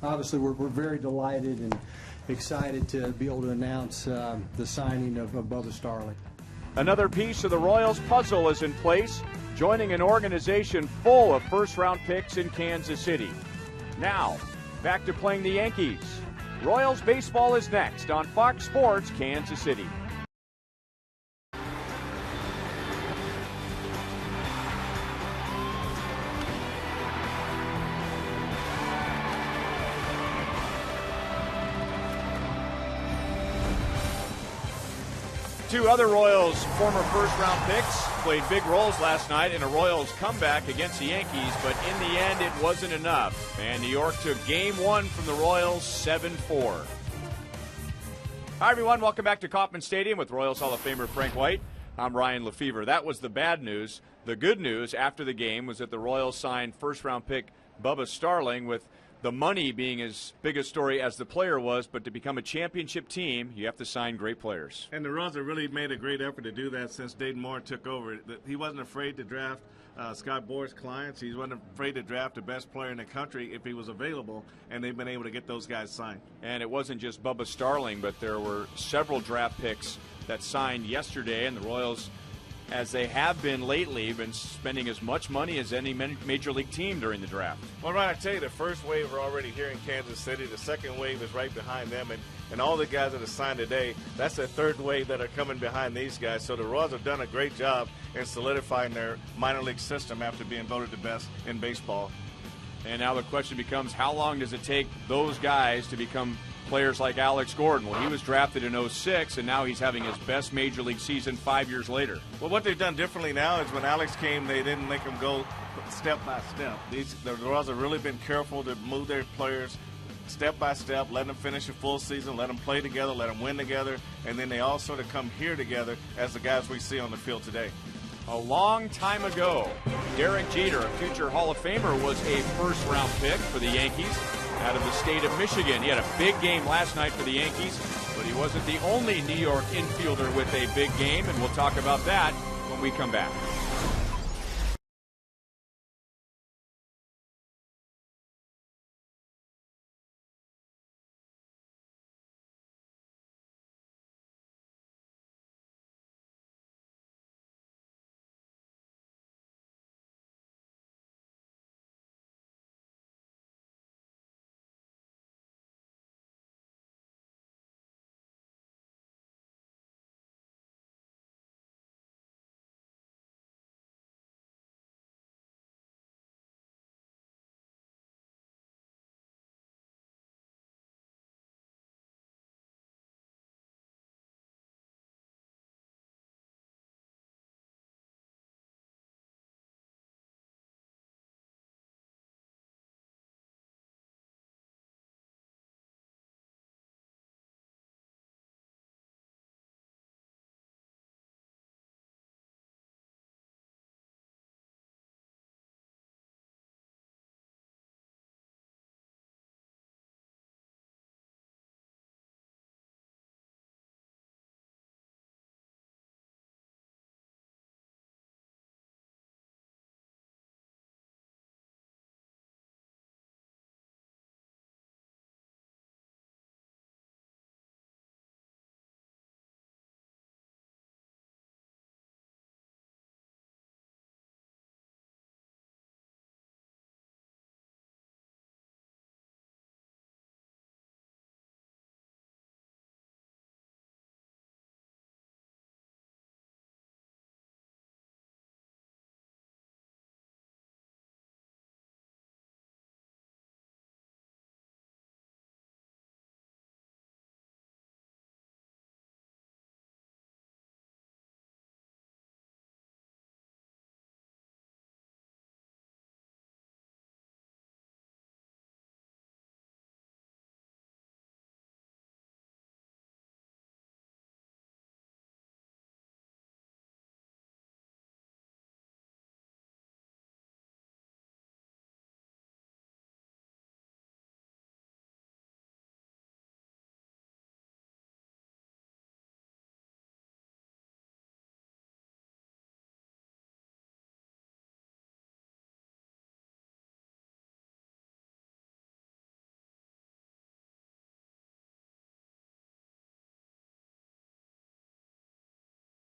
Obviously, we're very delighted and excited to be able to announce the signing of Bubba Starling. Another piece of the Royals puzzle is in place, joining an organization full of first-round picks in Kansas City. Now, back to playing the Yankees. Royals baseball is next on Fox Sports Kansas City. Two other Royals former first-round picks played big roles last night in a Royals comeback against the Yankees, but in the end it wasn't enough, and New York took Game 1 from the Royals 7-4. Hi everyone, welcome back to Kauffman Stadium with Royals Hall of Famer Frank White. I'm Ryan Lefevre. That was the bad news. The good news after the game was that the Royals signed first-round pick Bubba Starling, with the money being as big a story as the player was, but to become a championship team, you have to sign great players. And the Royals have really made a great effort to do that since Dayton Moore took over. He wasn't afraid to draft Scott Boras' clients. He wasn't afraid to draft the best player in the country if he was available, and they've been able to get those guys signed. And it wasn't just Bubba Starling, but there were several draft picks that signed yesterday, and the Royals, as they have been lately, been spending as much money as any major league team during the draft. Well, Ryan, I tell you, the first wave are already here in Kansas City. The second wave is right behind them, and all the guys that are signed today, that's the third wave that are coming behind these guys. So the Royals have done a great job in solidifying their minor league system after being voted the best in baseball. And now the question becomes, how long does it take those guys to become players like Alex Gordon? Well, he was drafted in 06, and now he's having his best major league season 5 years later. Well, what they've done differently now is when Alex came, they didn't make him go step by step. The Royals have really been careful to move their players step by step, let them finish a full season, let them play together, let them win together, and then they all sort of come here together as the guys we see on the field today. A long time ago, Derek Jeter, a future Hall of Famer, was a first-round pick for the Yankees out of the state of Michigan. He had a big game last night for the Yankees, but he wasn't the only New York infielder with a big game, and we'll talk about that when we come back.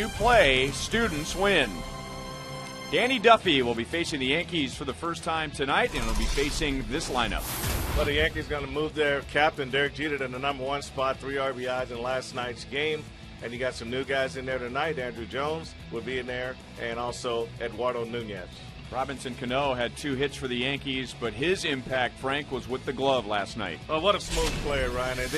You play, students win. Danny Duffy will be facing the Yankees for the first time tonight, and will be facing this lineup. Well, the Yankees going to move their captain, Derek Jeter, to the #1 spot, 3 RBIs in last night's game. And you got some new guys in there tonight. Andrew Jones will be in there, and also Eduardo Nunez. Robinson Cano had 2 hits for the Yankees, but his impact, Frank, was with the glove last night. Well, what a smooth player, Ryan. And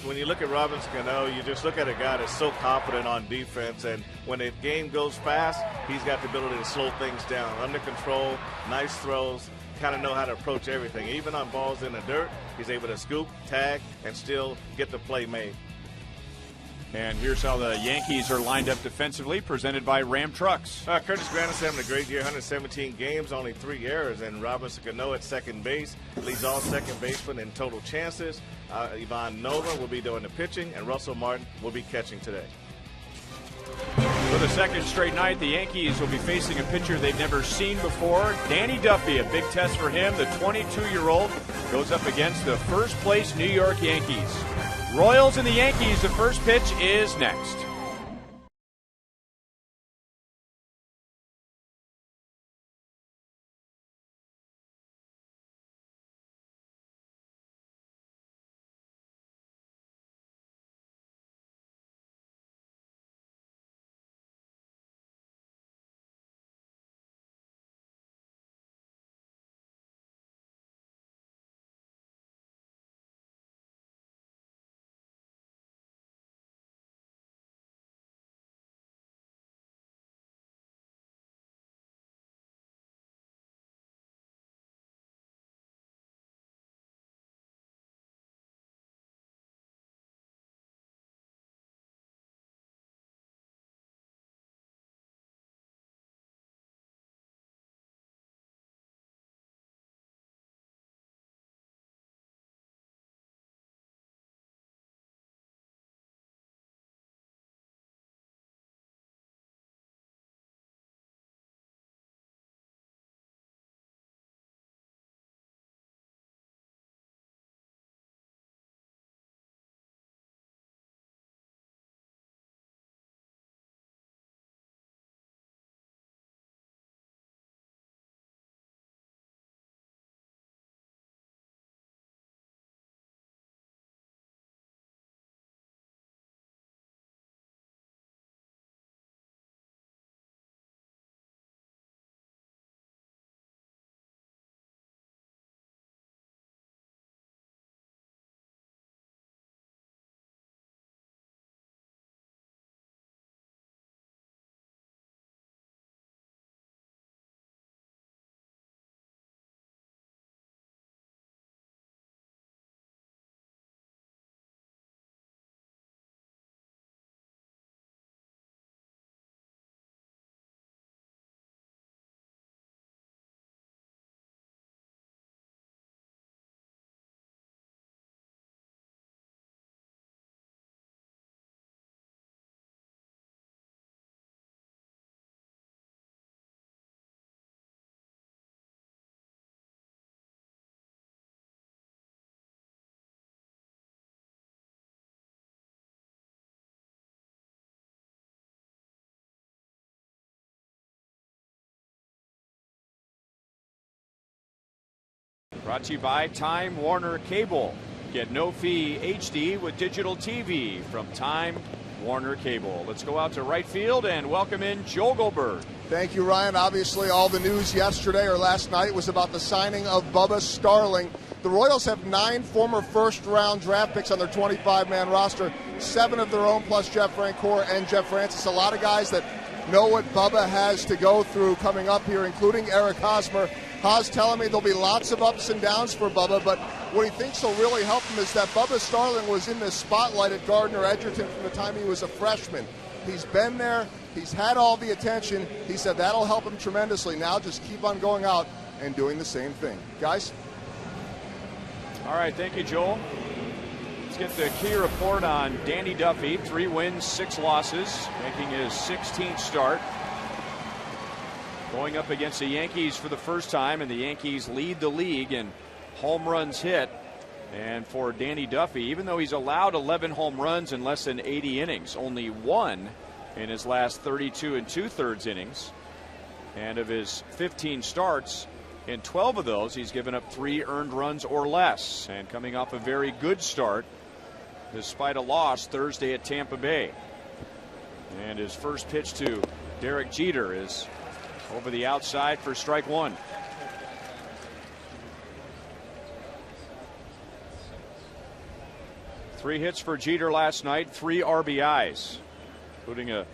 when you look at Robinson Cano, you just look at a guy that's so confident on defense, and when the game goes fast, he's got the ability to slow things down. Under control, nice throws, kind of know how to approach everything. Even on balls in the dirt, he's able to scoop, tag, and still get the play made. And here's how the Yankees are lined up defensively, presented by Ram Trucks. Curtis Grander's having a great year, 117 games, only 3 errors, and Robinson Cano at second base leads all second basemen in total chances. Ivan Nova will be doing the pitching, and Russell Martin will be catching today. For the second straight night, the Yankees will be facing a pitcher they've never seen before. Danny Duffy, a big test for him. The 22-year-old goes up against the first-place New York Yankees. Royals and the Yankees, the first pitch is next. Brought to you by Time Warner Cable. Get no-fee HD with digital TV from Time Warner Cable. Let's go out to right field and welcome in Joel Goldberg. Thank you, Ryan. Obviously, all the news yesterday or last night was about the signing of Bubba Starling. The Royals have 9 former first-round draft picks on their 25-man roster, 7 of their own plus Jeff Francoeur and Jeff Francis. A lot of guys that know what Bubba has to go through coming up here, including Eric Hosmer. Haas telling me there'll be lots of ups and downs for Bubba, but what he thinks will really help him is that Bubba Starling was in the spotlight at Gardner-Edgerton from the time he was a freshman. He's been there. He's had all the attention. He said that'll help him tremendously. Now just keep on going out and doing the same thing. Guys? All right, thank you, Joel. Let's get the key report on Danny Duffy. 3 wins, 6 losses, making his 16th start. Going up against the Yankees for the first time, and the Yankees lead the league in home runs hit. And for Danny Duffy, even though he's allowed 11 home runs in less than 80 innings, only 1 in his last 32 2/3 innings. And of his 15 starts, in 12 of those, he's given up 3 earned runs or less. And coming off a very good start, despite a loss Thursday at Tampa Bay. And his first pitch to Derek Jeter is over the outside for strike 1. Three hits for Jeter last night, 3 RBIs, including a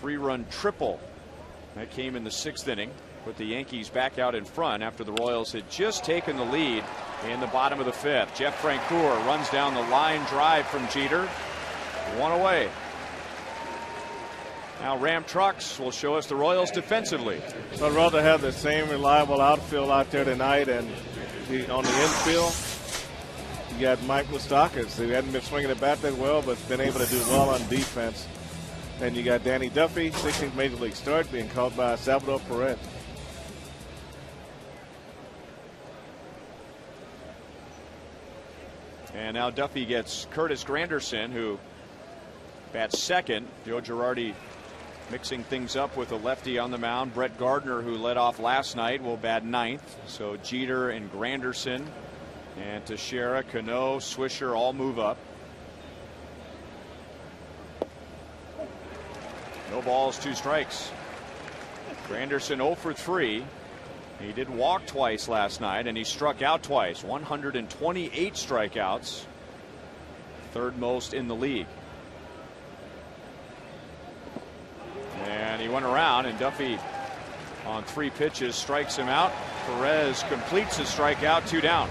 3-run triple that came in the 6th inning. Put the Yankees back out in front after the Royals had just taken the lead in the bottom of the 5th. Jeff Francoeur runs down the line drive from Jeter. 1 away. Now Ram Trucks will show us the Royals defensively. I'd rather have the same reliable outfield out there tonight, and on the infield, you got Mike Moustakas, who hadn't been swinging the bat that well, but been able to do well on defense. And you got Danny Duffy, 16th Major League start, being called by Salvador Perez. And now Duffy gets Curtis Granderson, who bats second. Joe Girardi mixing things up with a lefty on the mound. Brett Gardner, who led off last night, will bat 9th. So Jeter and Granderson and Teixeira, Cano, Swisher all move up. No balls, 2 strikes. Granderson 0 for 3. He did walk twice last night, and he struck out twice. 128 strikeouts, 3rd most in the league. And he went around, and Duffy on 3 pitches strikes him out. Perez completes his strikeout, 2 down.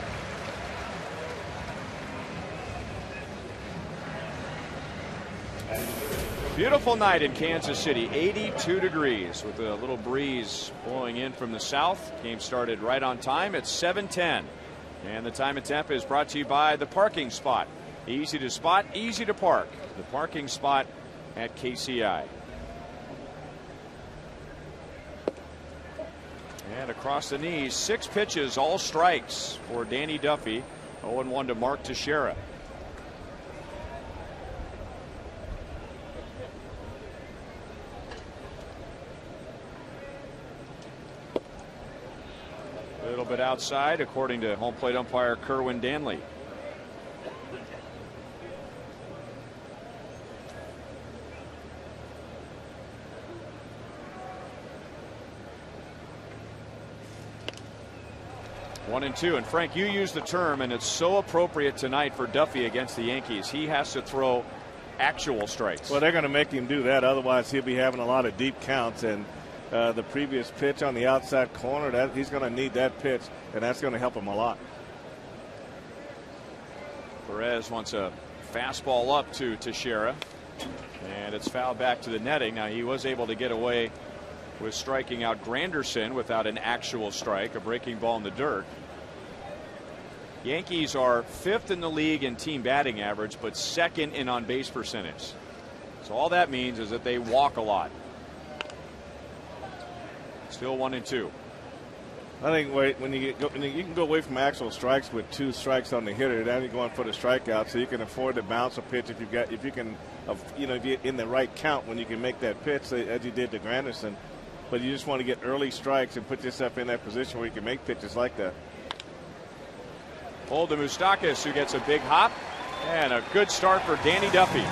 Beautiful night in Kansas City, 82 degrees with a little breeze blowing in from the south. Game started right on time at 7:10. And the time and temp is brought to you by the Parking Spot. Easy to spot, easy to park. The Parking Spot at KCI. And across the knees, 6 pitches, all strikes for Danny Duffy. 0-1 to Mark Teixeira. A little bit outside, according to home plate umpire Kerwin Danley. One and two. And Frank, you used the term, and it's so appropriate tonight for Duffy against the Yankees. He has to throw actual strikes. Well, they're going to make him do that. Otherwise, he'll be having a lot of deep counts. And the previous pitch on the outside corner, that he's going to need that pitch, and that's going to help him a lot. Perez wants a fastball up to Teixeira, and it's fouled back to the netting. Now, he was able to get away with striking out Granderson without an actual strike, a breaking ball in the dirt. Yankees are 5th in the league in team batting average, but 2nd in on base percentage. So all that means is that they walk a lot. Still 1 and 2. I think when you can go away from actual strikes with 2 strikes on the hitter, then you're going for the strikeout, so you can afford to bounce a pitch if you're in the right count when you can make that pitch as you did to Granderson. But you just want to get early strikes and put yourself in that position where you can make pitches like that. Hold to Moustakas, who gets a big hop, and a good start for Danny Duffy.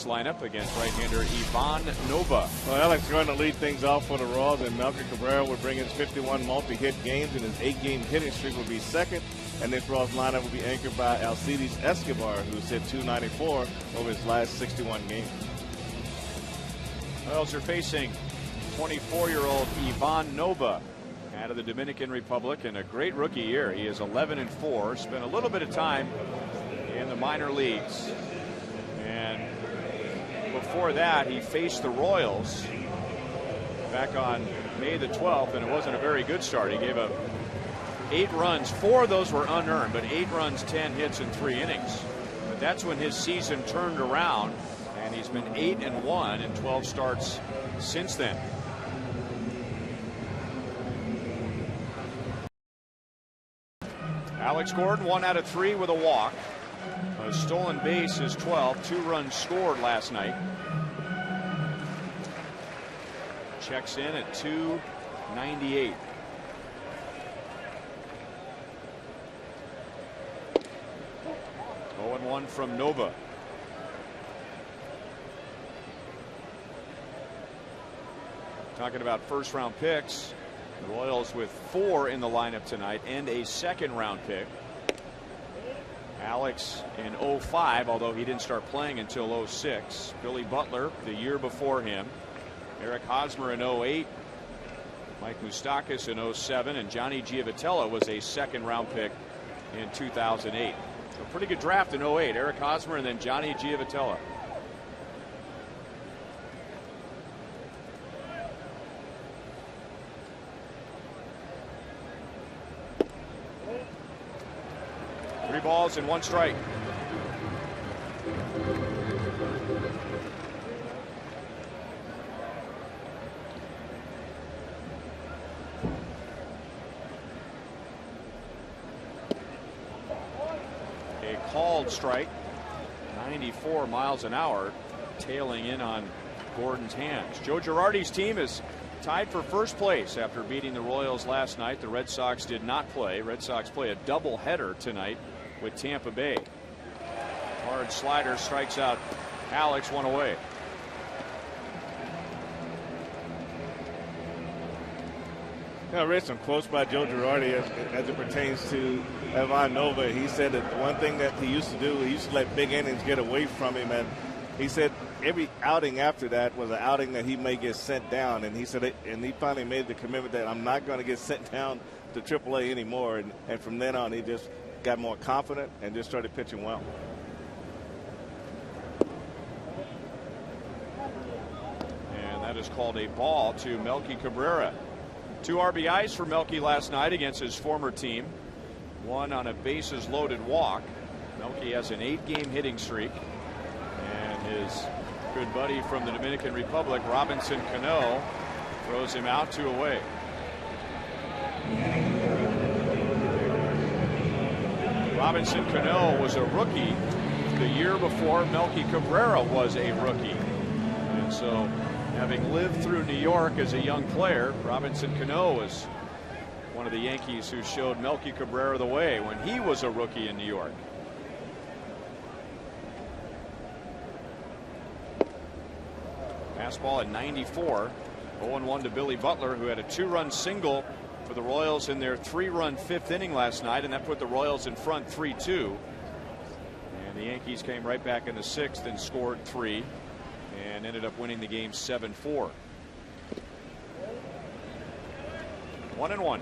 Alex lineup against right-hander Ivan Nova. Well, Alex going to lead things off for the Royals, and Melky Cabrera will bring his 51 multi-hit games, and his 8-game hitting streak will be second. And this Royals lineup will be anchored by Alcides Escobar, who's hit .294 over his last 61 games. Royals are facing 24-year-old Ivan Nova out of the Dominican Republic, and a great rookie year. He is 11-4, spent a little bit of time in the minor leagues, and before that he faced the Royals back on May the 12th, and it wasn't a very good start. He gave up 8 runs, 4 of those were unearned, but 8 runs, 10 hits in 3 innings. But that's when his season turned around, and he's been 8-1 in 12 starts since then. Alex Gordon 1 out of 3 with a walk. A stolen base is 12. 2 runs scored last night. Checks in at .298. Oh, 0-1 from Nova. Talking about first round picks. The Royals with 4 in the lineup tonight and a second-round pick. Alex in 05, although he didn't start playing until 06. Billy Butler the year before him. Eric Hosmer in 08. Mike Moustakas in 07. And Johnny Giavotella was a second-round pick in 2008. A pretty good draft in 08. Eric Hosmer and then Johnny Giavotella. Three balls and 1 strike. A called strike. 94 miles an hour, tailing in on Gordon's hands. Joe Girardi's team is tied for first place after beating the Royals last night. The Red Sox did not play. Red Sox play a doubleheader tonight with Tampa Bay. Hard slider strikes out Alex, 1 away. I read some quotes by Joe Girardi as it pertains to Ivan Nova. He said that one thing that he used to do, he used to let big innings get away from him, and he said every outing after that was an outing that he may get sent down, and he said and he finally made the commitment that I'm not going to get sent down to AAA anymore, and from then on he just got more confident and just started pitching well. And that is called a ball to Melky Cabrera. 2 RBIs for Melky last night against his former team. 1 on a bases loaded walk. Melky has an 8-game hitting streak, and his good buddy from the Dominican Republic, Robinson Cano, throws him out 2 away. Robinson Cano was a rookie the year before Melky Cabrera was a rookie. And so, having lived through New York as a young player, Robinson Cano was one of the Yankees who showed Melky Cabrera the way when he was a rookie in New York. Fastball at 94. 0-1 to Billy Butler, who had a 2-run single for the Royals in their 3-run 5th inning last night, and that put the Royals in front 3-2. And the Yankees came right back in the 6th and scored 3 and ended up winning the game 7-4. 1-1.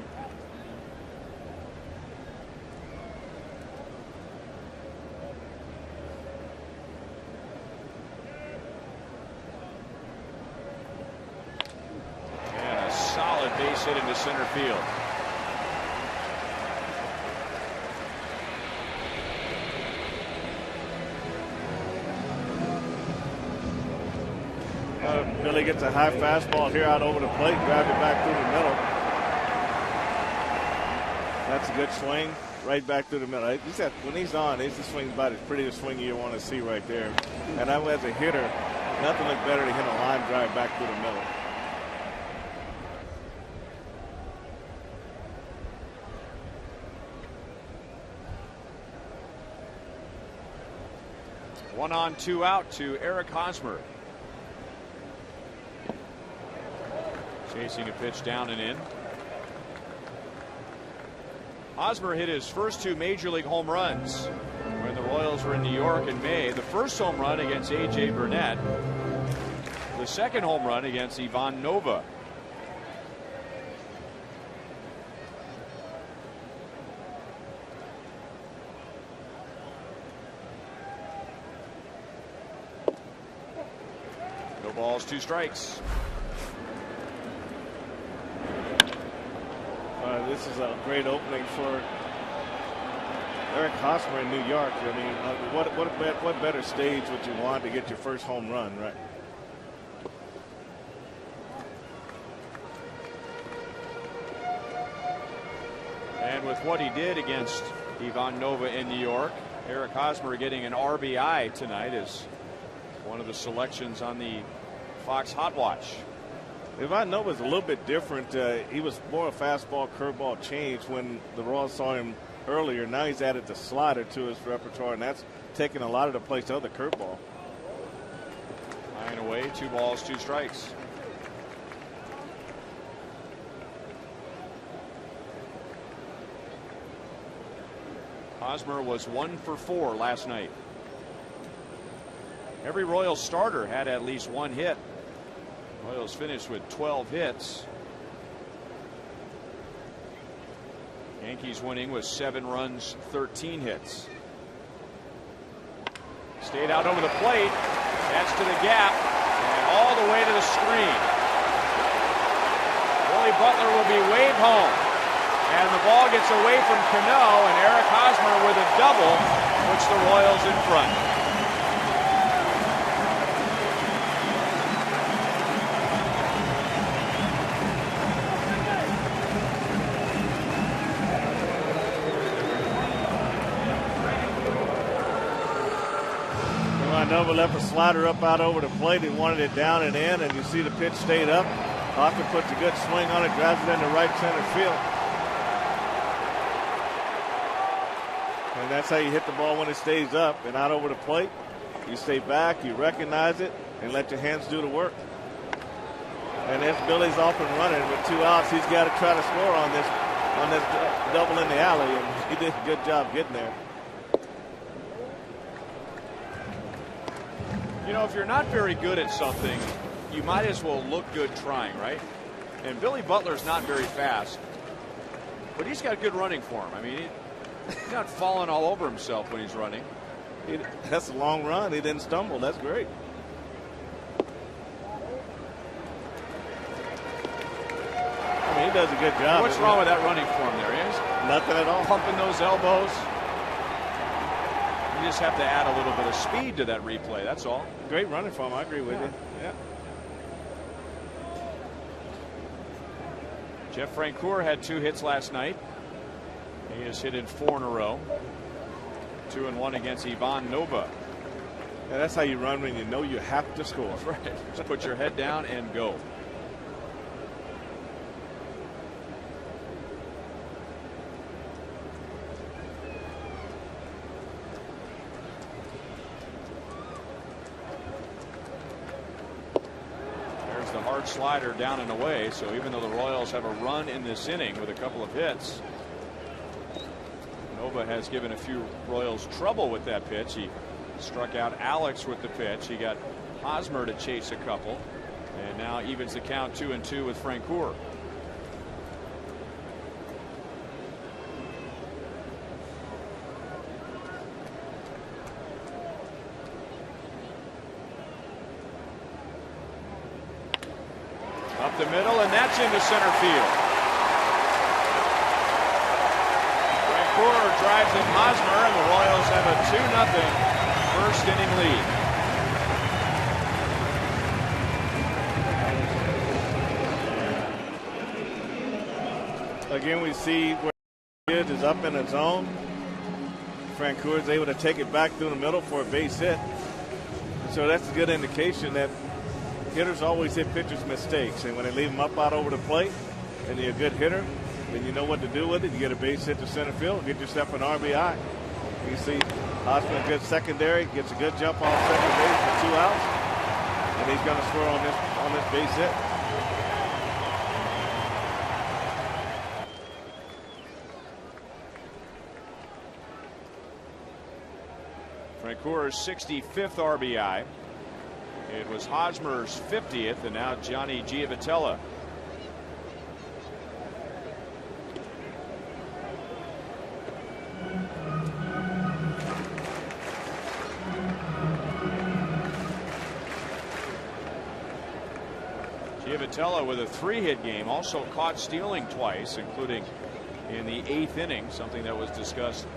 And a solid base hit into center field. Billy gets a high fastball here out over the plate, drive it back through the middle. That's a good swing, right back through the middle. He said when he's on, he's the swing about as pretty a swing you want to see right there. And I, as a hitter, nothing looked better to hit a line drive back through the middle. 1 on, 2 out to Eric Hosmer. Chasing a pitch down and in. Hosmer hit his first 2 major league home runs when the Royals were in New York in May. The first home run against A.J. Burnett. The second home run against Ivan Nova. No balls, 2 strikes. This is a great opening for Eric Hosmer in New York. I mean, what better stage would you want to get your first home run, right? And with what he did against Ivan Nova in New York, Eric Hosmer getting an RBI tonight is one of the selections on the Fox Hot Watch. Ivan Nova is a little bit different. He was more a fastball, curveball change when the Royals saw him earlier. Now he's added the slider to his repertoire, and that's taking a lot of the place of the curveball. High and away, 2 balls, 2 strikes. Hosmer was 1 for 4 last night. Every Royals starter had at least 1 hit. Royals finished with 12 hits. Yankees winning with 7 runs, 13 hits. Stayed out over the plate. That's to the gap and all the way to the screen. Billy Butler will be waved home. And the ball gets away from Cano, and Eric Hosmer with a double puts the Royals in front. Nova left a slider up out over the plate. He wanted it down and in, and you see the pitch stayed up. Hosmer puts a good swing on it, drives it into right center field. And that's how you hit the ball when it stays up and out over the plate. You stay back, you recognize it, and let your hands do the work. And as Billy's off and running with 2 outs, he's got to try to score on this double in the alley, and he did a good job getting there. You know, if you're not very good at something, you might as well look good trying, right? And Billy Butler's not very fast, but he's got good running for him. I mean, he's not falling all over himself when he's running. That's a long run. He didn't stumble. That's great. I mean, he does a good job. What's wrong with that running form there? Is nothing at all. Pumping those elbows. You just have to add a little bit of speed to that replay. That's all. Great running form. I agree with you. Yeah. Jeff Francoeur had 2 hits last night. He has hit in 4 in a row. 2 and 1 against Ivan Nova. Yeah, that's how you run when you know you have to score. That's right. Just put your head down and go. There's the hard slider down and away. So even though the Royals have a run in this inning with a couple of hits, Nova has given a few Royals trouble with that pitch. He struck out Alex with the pitch. He got Hosmer to chase a couple, and now evens the count 2-2 with Francoeur. Up the middle, and that's into center field. Francoeur drives in Hosmer, and the Royals have a 2-0 first inning lead. Again, we see where the kid is up in the zone. Francoeur is able to take it back through the middle for a base hit. So that's a good indication that hitters always hit pitchers' mistakes, and when they leave them up out over the plate and you're a good hitter, then you know what to do with it. You get a base hit to center field, get yourself an RBI. You see Hosman, a good secondary, gets a good jump off second base for 2 outs, and he's going to score on this base hit. Francoeur's 65th RBI. It was Hosmer's 50th, and now Johnny Giavotella. Giavotella with a 3-hit game, also caught stealing twice, including in the 8th inning, something that was discussed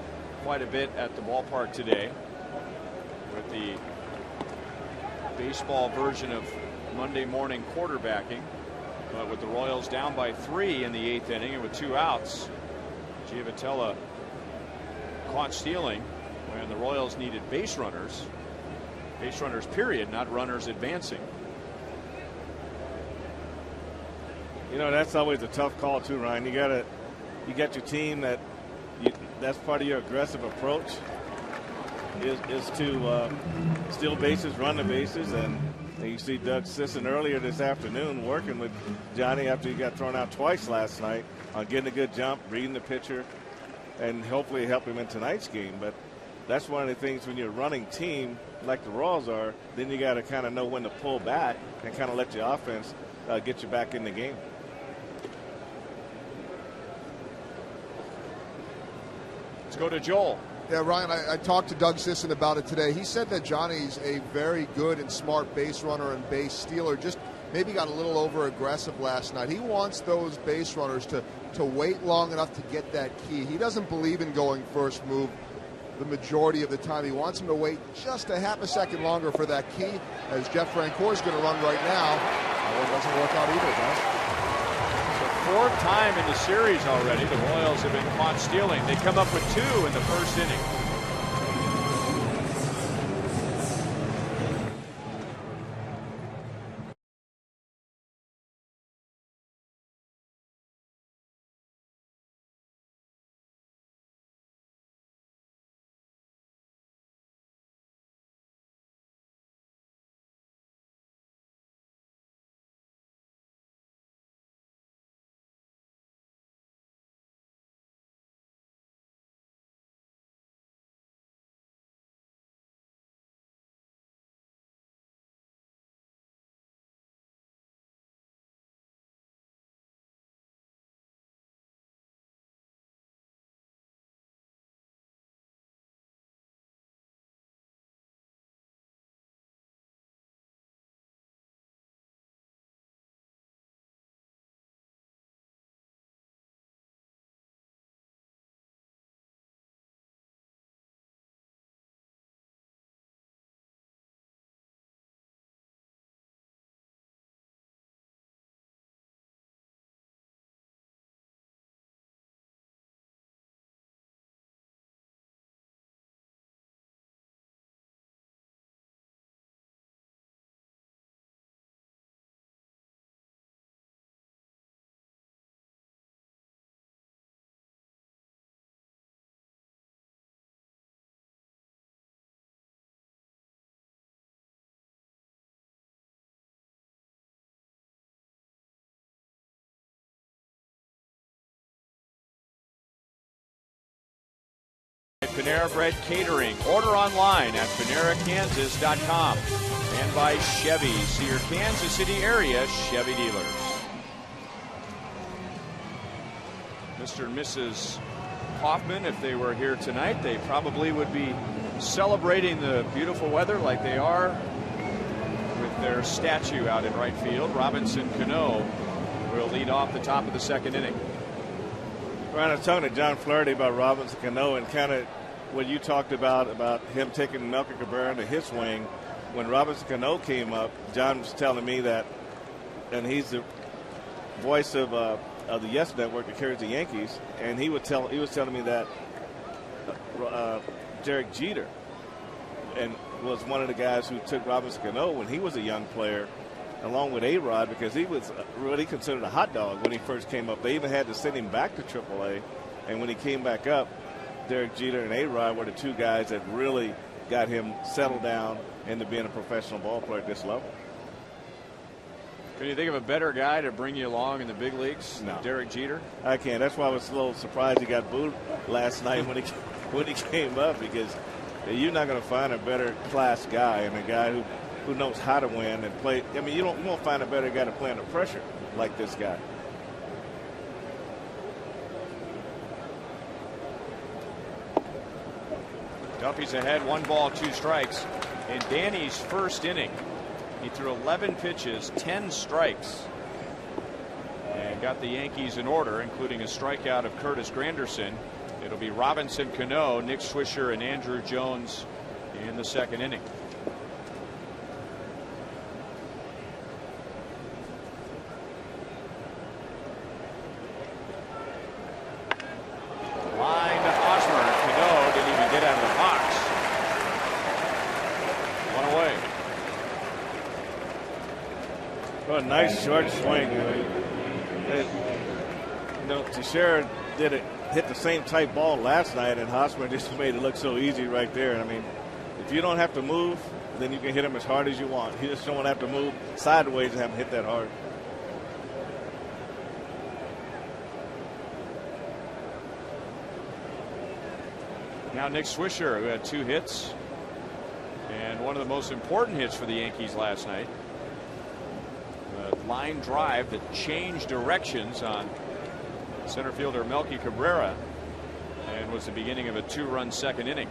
quite a bit at the ballpark today with the baseball version of Monday morning quarterbacking. But with the Royals down by 3 in the 8th inning and with 2 outs, Giavotella caught stealing when the Royals needed base runners period, not runners advancing. You know, that's always a tough call too, Ryan. You got your team that's part of your aggressive approach is to steal bases, run the bases, and you see Doug Sisson earlier this afternoon working with Johnny after he got thrown out twice last night on getting a good jump, reading the pitcher, and hopefully help him in tonight's game. But that's one of the things when you're a running team like the Royals are, then you got to kind of know when to pull back and kind of let your offense get you back in the game. Let's go to Joel. Yeah, Ryan, I talked to Doug Sisson about it today. He said that Johnny's a very good and smart base runner and base stealer, just maybe got a little over aggressive last night. He wants those base runners to wait long enough to get that key. He doesn't believe in going first move the majority of the time. He wants him to wait just a half a second longer for that key, as Jeff Francoeur is going to run right now. It doesn't work out either, guys. 4th time in the series already the Royals have been caught stealing. They come up with 2 in the 1st inning. Panera Bread Catering. Order online at PaneraKansas.com. And by Chevy. See your Kansas City area Chevy dealers. Mr. and Mrs. Hoffman, if they were here tonight, they probably would be celebrating the beautiful weather like they are with their statue out in right field. Robinson Cano will lead off the top of the 2nd inning. Ryan, I was talking to John Flaherty about Robinson Cano and kind of what you talked about him taking Melky Cabrera to his swing. When Robinson Cano came up, John was telling me that, and he's the voice of the Yes Network that carries the Yankees, and he was telling me that Derek Jeter and was one of the guys who took Robinson Cano when he was a young player, along with A-Rod, because he was really considered a hot dog when he first came up. They even had to send him back to AAA, and when he came back up, Derek Jeter and A-Rod were the two guys that really got him settled down into being a professional ball player at this level. Can you think of a better guy to bring you along in the big leagues than Derek Jeter? I can't. That's why I was a little surprised he got booed last night when he came up, because you're not going to find a better class guy and a guy who knows how to win and play. I mean, you won't find a better guy to play under pressure like this guy. Duffy's ahead, 1 ball, 2 strikes. In Danny's first inning, he threw 11 pitches, 10 strikes, and got the Yankees in order, including a strikeout of Curtis Granderson. It'll be Robinson Cano, Nick Swisher, and Andrew Jones in the second inning. Line to Hosmer. Cano didn't even get out of the box. 1 away. Well, a nice short swing. Teixeira hit the same type ball last night, and Hosmer just made it look so easy right there. I mean, if you don't have to move, then you can hit him as hard as you want. You just don't have to move sideways and have him hit that hard. Now Nick Swisher, who had 2 hits and one of the most important hits for the Yankees last night. A line drive that changed directions on center fielder Melky Cabrera and was the beginning of a 2-run second inning.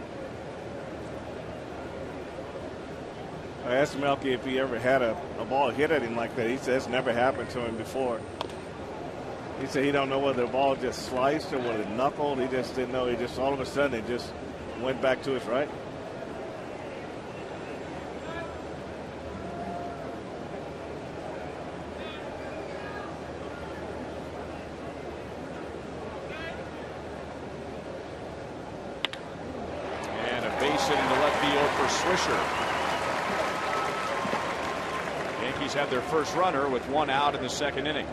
I asked Melky if he ever had a ball hit at him like that. He said it's never happened to him before. He said he don't know whether the ball just sliced or whether it knuckled. He just didn't know. He just all of a sudden it just went back to his right. And a base hit into left field for Swisher. Yankees have their first runner with 1 out in the second inning.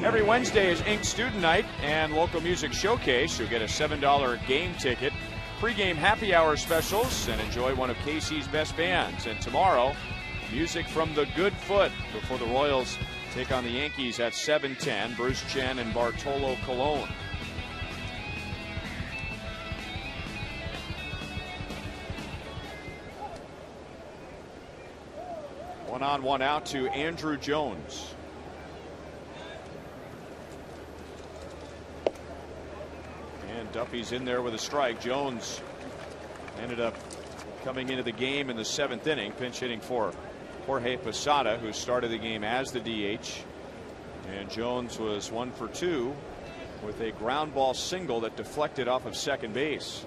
Every Wednesday is Ink Student Night and Local Music Showcase. You'll get a $7 game ticket, pregame happy hour specials, and enjoy one of KC's best bands. And tomorrow, music from the Good Foot before the Royals take on the Yankees at 7:10. Bruce Chen and Bartolo Colon. One on, 1 out to Andrew Jones. And Duffy's in there with a strike. Jones ended up coming into the game in the 7th inning, pinch hitting for Jorge Posada, who started the game as the DH. And Jones was 1 for 2 with a ground ball single that deflected off of second base.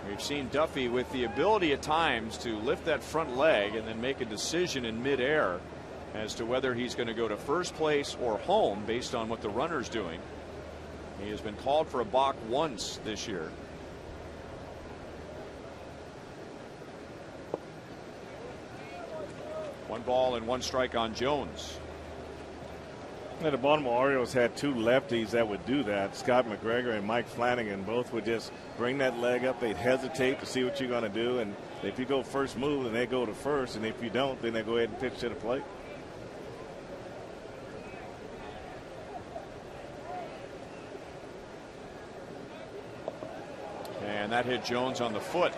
We've seen Duffy with the ability at times to lift that front leg and then make a decision in midair as to whether he's going to go to first place or home based on what the runner's doing. He has been called for a balk once this year. One ball and 1 strike on Jones. Yeah, the Baltimore Orioles had 2 lefties that would do that. Scott McGregor and Mike Flanagan both would just bring that leg up. They'd hesitate to see what you're going to do. And if you go first move, then they go to first. And if you don't, then they go ahead and pitch to the plate. And that hit Jones on the foot.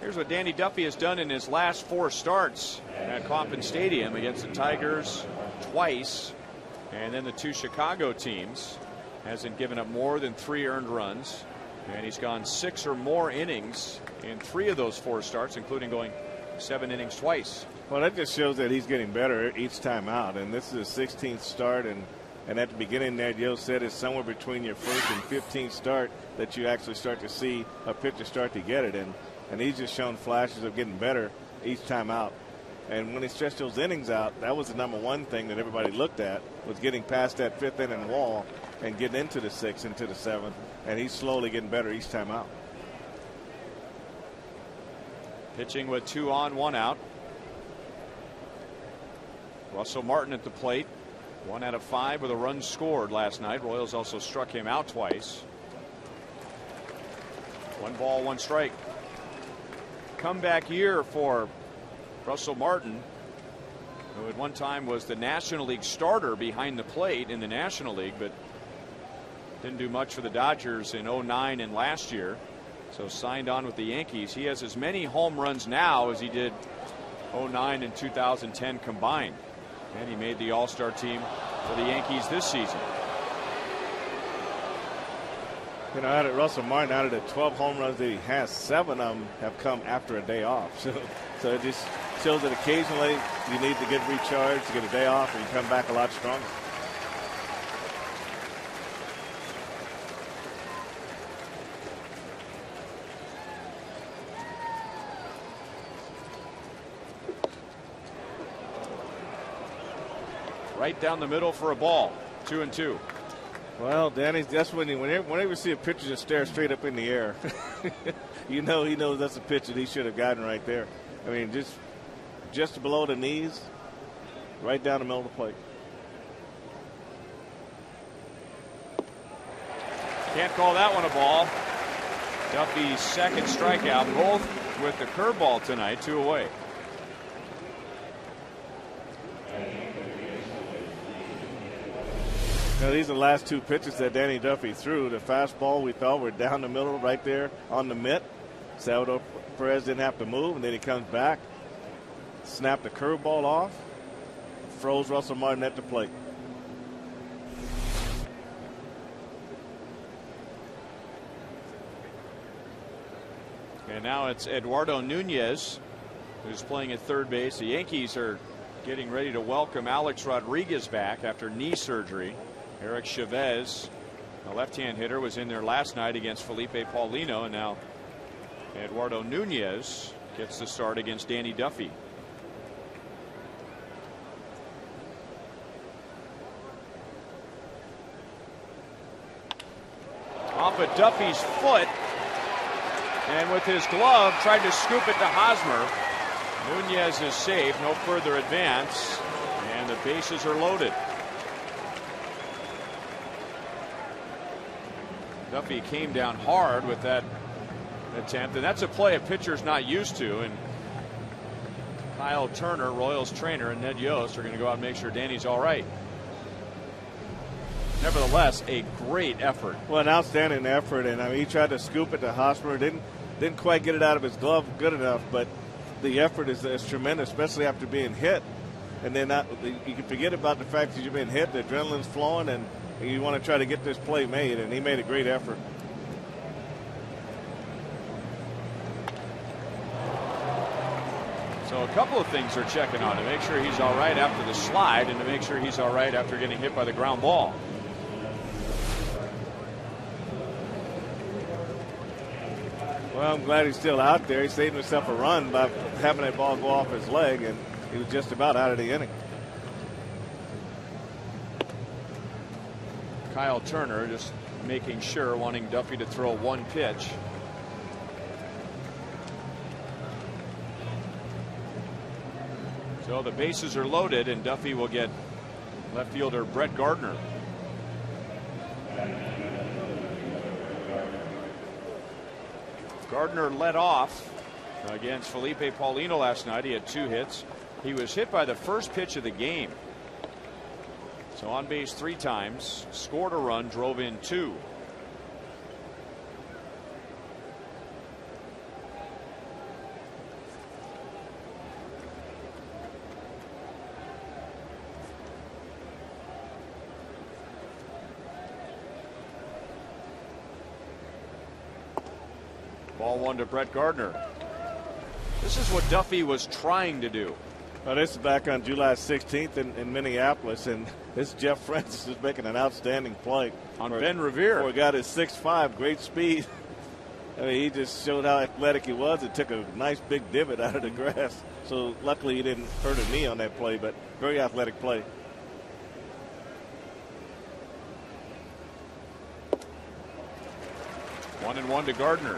Here's what Danny Duffy has done in his last 4 starts at Kauffman Stadium against the Tigers twice, and then the 2 Chicago teams. Hasn't given up more than 3 earned runs, and he's gone 6 or more innings in 3 of those 4 starts, including going 7 innings twice. Well, that just shows that he's getting better each time out, and this is his 16th start, and at the beginning there, Joe said it's somewhere between your first and 15th start that you actually start to see a pitcher start to get it, and he's just shown flashes of getting better each time out. And when he stretched those innings out, that was the #1 thing that everybody looked at, was getting past that 5th inning wall and getting into the 6th, into the 7th, and he's slowly getting better each time out. Pitching with 2 on, 1 out. Russell Martin at the plate. 1 out of 5 with a run scored last night. Royals also struck him out twice. 1 ball, 1 strike. Comeback year for Russell Martin, who at one time was the National League starter behind the plate in the National League, but didn't do much for the Dodgers in 09 and last year. So signed on with the Yankees. He has as many home runs now as he did 09 and 2010 combined. And he made the All-Star team for the Yankees this season. You know, out of Russell Martin, out of the 12 home runs that he has, 7 of them have come after a day off. So it just shows that occasionally you need to get recharged, to get a day off, and you come back a lot stronger. Right down the middle for a ball. 2-2. Well, Danny, that's whenever you see a pitcher just stare straight up in the air, you know he knows that's a pitch that he should have gotten right there. I mean, just below the knees, right down the middle of the plate. Can't call that one a ball. Duffy's second strikeout, both with the curveball tonight, 2 away. Now, these are the last 2 pitches that Danny Duffy threw. The fastball we thought were down the middle right there on the mitt. Salvador Perez didn't have to move, and then he comes back, snapped the curveball off, froze Russell Martin at the plate. And now it's Eduardo Nunez who's playing at third base. The Yankees are getting ready to welcome Alex Rodriguez back after knee surgery. Eric Chavez, the left-hand hitter, was in there last night against Felipe Paulino, and now Eduardo Nunez gets the start against Danny Duffy. Off of Duffy's foot, and with his glove tried to scoop it to Hosmer. Nunez is safe, no further advance, and the bases are loaded. Duffy came down hard with that attempt, and that's a play a pitcher's not used to. And Kyle Turner, Royals trainer, and Ned Yost are going to go out and make sure Danny's all right. Nevertheless, a great effort. Well, an outstanding effort, and I mean, he tried to scoop it to Hosmer, didn't quite get it out of his glove good enough, but the effort is tremendous, especially after being hit. And then you can forget about the fact that you've been hit, the adrenaline's flowing, and you want to try to get this play made, and he made a great effort. So a couple of things are checking on to make sure he's all right after the slide and to make sure he's all right after getting hit by the ground ball. Well, I'm glad he's still out there. He saved himself a run by having that ball go off his leg, and he was just about out of the inning. Kyle Turner just making sure, wanting Duffy to throw one pitch. So the bases are loaded, and Duffy will get left fielder Brett Gardner. Gardner led off against Felipe Paulino last night. He had 2 hits. He was hit by the first pitch of the game. So on base 3 times, scored a run, drove in 2. Ball 1 to Brett Gardner. This is what Duffy was trying to do. Well, this is back on July 16th in Minneapolis, and this Jeff Francis is making an outstanding play on Ben Revere. For a guy that's 6'5", great speed. I mean, he just showed how athletic he was. It took a nice big divot out of the grass. So luckily he didn't hurt a knee on that play, but very athletic play. 1-1 to Gardner.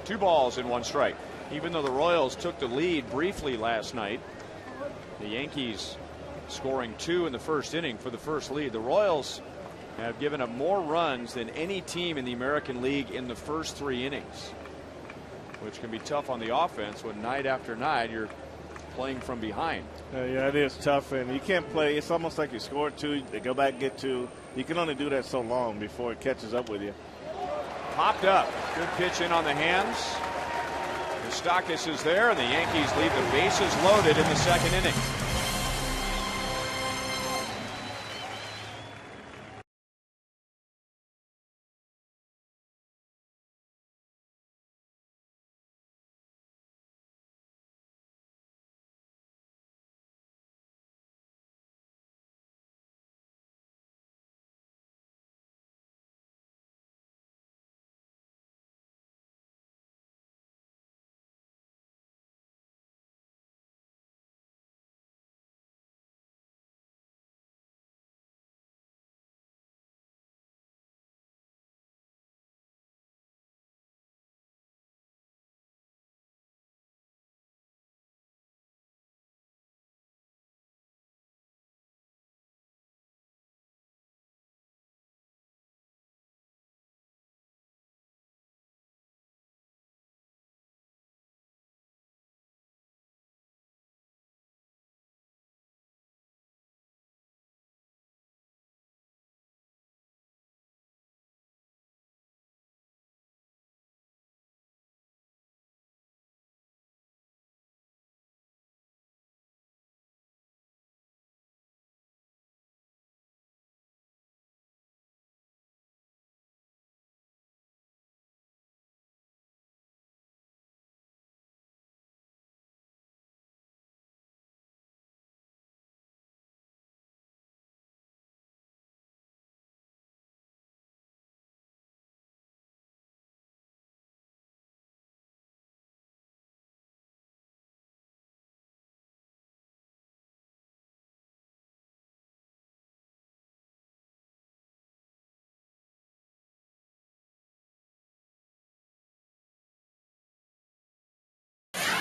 Two balls and one strike. Even though the Royals took the lead briefly last night, the Yankees scoring 2 in the first inning for the first lead. The Royals have given up more runs than any team in the American League in the first 3 innings, which can be tough on the offense when night after night you're playing from behind. Yeah, it is tough, and you can't play. It's almost like you scored 2, they go back and get 2. You can only do that so long before it catches up with you. Popped up. Good pitch in on the hands. Moustakas is there, and the Yankees leave the bases loaded in the second inning.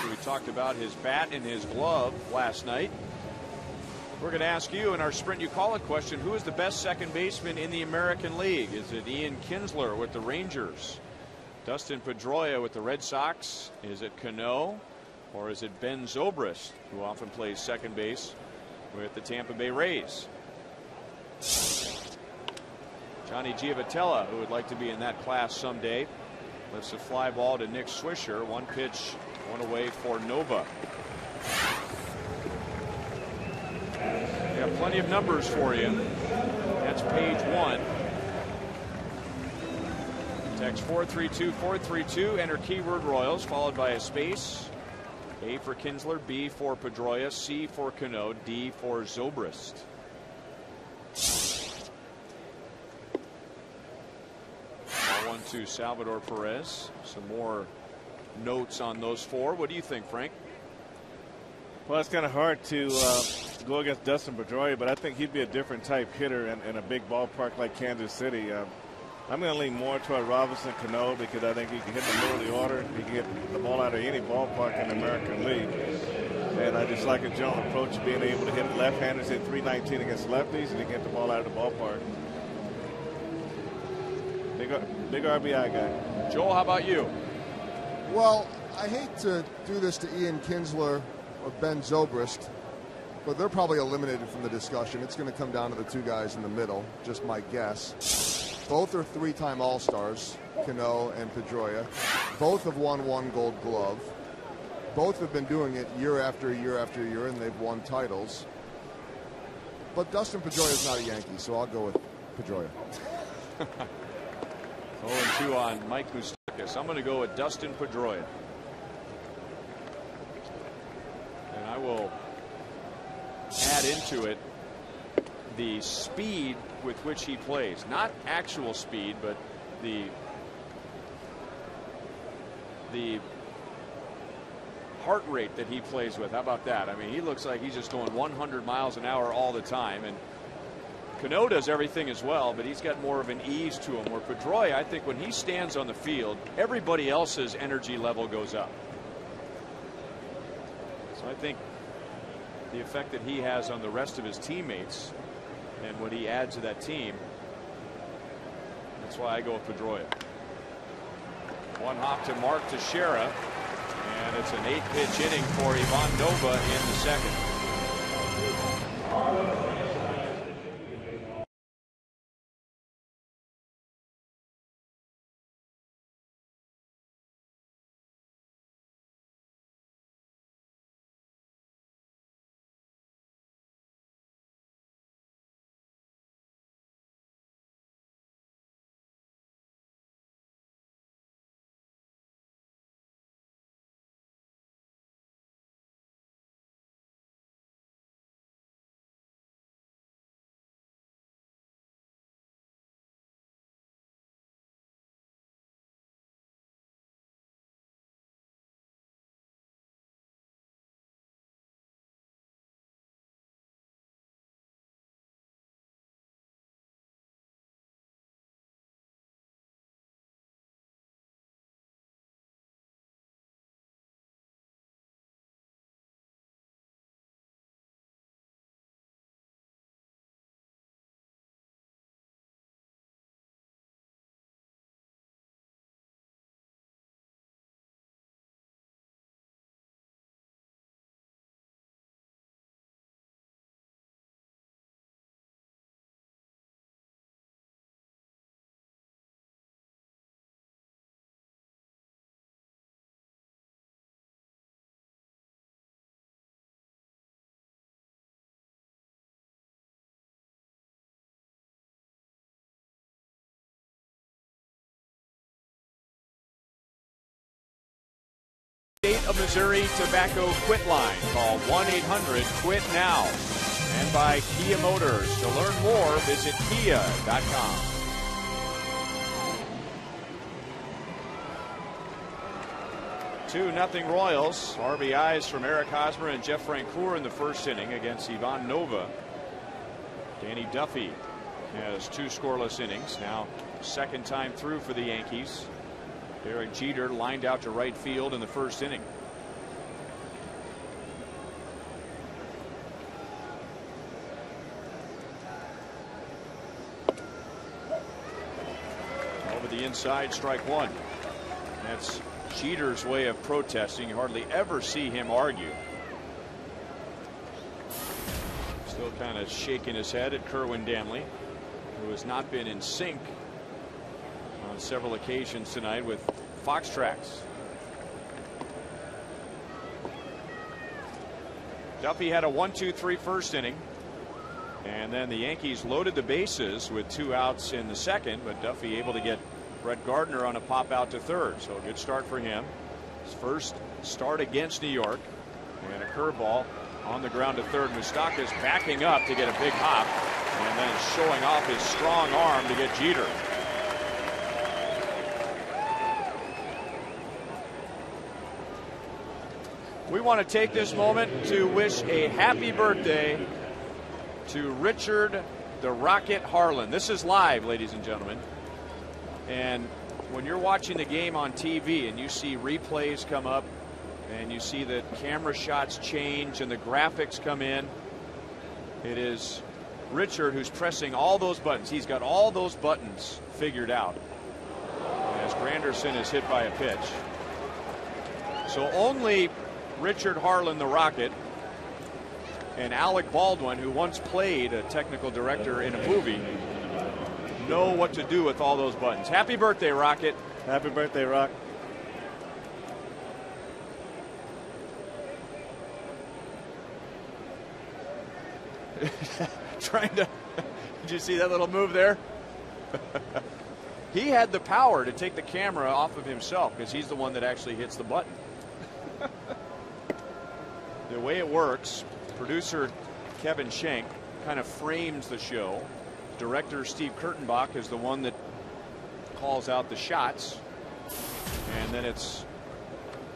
We talked about his bat and his glove last night. We're going to ask you in our Sprint You Call It question, who is the best second baseman in the American League? Is it Ian Kinsler with the Rangers? Dustin Pedroia with the Red Sox? Is it Cano? Or is it Ben Zobrist, who often plays second base with the Tampa Bay Rays? Johnny Giavotella, who would like to be in that class someday, lifts a fly ball to Nick Swisher. One pitch, one away for Nova. We have plenty of numbers for you. That's page 1. Text 432-432. Enter keyword Royals followed by a space. A for Kinsler, B for Pedroia, C for Cano, D for Zobrist. Ball 1 to Salvador Perez. Some more notes on those 4. What do you think, Frank? Well, it's kind of hard to go against Dustin Pedroia, but I think he'd be a different type hitter in a big ballpark like Kansas City. I'm going to lean more toward Robinson Cano because I think he can hit the middle of the order. He can get the ball out of any ballpark in the American League. And I just like a general approach of being able to hit left-handers, hit .319 against lefties, and he can get the ball out of the ballpark. Big RBI guy. Joel, how about you? Well, I hate to do this to Ian Kinsler or Ben Zobrist, but they're probably eliminated from the discussion. It's going to come down to the 2 guys in the middle, just my guess. Both are 3-time All-Stars, Cano and Pedroia. Both have won 1 Gold Glove. Both have been doing it year after year after year, and they've won titles. But Dustin Pedroia is not a Yankee, so I'll go with Pedroia. 0-2 on Mike Moustakas. I'm going to go with Dustin Pedroia. I will add into it the speed with which he plays. Not actual speed, but the heart rate that he plays with. How about that? I mean, he looks like he's just going 100 miles an hour all the time. And Cano does everything as well, but he's got more of an ease to him. Where Pedroia, I think when he stands on the field, everybody else's energy level goes up. So I think the effect that he has on the rest of his teammates and what he adds to that team, that's why I go with Pedroia. One hop to Mark Teixeira, and it's an 8-pitch inning for Ivan Nova in the second. State of Missouri Tobacco Quit Line. Call 1-800-QUIT-NOW. And by Kia Motors. To learn more, visit kia.com. Two nothing Royals. RBIs from Eric Hosmer and Jeff Francoeur in the first inning against Ivan Nova. Danny Duffy has 2 scoreless innings. Now second time through for the Yankees. Derek Jeter lined out to right field in the first inning. Over the inside, strike one. That's Jeter's way of protesting. You hardly ever see him argue. Still kind of shaking his head at Kerwin Damley, who has not been in sync on several occasions tonight with Fox Tracks. Duffy had a 1-2-3 first inning, and then the Yankees loaded the bases with 2 outs in the second, but Duffy able to get Brett Gardner on a pop out to third. So a good start for him. His first start against New York, and a curveball on the ground to third. Moustakas backing up to get a big hop, and then showing off his strong arm to get Jeter. We want to take this moment to wish a happy birthday to Richard the Rocket Harlan. This is live, ladies and gentlemen. And when you're watching the game on TV and you see replays come up and you see the camera shots change and the graphics come in, it is Richard who's pressing all those buttons. He's got all those buttons figured out as Granderson is hit by a pitch. So only Richard Harlan, the Rocket, and Alec Baldwin, who once played a technical director in a movie, know what to do with all those buttons. Happy birthday, Rocket. Happy birthday, Rock. Trying to, did you see that little move there? He had the power to take the camera off of himself because he's the one that actually hits the button. The way it works, producer Kevin Schenk kind of frames the show. Director Steve Kurtenbach is the one that calls out the shots. And then it's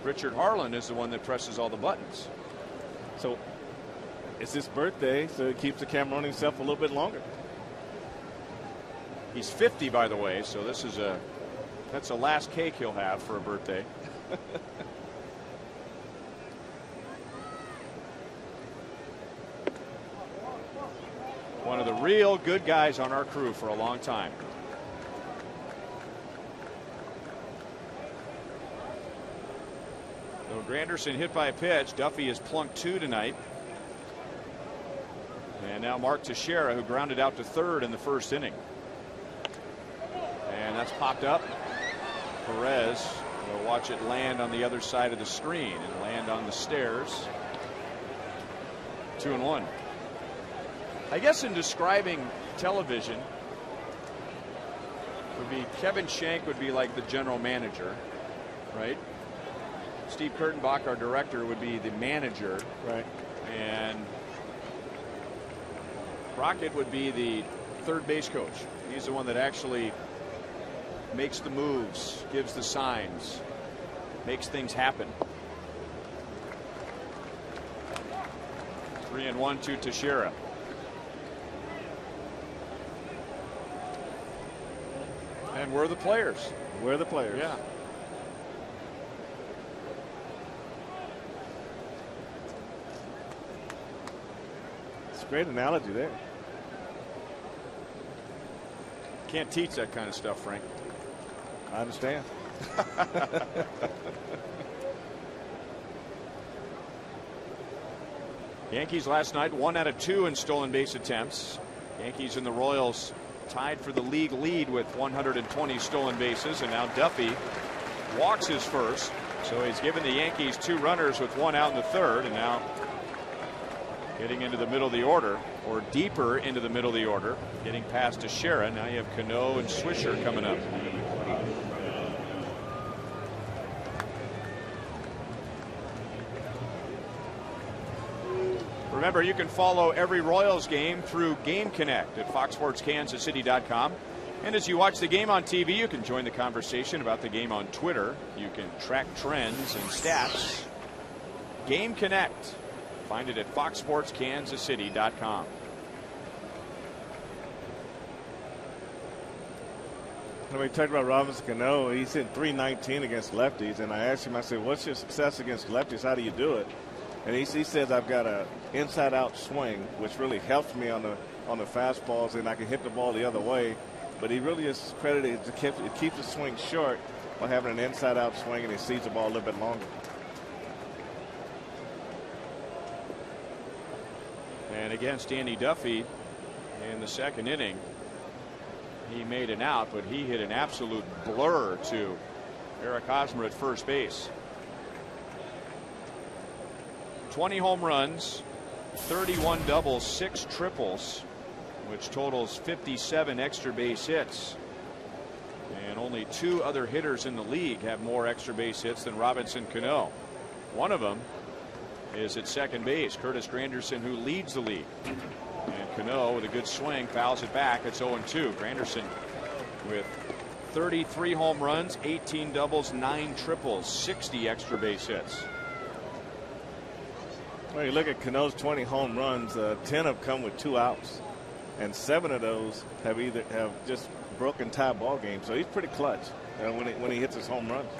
Richard Harlan is the one that presses all the buttons. So it's his birthday, so it keeps the camera on himself a little bit longer. He's 50, by the way, so that's the last cake he'll have for a birthday. One of the real good guys on our crew for a long time. So Granderson hit by a pitch. Duffy has plunked 2 tonight. And now Mark Teixeira, who grounded out to third in the first inning. And that's popped up. Perez will watch it land on the other side of the screen and land on the stairs. 2-1. I guess in describing television would be Kevin Schenk would be like the general manager, right? Steve Kurtenbach, our director, would be the manager, right? And Crockett would be the third base coach. He's the one that actually makes the moves, gives the signs, makes things happen. 3-1 to Teixeira. And we're the players. We're the players. Yeah. It's a great analogy there. Can't teach that kind of stuff, Frank. I understand. Yankees last night 1 out of 2 in stolen base attempts. Yankees and the Royals tied for the league lead with 120 stolen bases, and now Duffy walks his first, so he's given the Yankees 2 runners with 1 out in the third, and now getting into the middle of the order, or deeper into the middle of the order, getting past Teixeira. Now you have Cano and Swisher coming up. Remember, you can follow every Royals game through Game Connect at foxsportskansascity.com. And as you watch the game on TV, you can join the conversation about the game on Twitter. You can track trends and stats. Game Connect. Find it at foxsportskansascity.com. When we talked about Robinson Cano, he's hit .319 against lefties, and I asked him, I said, what's your success against lefties? How do you do it? And he says, I've got a inside-out swing, which really helps me on the fastballs, and I can hit the ball the other way. But he really is credited. It keeps the swing short by having an inside-out swing, and he sees the ball a little bit longer. And against Andy Duffy in the second inning, he made an out, but he hit an absolute blur to Eric Hosmer at first base. 20 home runs, 31 doubles, 6 triples, which totals 57 extra base hits. And only 2 other hitters in the league have more extra base hits than Robinson Cano. One of them is at second base, Curtis Granderson, who leads the league. And Cano, with a good swing, fouls it back. It's 0-2. Granderson with 33 home runs, 18 doubles, 9 triples, 60 extra base hits. Well, you look at Cano's 20 home runs, 10 have come with 2 outs, and 7 of those have just broken tie ball games. So he's pretty clutch when he hits his home runs.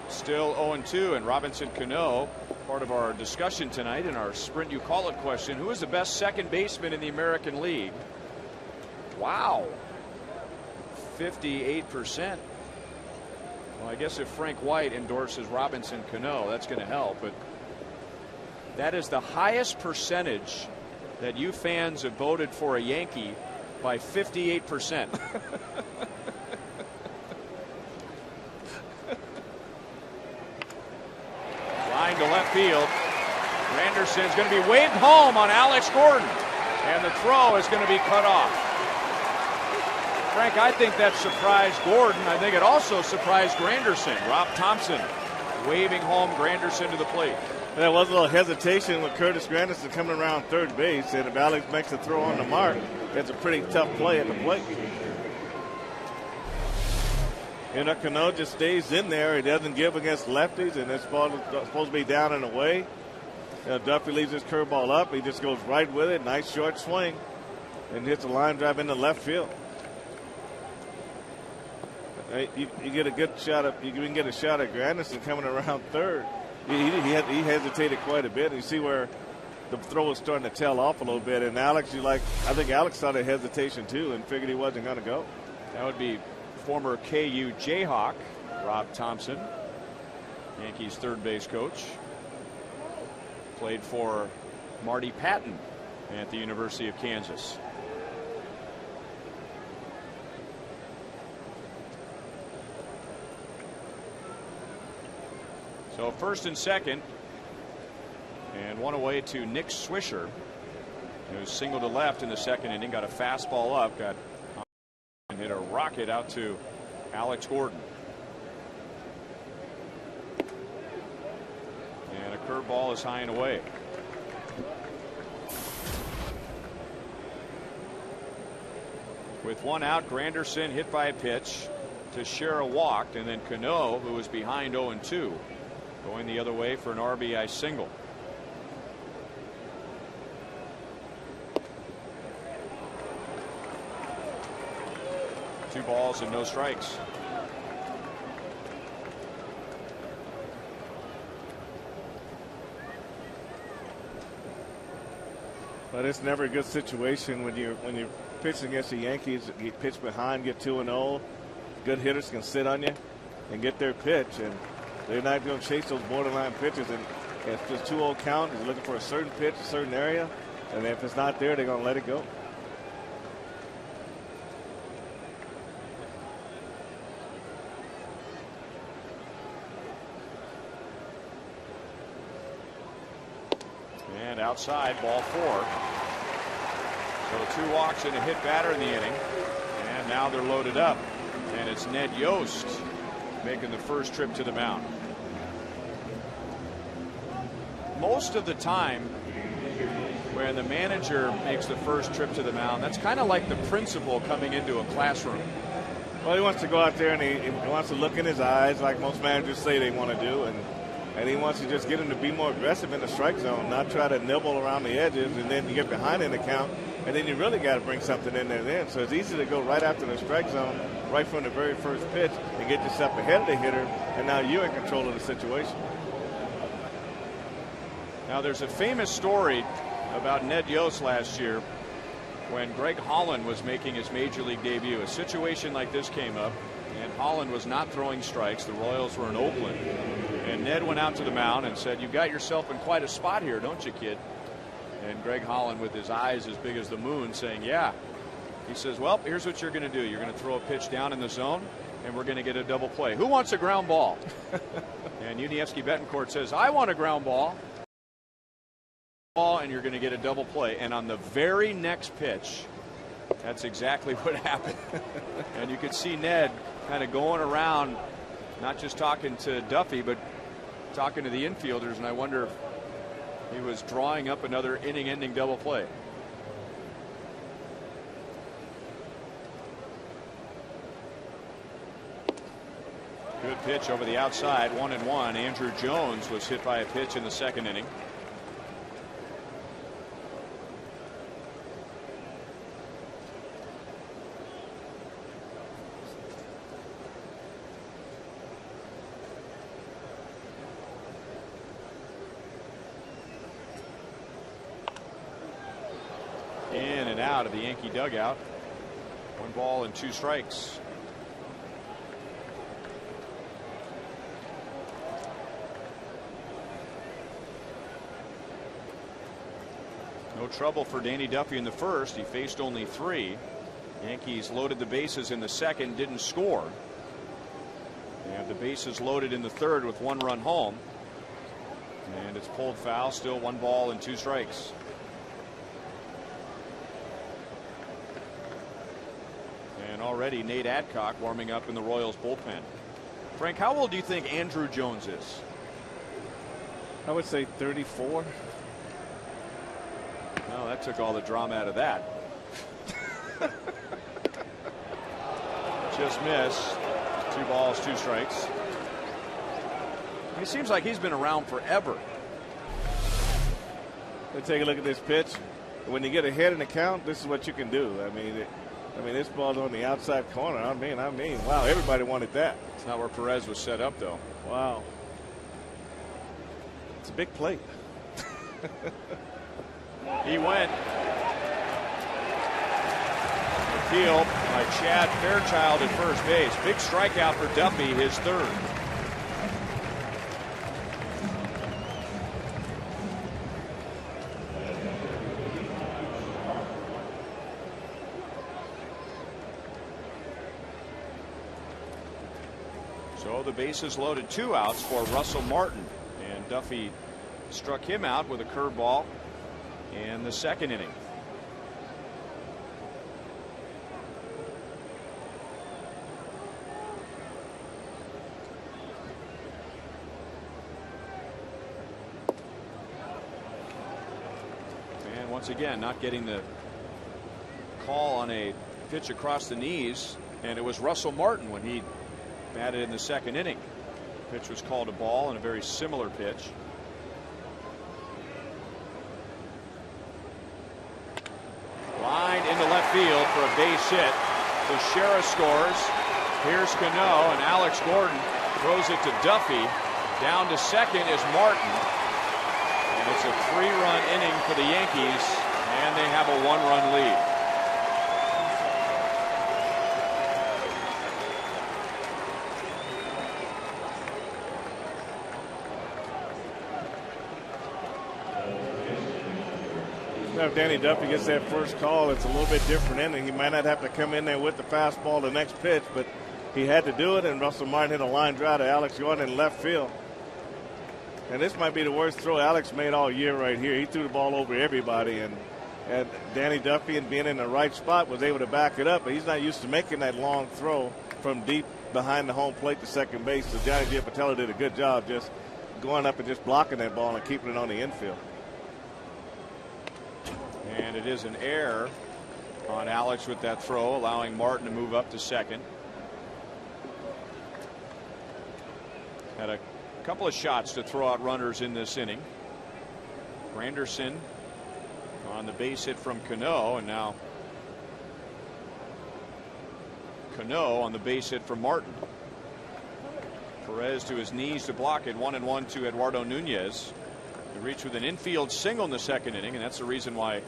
Still 0-2, and Robinson Cano, part of our discussion tonight in our Sprint You Call It question. Who is the best second baseman in the American League? Wow. 58%. Well, I guess if Frank White endorses Robinson Cano, that's going to help. But that is the highest percentage that you fans have voted for a Yankee by 58%. Line to left field. Granderson's going to be waved home on Alex Gordon, and the throw is going to be cut off. Frank, I think that surprised Gordon. I think it also surprised Granderson. Rob Thompson waving home Granderson to the plate. There was a little hesitation with Curtis Granderson coming around third base, and if Alex makes a throw on the mark, it's a pretty tough play at the plate. You know, Cano just stays in there. He doesn't give against lefties, and it's supposed to be down and away. You know, Duffy leaves his curveball up. He just goes right with it. Nice short swing, and hits a line drive into left field. You get a good shot of, you can get a shot at Granderson coming around third. He hesitated quite a bit. And you see where the throw was starting to tail off a little bit. And Alex, I think Alex saw the hesitation too and figured he wasn't going to go. That would be former KU Jayhawk Rob Thompson, Yankees third base coach. Played for Marty Patton at the University of Kansas. So first and second, and one away to Nick Swisher, who singled to left in the second inning, got a fastball up, and hit a rocket out to Alex Gordon. And a curveball is high and away. With one out, Granderson hit by a pitch. Teixeira walked, and then Cano, who was behind 0-2. Going the other way for an RBI single. Two balls and no strikes. But it's never a good situation when you pitch against the Yankees. You pitch behind, get 2-0. Good hitters can sit on you and get their pitch, and they're not going to chase those borderline pitches. And if it's 2-0 count, he's looking for a certain pitch, a certain area, and if it's not there, they're going to let it go. And outside, ball 4. So 2 walks and a hit batter in the inning, and now they're loaded up, and it's Ned Yost making the first trip to the mound. Most of the time when the manager makes the first trip to the mound, that's kind of like the principal coming into a classroom. Well, he wants to go out there and he wants to look in his eyes like most managers say they want to do, and he wants to just get him to be more aggressive in the strike zone, not try to nibble around the edges, and then you get behind in the count, and then you really got to bring something in there then. So it's easy to go right after the strike zone, right from the very first pitch, and get yourself ahead of the hitter, and now you're in control of the situation. Now there's a famous story about Ned Yost last year when Greg Holland was making his major league debut. A situation like this came up, and Holland was not throwing strikes. The Royals were in Oakland, and Ned went out to the mound and said, "You've got yourself in quite a spot here, don't you, kid?" And Greg Holland, with his eyes as big as the moon, saying, "Yeah." He says, "Well, here's what you're going to do. You're going to throw a pitch down in the zone, and we're going to get a double play. Who wants a ground ball?" And Unievsky Betancourt says, "I want a ground ball." And you're going to get a double play. And on the very next pitch, that's exactly what happened. And you could see Ned kind of going around, not just talking to Duffy, but talking to the infielders. And I wonder if he was drawing up another inning-ending double play. Good pitch over the outside, 1-1. Andrew Jones was hit by a pitch in the second inning. In and out of the Yankee dugout. 1 ball and 2 strikes. No trouble for Danny Duffy in the first. He faced only 3. Yankees loaded the bases in the second, didn't score. They have the bases loaded in the third with 1 run home. And it's pulled foul. Still 1 ball and 2 strikes. And already Nate Adcock warming up in the Royals bullpen. Frank, how old do you think Andrew Jones is? I would say 34. Well, that took all the drama out of that. Just missed. 2 balls, 2 strikes. It seems like he's been around forever. Let's take a look at this pitch. When you get ahead in the count, this is what you can do. I mean, this ball's on the outside corner. I mean, wow, everybody wanted that. It's not where Perez was set up, though. Wow. It's a big plate. He went. Field by Chad Fairchild at first base. Big strikeout for Duffy, his 3rd. So the bases loaded, 2 outs for Russell Martin, and Duffy struck him out with a curveball in the 2nd inning. And once again, not getting the call on a pitch across the knees, and it was Russell Martin when he batted in the 2nd inning. Pitch was called a ball, and a very similar pitch. Lined into left field for a base hit. Teixeira scores. Here's Cano, and Alex Gordon throws it to Duffy. Down to 2nd is Martin. And it's a 3-run inning for the Yankees, and they have a 1-run lead. If Danny Duffy gets that first call, it's a little bit different inning. He might not have to come in there with the fastball the next pitch, but he had to do it, and Russell Martin hit a line drive to Alex Gordon in left field. And this might be the worst throw Alex made all year right here. He threw the ball over everybody, and Danny Duffy, and being in the right spot, was able to back it up, but he's not used to making that long throw from deep behind the home plate to second base. So Johnny Gianpatello did a good job just going up and just blocking that ball and keeping it on the infield. And it is an error on Alex with that throw, allowing Martin to move up to 2nd. Had a couple of shots to throw out runners in this inning. Granderson on the base hit from Cano, and now Cano on the base hit from Martin. Perez to his knees to block it. 1-1 to Eduardo Nunez. He reached with an infield single in the 2nd inning, and that's the reason why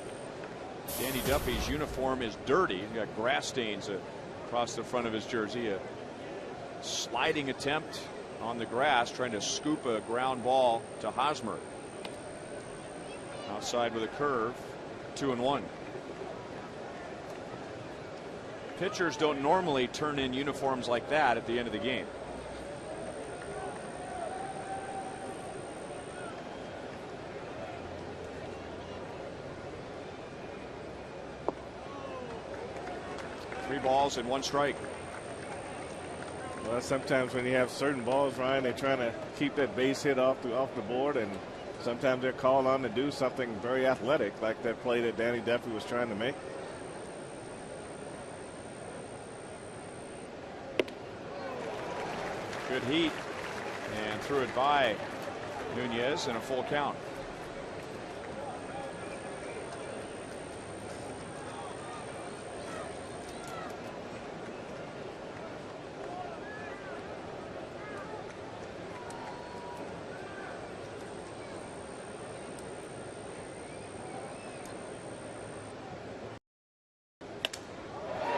Danny Duffy's uniform is dirty. He's got grass stains across the front of his jersey. A sliding attempt on the grass, trying to scoop a ground ball to Hosmer. Outside with a curve. 2-1. Pitchers don't normally turn in uniforms like that at the end of the game. Three balls and 1 strike. Well, sometimes when you have certain balls, Ryan, they're trying to keep that base hit off the board, and sometimes they're called on to do something very athletic, like that play that Danny Duffy was trying to make. Good heat, and threw it by Nunez in a full count.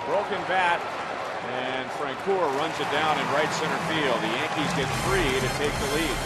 Broken bat, and Francoeur runs it down in right center field. The Yankees get 3 to take the lead.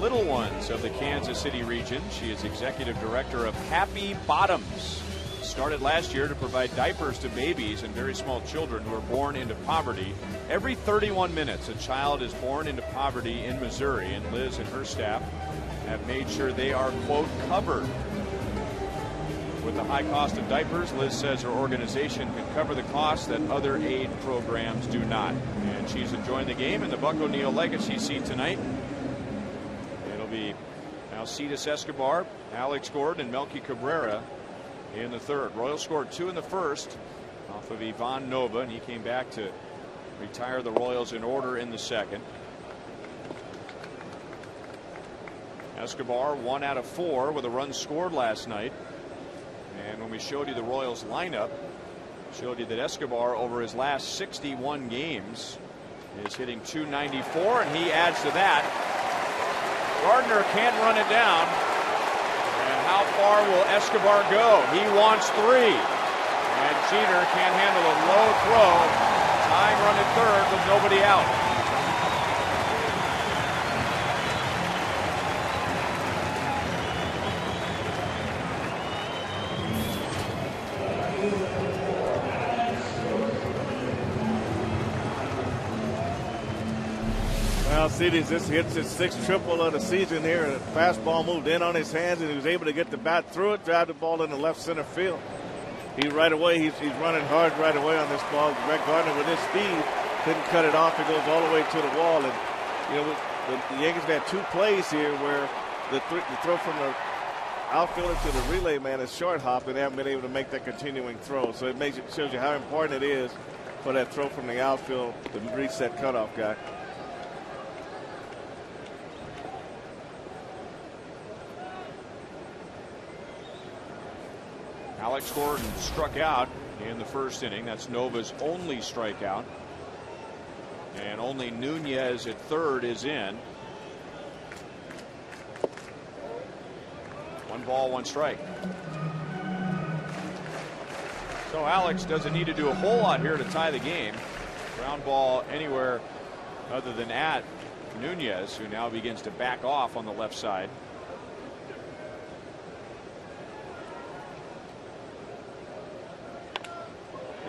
little ones of the Kansas City region. She is executive director of Happy Bottoms. Started last year to provide diapers to babies and very small children who are born into poverty. Every 31 minutes, a child is born into poverty in Missouri, and Liz and her staff have made sure they are, quote, covered. With the high cost of diapers, Liz says her organization can cover the costs that other aid programs do not. And she's enjoying the game in the Buck O'Neil Legacy seat tonight. It'll be Alcides Escobar, Alex Gordon, and Melky Cabrera in the third. Royals scored 2 in the first off of Ivan Nova, and he came back to retire the Royals in order in the second. Escobar 1 out of 4 with a run scored last night. And when we showed you the Royals lineup, showed you that Escobar over his last 61 games is hitting .294, and he adds to that. Gardner can't run it down. And how far will Escobar go? He wants 3. And Jeter can't handle a low throw. Tying run at third with nobody out. Alcides just hits his 6th triple of the season here. And a fastball moved in on his hands, and he was able to get the bat through it, drive the ball in the left center field. He right away, he's running hard right away on this ball. Brett Gardner with his speed couldn't cut it off. It goes all the way to the wall. And you know, the Yankees had 2 plays here where the throw from the outfielder to the relay man is short hop, and they haven't been able to make that continuing throw. So it shows you how important it is for that throw from the outfield to reach that cutoff guy. Alex Gordon struck out in the first inning. That's Nova's only strikeout. And only Nunez at third is in. 1 ball, 1 strike. So Alex doesn't need to do a whole lot here to tie the game. Ground ball anywhere other than at Nunez, who now begins to back off on the left side.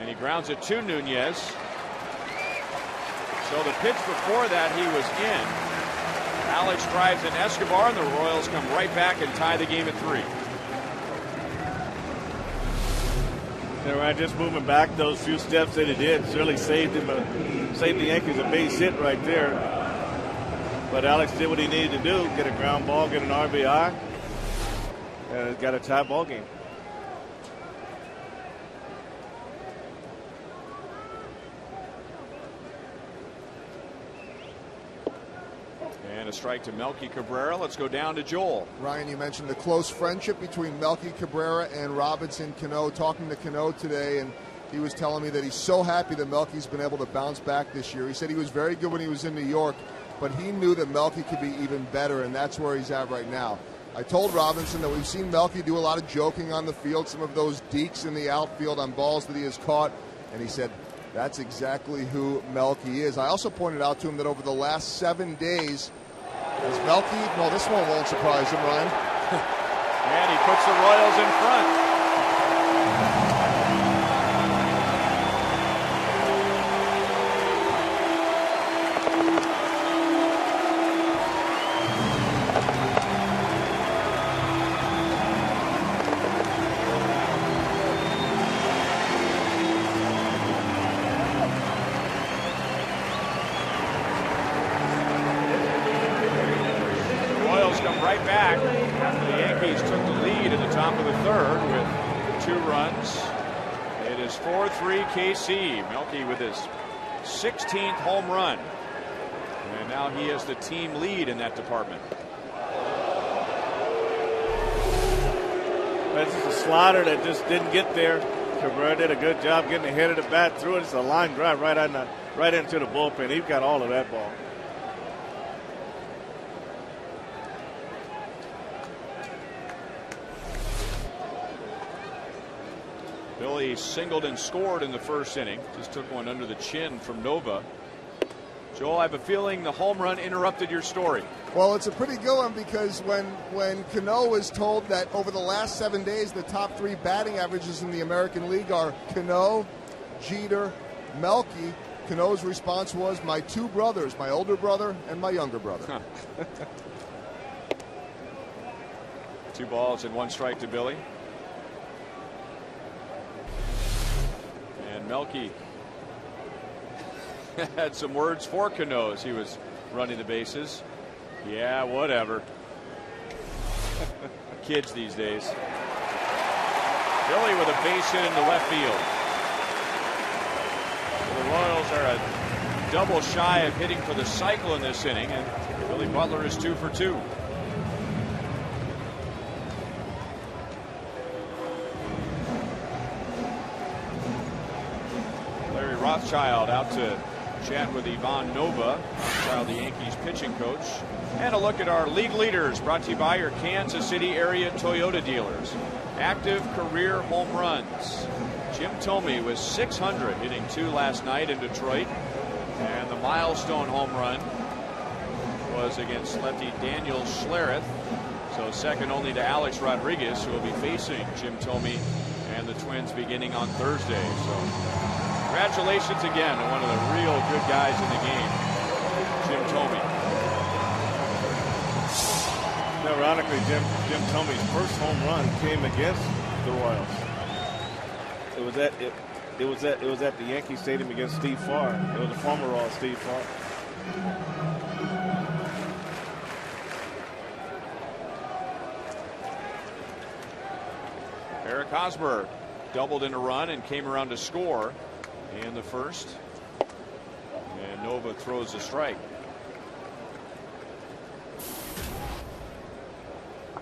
And he grounds it to Nunez. So the pitch before that, he was in. Alex drives in Escobar, and the Royals come right back and tie the game at 3. They're right, just moving back those few steps that he did certainly saved the Yankees a base hit right there. But Alex did what he needed to do: get a ground ball, get an RBI, and got a tie ball game. And a strike to Melky Cabrera. Let's go down to Joel. Ryan, you mentioned the close friendship between Melky Cabrera and Robinson Cano. Talking to Cano today, and he was telling me that he's so happy that Melky's been able to bounce back this year. He said he was very good when he was in New York, but he knew that Melky could be even better, and that's where he's at right now. I told Robinson that we've seen Melky do a lot of joking on the field, some of those dekes in the outfield on balls that he has caught, and he said that's exactly who Melky is. I also pointed out to him that over the last 7 days, as Melky, well, this one won't surprise him, Ryan. And he puts the Royals in front. KC. Melky with his 16th home run. And now he has the team lead in that department. This is a slider that just didn't get there. Cabrera did a good job getting the head of the bat through it. It's a line drive right into the bullpen. He got all of that ball. Billy singled and scored in the first inning. Just took one under the chin from Nova. Joel, I have a feeling the home run interrupted your story. Well, it's a pretty good one because when Cano was told that over the last 7 days the top 3 batting averages in the American League are Cano, Jeter, Melky, Cano's response was, my 2 brothers, my older brother and my younger brother. Huh. 2 balls and 1 strike to Billy. And Melky had some words for Cano as he was running the bases. Yeah, whatever. Kids these days. Billy with a base hit into left field. The Royals are a double shy of hitting for the cycle in this inning, and Billy Butler is 2 for 2. Larry Rothschild out to chat with Ivan Nova, Rothschild, the Yankees pitching coach. And a look at our league leaders, brought to you by your Kansas City area Toyota dealers. Active career home runs. Jim Thome with 600, hitting 2 last night in Detroit. And the milestone home run was against lefty Daniel Schlereth. So second only to Alex Rodriguez, who will be facing Jim Thome and the Twins beginning on Thursday. So congratulations again to one of the real good guys in the game, Jim Thome. Ironically, Jim Thome's first home run came against the Royals. It was at the Yankee Stadium against Steve Farr. It was the former Royal Steve Farr. Eric Hosmer doubled in a run and came around to score in the first. And Nova throws a strike.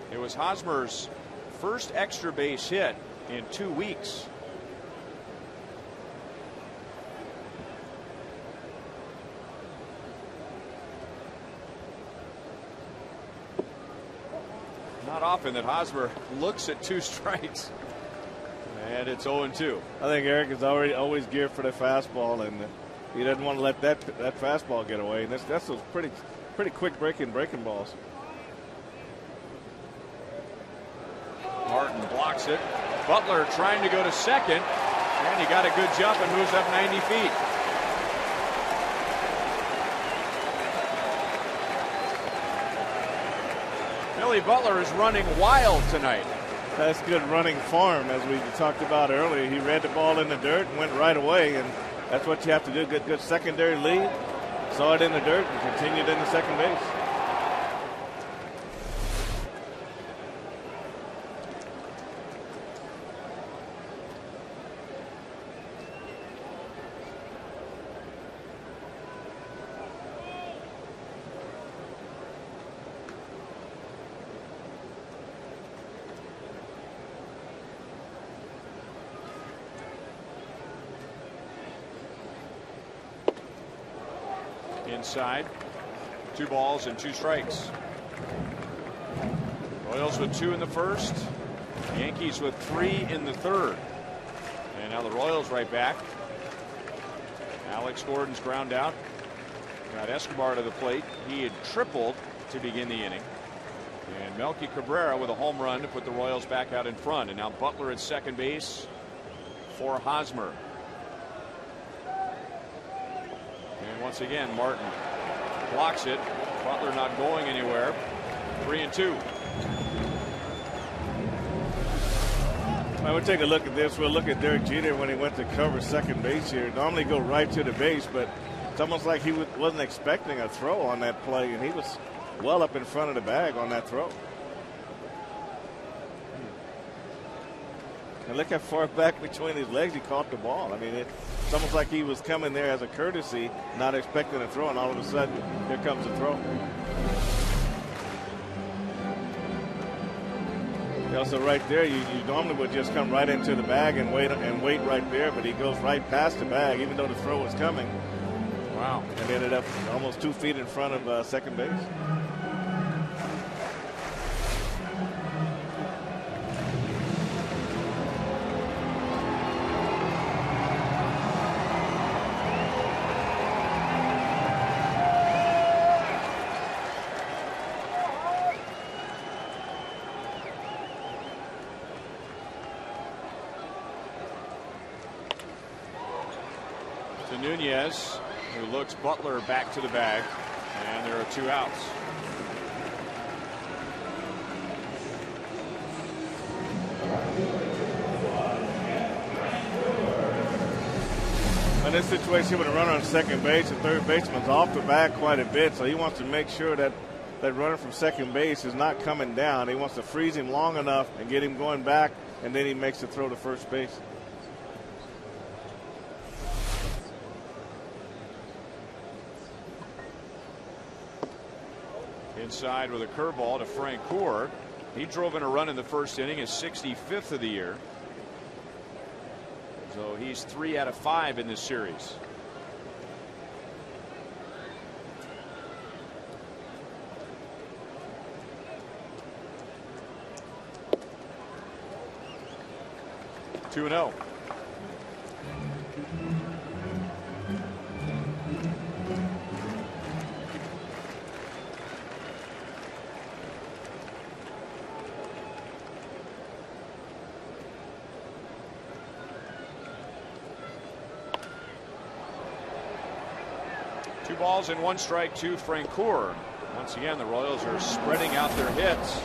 It was Hosmer's first extra base hit in 2 weeks. Not often that Hosmer looks at 2 strikes. And it's 0-2. I think Eric is always geared for the fastball, and he doesn't want to let that fastball get away. And that's those pretty quick breaking balls. Martin blocks it. Butler trying to go to second, and he got a good jump and moves up 90 feet. Billy Butler is running wild tonight. That's good running form, as we talked about earlier. He read the ball in the dirt and went right away, and that's what you have to do. Good secondary lead. Saw it in the dirt and continued into second base. Inside, 2 balls and 2 strikes. Royals with 2 in the first, Yankees with 3 in the third. And now the Royals right back. Alex Gordon's ground out. Got Escobar to the plate. He had tripled to begin the inning. And Melky Cabrera with a home run to put the Royals back out in front. And now Butler at second base for Hosmer. And once again, Martin blocks it. Butler not going anywhere. 3-2. Well, we'll take a look at this. We'll look at Derek Jeter when he went to cover second base here. Normally go right to the base, but it's almost like he wasn't expecting a throw on that play, and he was well up in front of the bag on that throw. And look how far back between his legs he caught the ball. I mean, it's almost like he was coming there as a courtesy, not expecting a throw, and all of a sudden, here comes a throw. So right there, you normally would just come right into the bag and wait right there, but he goes right past the bag, even though the throw was coming. Wow. And ended up almost 2 feet in front of second base. to Nunez, who looks Butler back to the bag, and there are 2 outs. In this situation, with a runner on second base, the third baseman's off the bag quite a bit, so he wants to make sure that that runner from second base is not coming down. He wants to freeze him long enough and get him going back, and then he makes the throw to first base. Inside with a curveball to Frank Coor. He drove in a run in the first inning, his 65th of the year. So he's 3 out of 5 in this series. Two and 0. Two balls and 1 strike to Frank Coor. Once again, the Royals are spreading out their hits.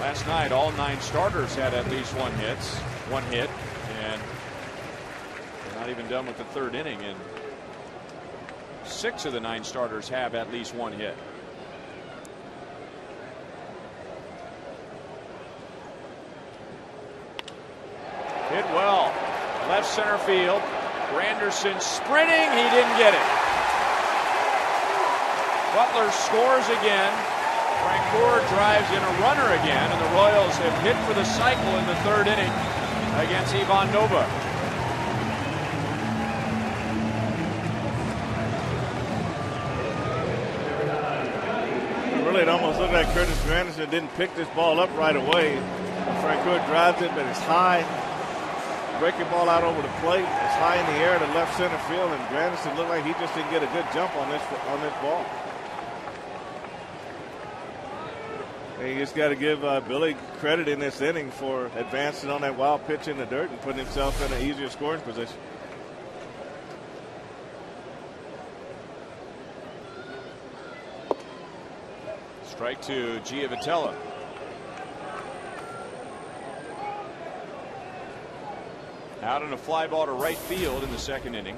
Last night, all 9 starters had at least one hit, and they're not even done with the 3rd inning, and 6 of the 9 starters have at least 1 hit. Hit well, left center field. Granderson sprinting, he didn't get it. Butler scores again. Frank Coor drives in a runner again, and the Royals have hit for the cycle in the 3rd inning against Ivan Nova. Really, it almost looked like Curtis Granderson didn't pick this ball up right away. Frank Coor drives it, but it's high. Breaking ball out over the plate. It's high in the air to left center field, and Granderson looked like he just didn't get a good jump on this ball. And you just got to give Billy credit in this inning for advancing on that wild pitch in the dirt and putting himself in an easier scoring position. Strike to Giavotella. Out on a fly ball to right field in the 2nd inning.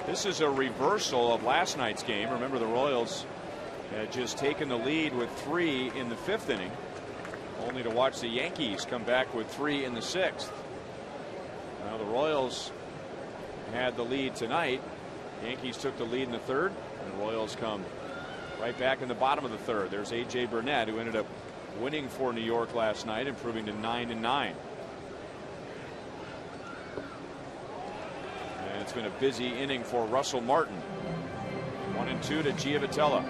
This is a reversal of last night's game. Remember, the Royals had just taken the lead with 3 in the 5th inning, only to watch the Yankees come back with 3 in the 6th. Now the Royals had the lead tonight. Yankees took the lead in the 3rd, and the Royals come right back in the bottom of the 3rd. There's A.J. Burnett, who ended up winning for New York last night, improving to 9-9. And it's been a busy inning for Russell Martin. 1-2 to Giavotella.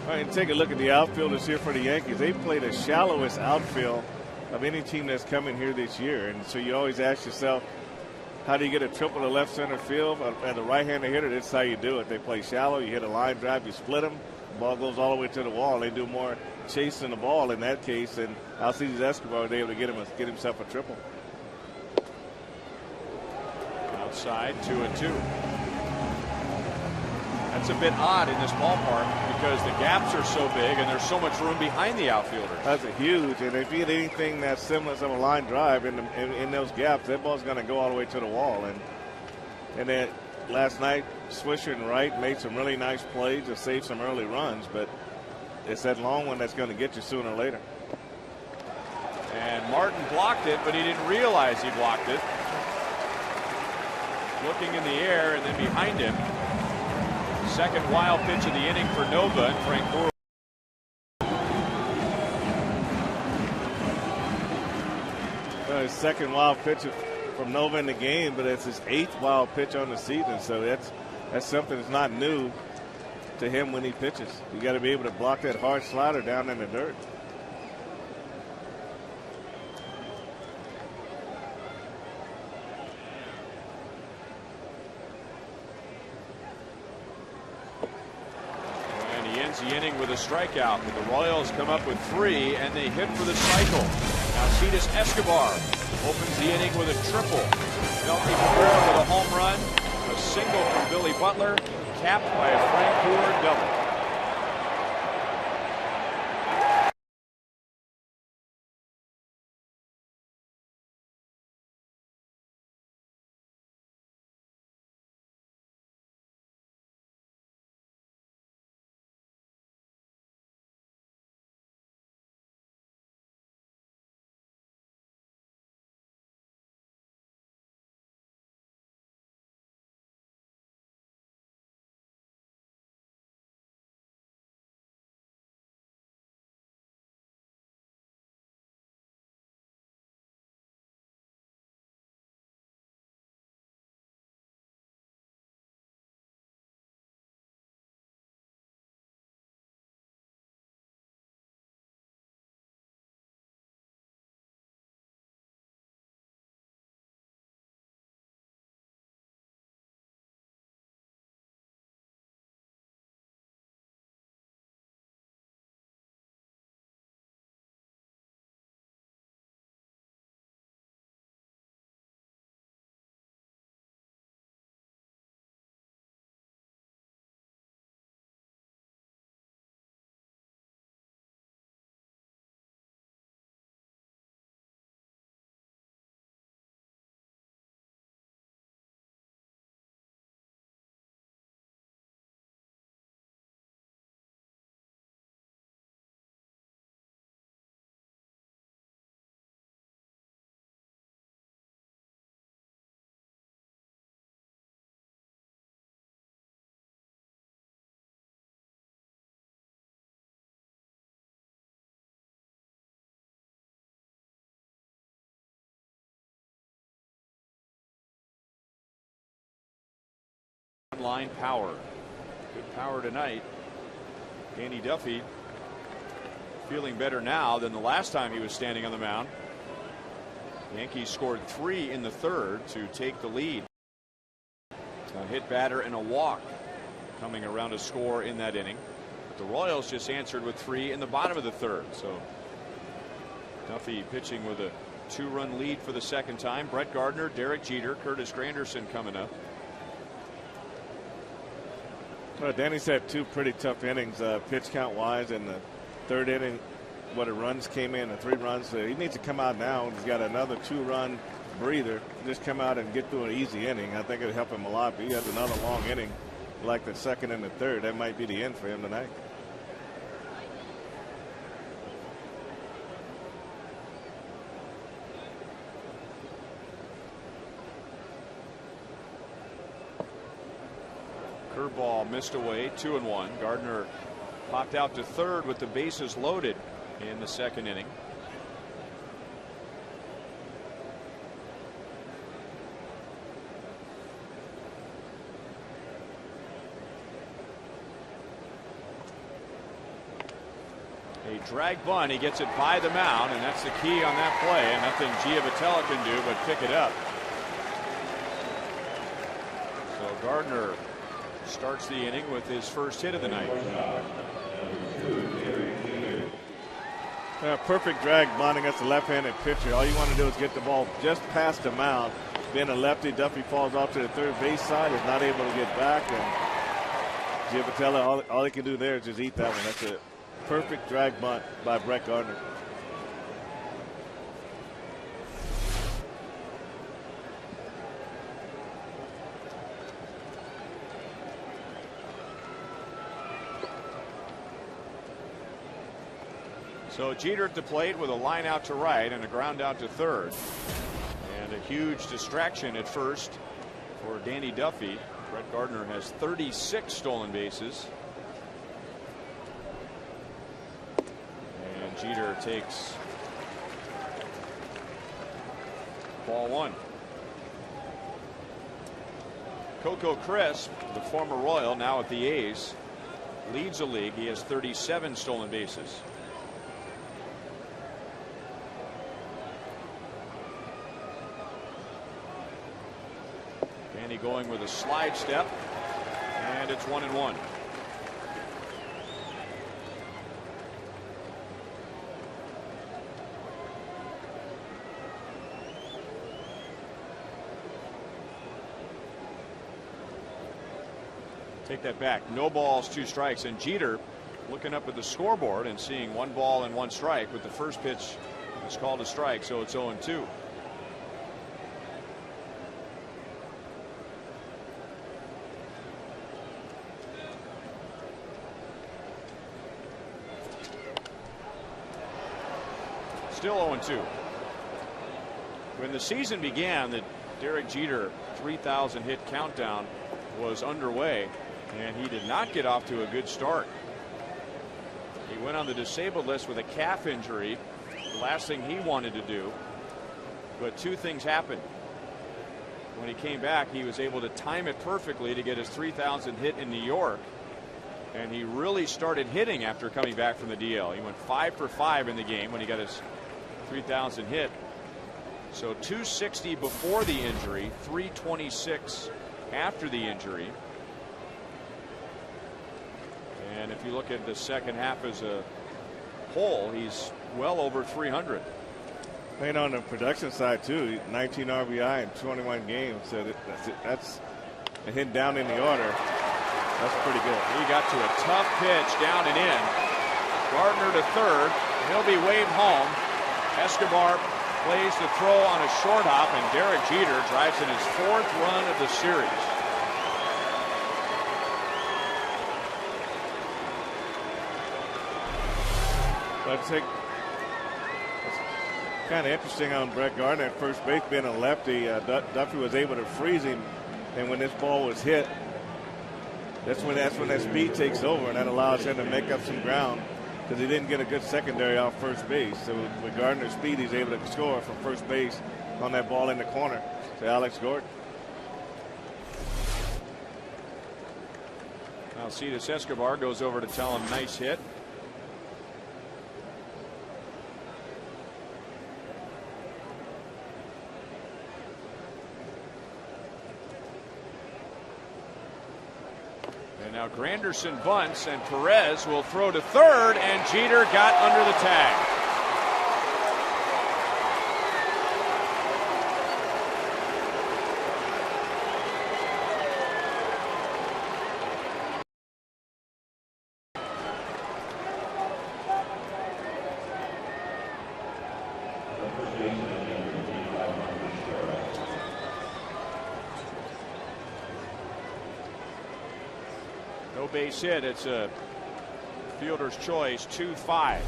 All right, and take a look at the outfielders here for the Yankees. They play the shallowest outfield of any team that's coming here this year. And so you always ask yourself, how do you get a triple to left center field? As a right-handed hitter, that's how you do it. They play shallow. You hit a line drive, you split them. The ball goes all the way to the wall. They do more chasing the ball in that case. And Alcides Escobar was able to get himself a triple. Outside, 2-2. That's a bit odd in this ballpark because the gaps are so big and there's so much room behind the outfielders. That's a huge, and if you get anything that's similar to a line drive in those gaps, that ball's going to go all the way to the wall. And then last night, Swisher and Wright made some really nice plays to save some early runs, but it's that long one that's going to get you sooner or later. And Martin blocked it, but he didn't realize he blocked it. Looking in the air, and then behind him, second wild pitch of the inning for Nova, and Frank Coor. His second wild pitch from Nova in the game, but it's his 8th wild pitch on the season, so that's something that's not new to him when he pitches. You got to be able to block that hard slider down in the dirt. the inning with a strikeout, but the Royals come up with 3 and they hit for the cycle. Now Cetus Escobar opens the inning with a triple. Melky Cabrera with a home run, a single from Billy Butler, capped by a Frank Howard double. Line power. Good power tonight. Danny Duffy feeling better now than the last time he was standing on the mound. Yankees scored 3 in the third to take the lead. A hit batter and a walk coming around a score in that inning. But the Royals just answered with 3 in the bottom of the third. So Duffy pitching with a 2-run lead for the second time. Brett Gardner, Derek Jeter, Curtis Granderson coming up. Well, Danny's had 2 pretty tough innings, pitch count wise. In the third inning, what the runs came in, and 3 runs. So he needs to come out now. He's got another 2-run breather. Just come out and get through an easy inning. I think it'll help him a lot. But he has another long inning, like the second and the third. That might be the end for him tonight. Curveball missed away, 2-1. Gardner popped out to third with the bases loaded in the second inning. A drag bunt, he gets it by the mound, and that's the key on that play, and nothing Giavotella can do but pick it up. So Gardner starts the inning with his first hit of the night. Perfect drag bunt against the left-handed pitcher. All you want to do is get the ball just past the mound. Being a lefty, Duffy falls off to the third base side, is not able to get back, and Giavotella, all he can do there is just eat that one. That's a perfect drag bunt by Brett Gardner. So Jeter at the plate with a line out to right and a ground out to third. And a huge distraction at first for Danny Duffy. Brett Gardner has 36 stolen bases. And Jeter takes ball 1. Coco Crisp, the former Royal, now at the A's, leads the league. He has 37 stolen bases. Danny going with a slide step, and it's 1-1. Take that back. No balls, 2 strikes. And Jeter looking up at the scoreboard and seeing 1 ball and 1 strike with the first pitch is called a strike, so it's 0-2. Still 0-2. When the season began, the Derek Jeter 3,000 hit countdown was underway, and he did not get off to a good start. He went on the disabled list with a calf injury, the last thing he wanted to do. But 2 things happened. When he came back, he was able to time it perfectly to get his 3,000 hit in New York. And he really started hitting after coming back from the DL. He went 5 for 5 in the game when he got his 3,000 hit. So 260 before the injury, 326 after the injury. And if you look at the second half as a whole, he's well over 300. And on the production side too, 19 RBI in 21 games. So that's a hit down in the order. That's pretty good. He got to a tough pitch down and in. Gardner to third. He'll be waved home. Escobar plays the throw on a short hop, and Derek Jeter drives in his 4th run of the series. Let's take. It's kind of interesting on Brett Gardner at first base being a lefty. Duffy was able to freeze him, and when this ball was hit, that's when that speed takes over, and that allows him to make up some ground because he didn't get a good secondary off first base. So with Gardner's speed, he's able to score from first base on that ball in the corner to Alex Gordon. Alcides Escobar goes over to tell him nice hit. Now Granderson bunts, and Perez will throw to third, and Jeter got under the tag. No base hit. It's a fielder's choice. 2-5.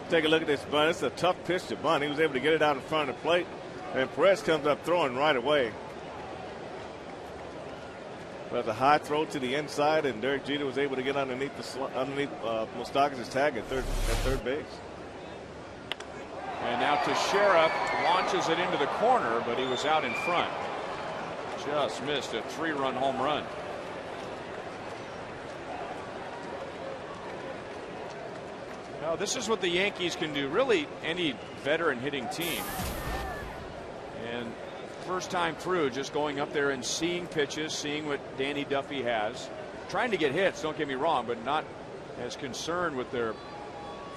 Take a look at this bunt. It's a tough pitch to bunt. He was able to get it out in front of the plate, and Perez comes up throwing right away. But a high throw to the inside, and Derek Jeter was able to get underneath Moustakas' tag at third base. And now Teixeira launches it into the corner, but he was out in front. Just missed a 3-run home run. Now, this is what the Yankees can do. Really, any veteran hitting team. And first time through, just going up there and seeing pitches, seeing what Danny Duffy has. Trying to get hits, don't get me wrong, but not as concerned with their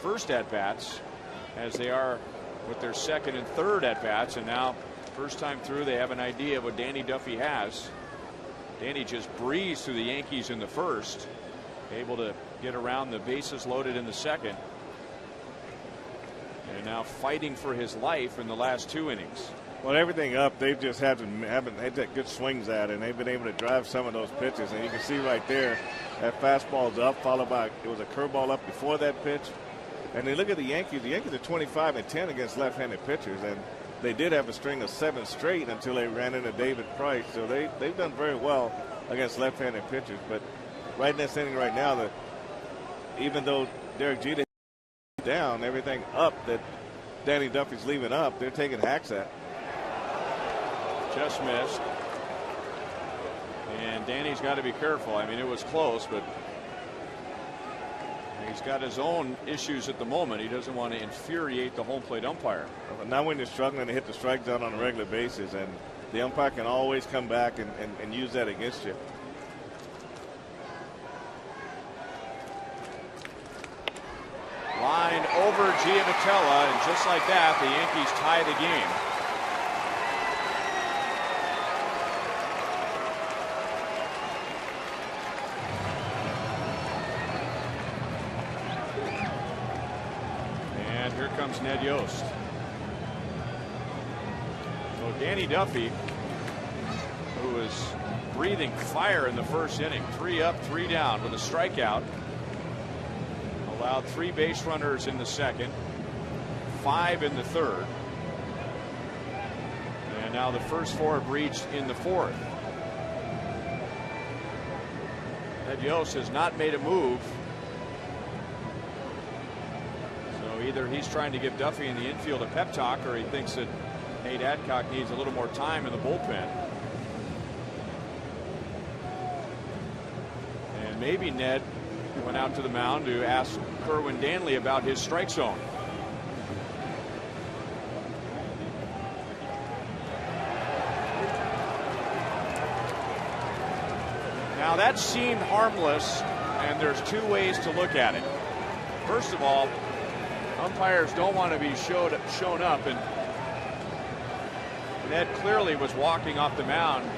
first at-bats as they are with their second and third at-bats. And now, first time through, they have an idea of what Danny Duffy has. Danny just breezed through the Yankees in the first, able to get around the bases loaded in the second. And now fighting for his life in the last 2 innings. Well, everything up, they've just haven't had good swings at it, and they've been able to drive some of those pitches. And you can see right there, that fastball's up, followed by, it was a curveball up before that pitch. And they look at the Yankees are 25-10 against left-handed pitchers, and they did have a string of 7 straight until they ran into David Price. So they've done very well against left-handed pitchers. But right in this inning right now, even though Derek Jeter down, everything up that Danny Duffy's leaving up, they're taking hacks at. Just missed. And Danny's got to be careful. I mean, it was close, but he's got his own issues at the moment. He doesn't want to infuriate the home plate umpire. Not when you're struggling to hit the strike zone on a regular basis, and the umpire can always come back and use that against you. Line over Giavotella, and just like that, the Yankees tie the game. Ned Yost. So Danny Duffy, who was breathing fire in the first inning, 3 up, 3 down with a strikeout, allowed 3 base runners in the second, 5 in the third, and now the first 4 have reached in the fourth. Ned Yost has not made a move, so either he's trying to give Duffy in the infield a pep talk, or he thinks that Nate Adcock needs a little more time in the bullpen. And maybe Ned went out to the mound to ask Kerwin Danley about his strike zone. Now that seemed harmless, and there's 2 ways to look at it. First of all, umpires don't want to be shown up, and Ned clearly was walking off the mound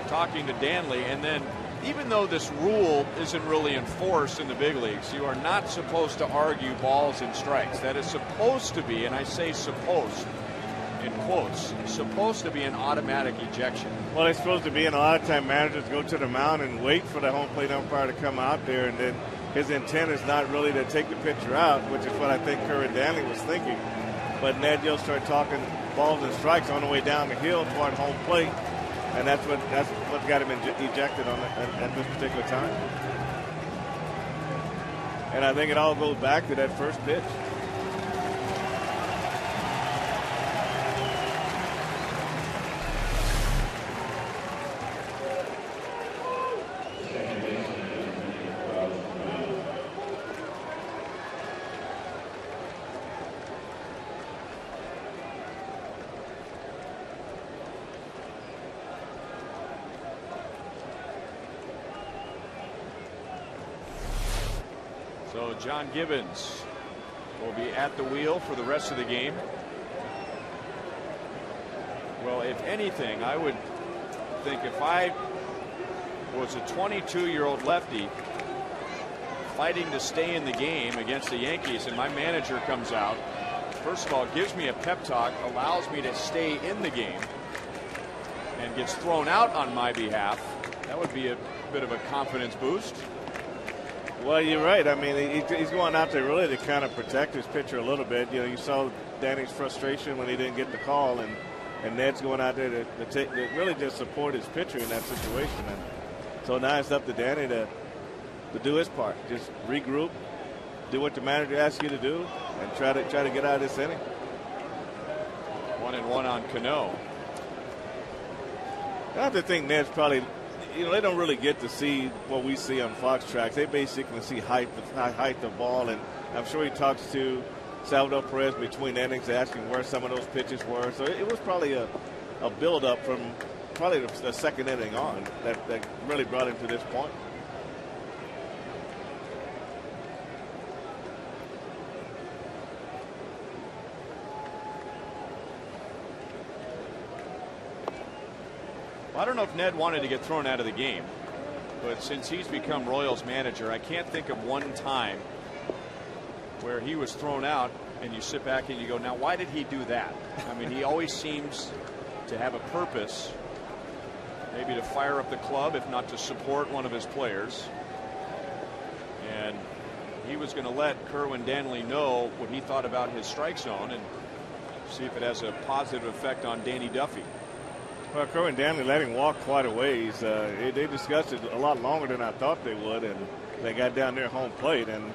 talking to Danley. And then, even though this rule isn't really enforced in the big leagues, you are not supposed to argue balls and strikes. That is supposed to be, and I say supposed in quotes, supposed to be an automatic ejection. Well, it's supposed to be, and a lot of time managers go to the mound and wait for the home plate umpire to come out there, and then his intent is not really to take the pitcher out, which is what I think Kerwin Danley was thinking. But Ned Yost started talking balls and strikes on the way down the hill toward home plate, and that's what got him ejected on at this particular time. And I think it all goes back to that first pitch. So John Gibbons will be at the wheel for the rest of the game. Well, if anything, I would think if I was a 22-year-old lefty fighting to stay in the game against the Yankees, and my manager comes out, first of all, gives me a pep talk, allows me to stay in the game, and gets thrown out on my behalf, that would be a bit of a confidence boost. Well, you're right. I mean, he's going out there really to kind of protect his pitcher a little bit. You know, you saw Danny's frustration when he didn't get the call, and Ned's going out there to really just support his pitcher in that situation. And so now it's up to Danny to do his part. Just regroup, do what the manager asks you to do, and try to get out of this inning. 1-1 on Cano. I have to think Ned's probably, you know, they don't really get to see what we see on Fox tracks. They basically see height of ball, and I'm sure he talks to Salvador Perez between innings asking where some of those pitches were. So it was probably a build-up from probably the second inning on that really brought him to this point. I don't know if Ned wanted to get thrown out of the game, but since he's become Royals manager, I can't think of one time where he was thrown out and you sit back and you go, now why did he do that? I mean, he always seems to have a purpose, maybe to fire up the club, if not to support one of his players. And he was going to let Kerwin Danley know what he thought about his strike zone and see if it has a positive effect on Danny Duffy. Well, Kerwin Danley let him walk quite a ways. They discussed it a lot longer than I thought they would, and they got down their home plate. And,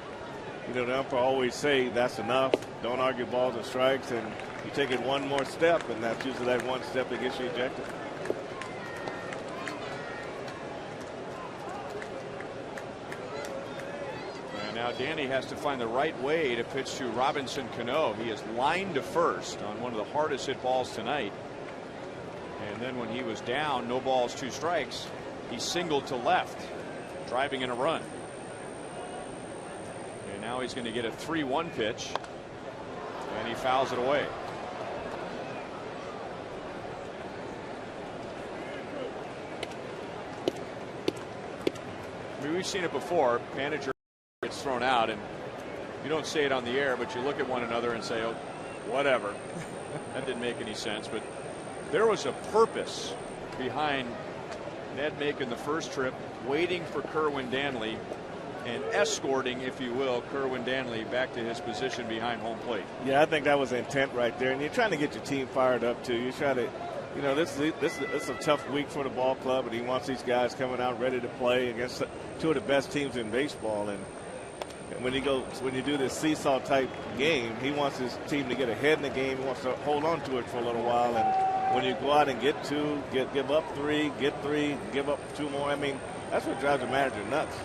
you know, the umpire always say that's enough. Don't argue balls and strikes, and you take it one more step, and that's usually that one step that gets you ejected. And now Danny has to find the right way to pitch to Robinson Cano. He is lined to first on one of the hardest hit balls tonight. And then when he was down, no balls, 2 strikes, he singled to left, driving in a run. And now he's going to get a 3-1 pitch, and he fouls it away. I mean, we've seen it before. Manager gets thrown out, and you don't say it on the air, but you look at one another and say, oh, whatever. That didn't make any sense, but there was a purpose behind Ned making the first trip, waiting for Kerwin Danley and escorting, if you will, Kerwin Danley back to his position behind home plate. Yeah, I think that was the intent right there. And you're trying to get your team fired up, too. You're trying to, you know, this is a tough week for the ball club, and he wants these guys coming out ready to play against two of the best teams in baseball. And when you do this seesaw type game, he wants his team to get ahead in the game. He wants to hold on to it for a little while. And when you go out and get two, give up three, get three, give up two more, I mean, that's what drives the manager nuts.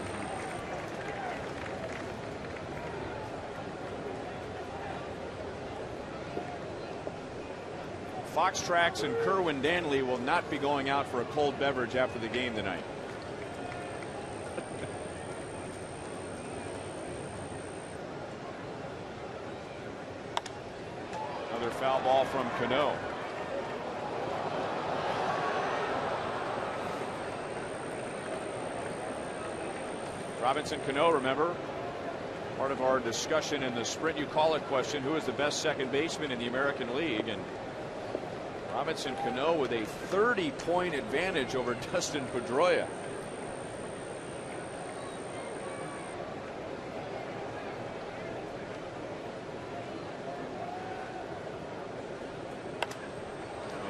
Fox Tracks and Kerwin Danley will not be going out for a cold beverage after the game tonight. Another foul ball from Cano. Robinson Cano, remember, part of our discussion in the Sprint You Call It question, who is the best second baseman in the American League? And Robinson Cano with a 30-point advantage over Dustin Pedroia.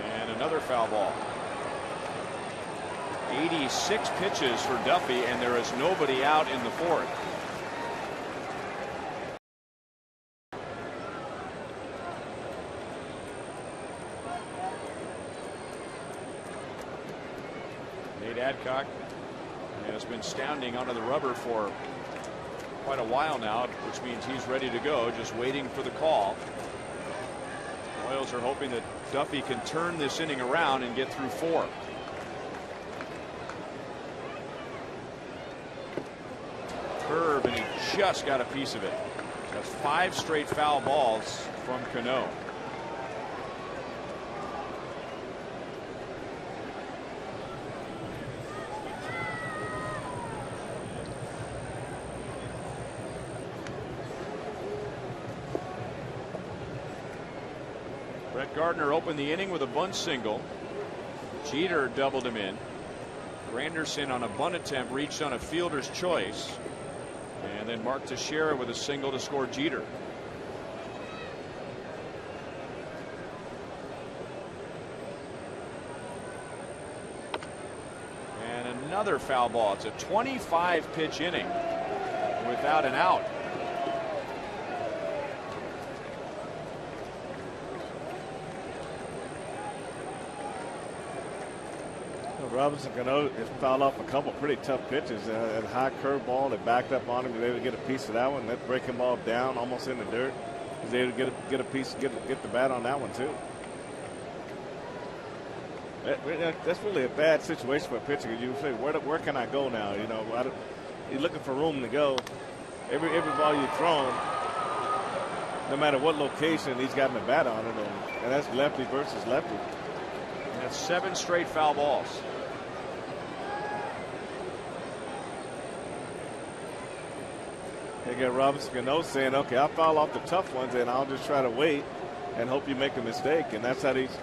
And another foul ball. 86 pitches for Duffy, and there is nobody out in the fourth. Adcock has been standing under the rubber for quite a while now, which means he's ready to go, just waiting for the call. Royals are hoping that Duffy can turn this inning around and get through four. Curve, and he just got a piece of it. That's 5 straight foul balls from Cano. Brett Gardner opened the inning with a bunt single. Jeter doubled him in. Granderson on a bunt attempt reached on a fielder's choice. And then Mark Teixeira with a single to score Jeter. And another foul ball. It's a 25-pitch inning without an out. Robinson Cano has fouled off a couple pretty tough pitches. A high curveball that backed up on him. He was able to get a piece of that one. That breaking ball down almost in the dirt. He was able to get a piece, get the bat on that one too. That's really a bad situation for a pitcher. You say, where can I go now? You know, you're looking for room to go. Every ball you've thrown, no matter what location, he's gotten the bat on it, and that's lefty versus lefty. And that's 7 straight foul balls. They get Robinson Cano saying, okay, I'll foul off the tough ones and I'll just try to wait and hope you make a mistake. And that's how these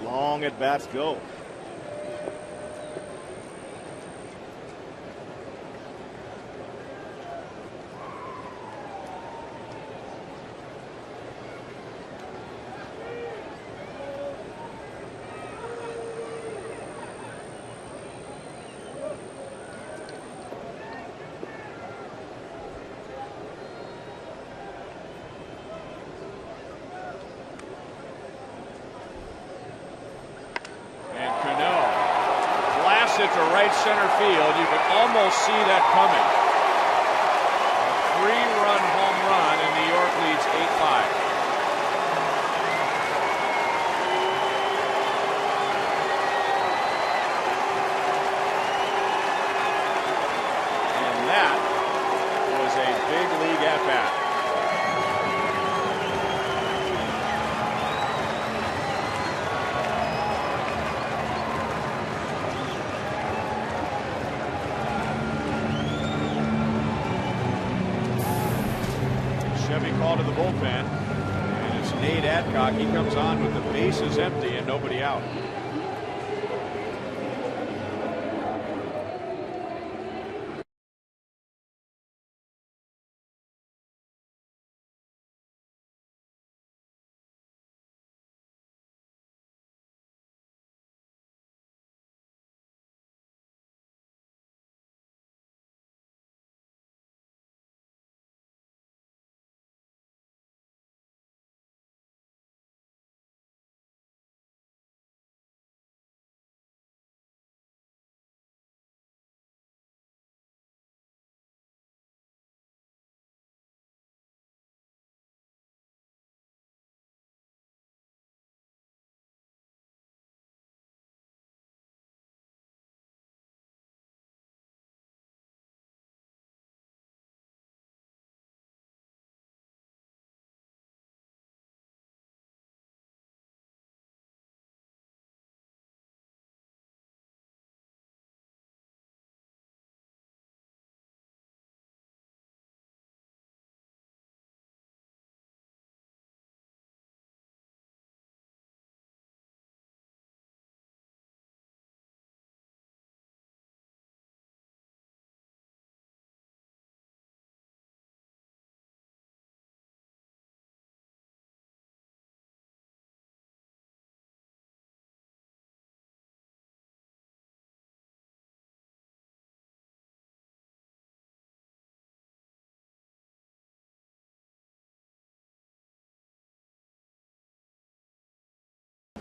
long at bats go. To right center field. You can almost see that coming. A 3-run home run, and New York leads 8-5. And that was a big league at bat. Called to the bullpen, and it's Nate Adcock. He comes on with the bases empty and nobody out.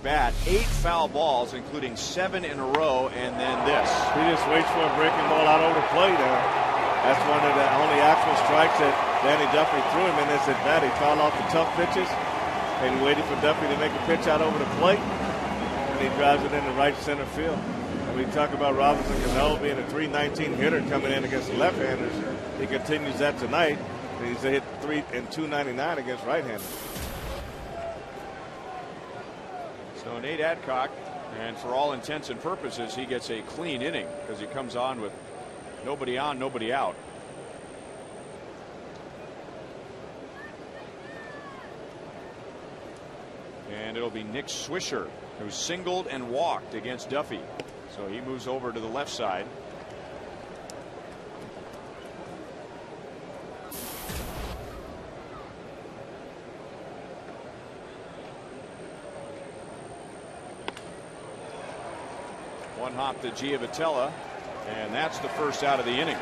Bat, 8 foul balls, including 7 in a row, and then this. He just waits for a breaking ball out over the plate there. That's one of the only actual strikes that Danny Duffy threw him in this at bat. He fouled off the tough pitches, and he waited for Duffy to make a pitch out over the plate, and he drives it into right center field. And we talk about Robinson Cano being a .319 hitter coming in against the left-handers. He continues that tonight. He's hit .299 against right-handers. So Nate Adcock, and for all intents and purposes, he gets a clean inning because he comes on with nobody on, nobody out. And it'll be Nick Swisher, who singled and walked against Duffy. So he moves over to the left side. One hop to Giavotella, and that's the first out of the inning.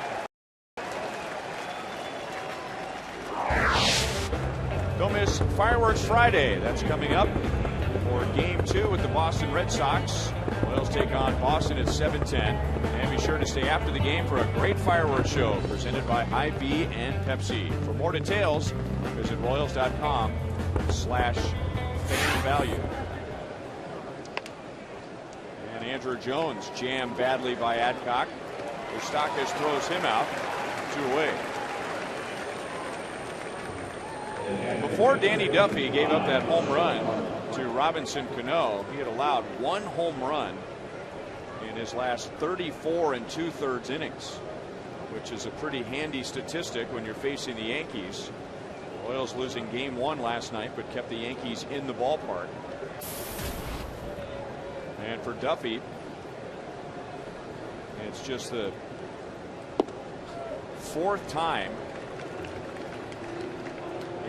Don't miss Fireworks Friday. That's coming up for Game 2 with the Boston Red Sox. Royals take on Boston at 7:10. And be sure to stay after the game for a great fireworks show presented by Hy-Vee and Pepsi. For more details, visit Royals.com/fan-value. Andrew Jones jammed badly by Adcock. Eustaquis throws him out. 2 away. Before Danny Duffy gave up that home run to Robinson Cano, he had allowed 1 home run in his last 34 2/3 innings, which is a pretty handy statistic when you're facing the Yankees. Royals losing Game 1 last night, but kept the Yankees in the ballpark. And for Duffy, it's just the 4th time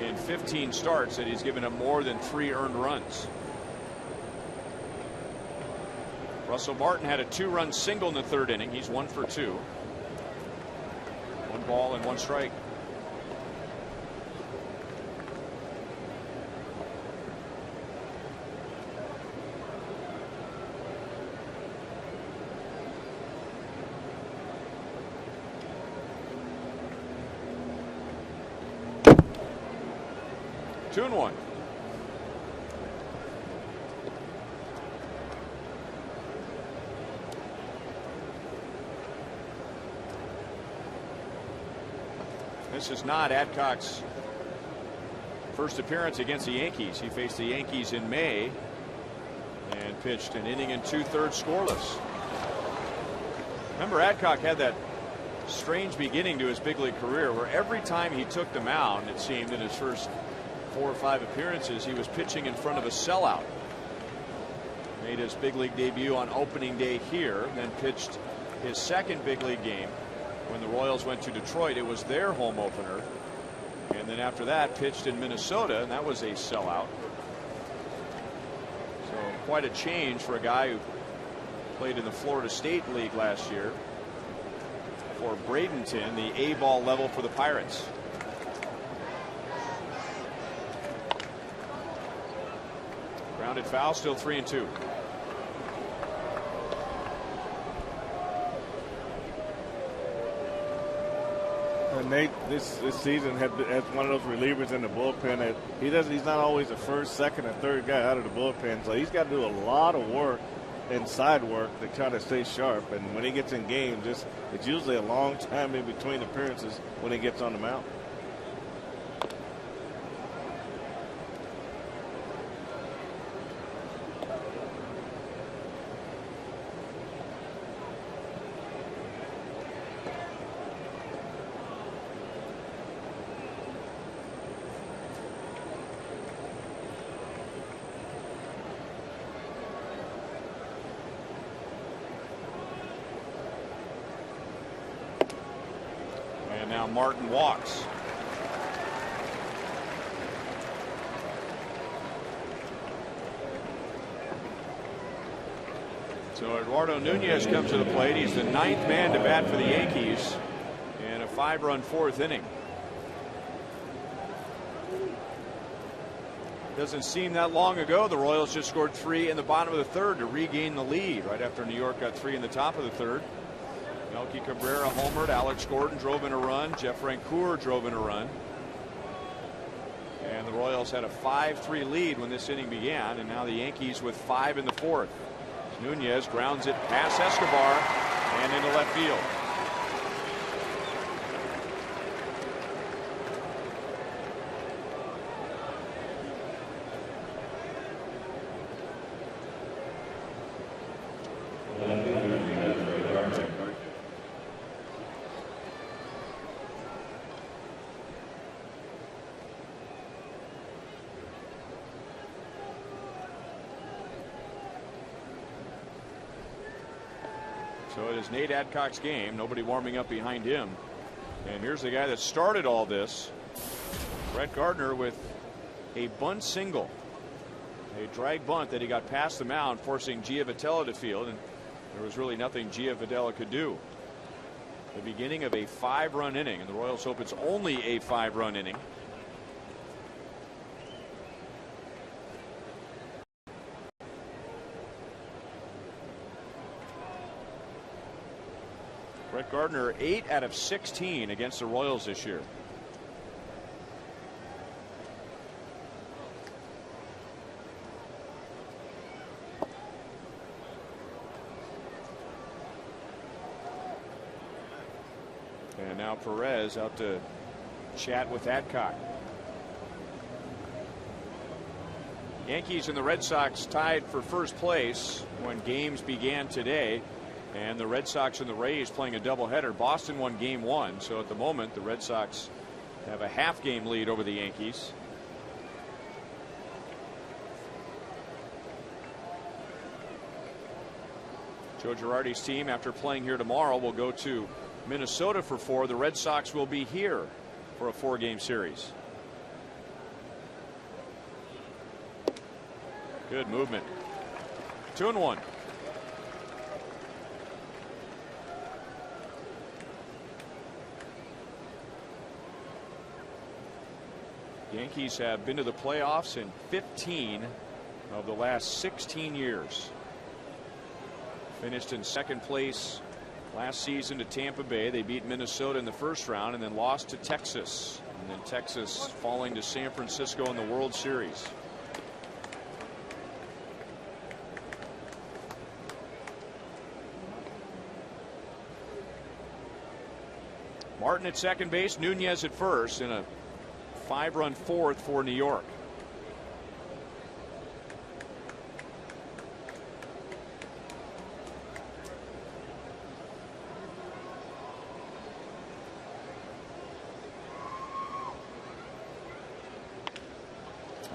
in 15 starts that he's given up more than 3 earned runs. Russell Martin had a 2-run single in the 3rd inning. He's 1 for 2. 1 ball and 1 strike. Two and 1. This is not Adcock's first appearance against the Yankees. He faced the Yankees in May and pitched an inning and 2/3 scoreless. Remember, Adcock had that strange beginning to his big league career where every time he took the mound, it seemed, in his first 4 or 5 appearances, he was pitching in front of a sellout. Made his big league debut on opening day here, then pitched his second big league game when the Royals went to Detroit. It was their home opener. And then after that, pitched in Minnesota, and that was a sellout. So quite a change for a guy who played in the Florida State League last year for Bradenton, the A-ball level for the Pirates. Grounded foul, still 3-2. And Nate, this season has one of those relievers in the bullpen that he's not always the first, second, or third guy out of the bullpen. So he's got to do a lot of work, inside work, to try to stay sharp. And when he gets in games, it's usually a long time in between appearances when he gets on the mound. Now Martin walks. So Eduardo Nunez comes to the plate. He's the 9th man to bat for the Yankees in a 5-run 4th inning. Doesn't seem that long ago the Royals just scored 3 in the bottom of the 3rd to regain the lead right after New York got 3 in the top of the 3rd. Melky Cabrera homered. Alex Gordon drove in a run. Jeff Rancour drove in a run. And the Royals had a 5-3 lead when this inning began, and now the Yankees with 5 in the 4th. Nunez grounds it past Escobar and into left field. So it is Nate Adcock's game. Nobody warming up behind him. And here's the guy that started all this. Brett Gardner with a bunt single. A drag bunt that he got past the mound, forcing Giavotella to field. And there was really nothing Giavotella could do. The beginning of a 5-run inning. And the Royals hope it's only a 5-run inning. Brett Gardner 8 out of 16 against the Royals this year. And now Perez out to chat with Adcock. Yankees and the Red Sox tied for first place when games began today. And the Red Sox and the Rays playing a doubleheader. Boston won game 1. So at the moment, the Red Sox have a half-game lead over the Yankees. Joe Girardi's team, after playing here tomorrow, will go to Minnesota for 4. The Red Sox will be here for a 4-game series. Good movement. 2-1. Yankees have been to the playoffs in 15 of the last 16 years. Finished in second place last season to Tampa Bay. They beat Minnesota in the first round and then lost to Texas. And then Texas falling to San Francisco in the World Series. Martin at second base, Nunez at first in a 5-run 4th for New York.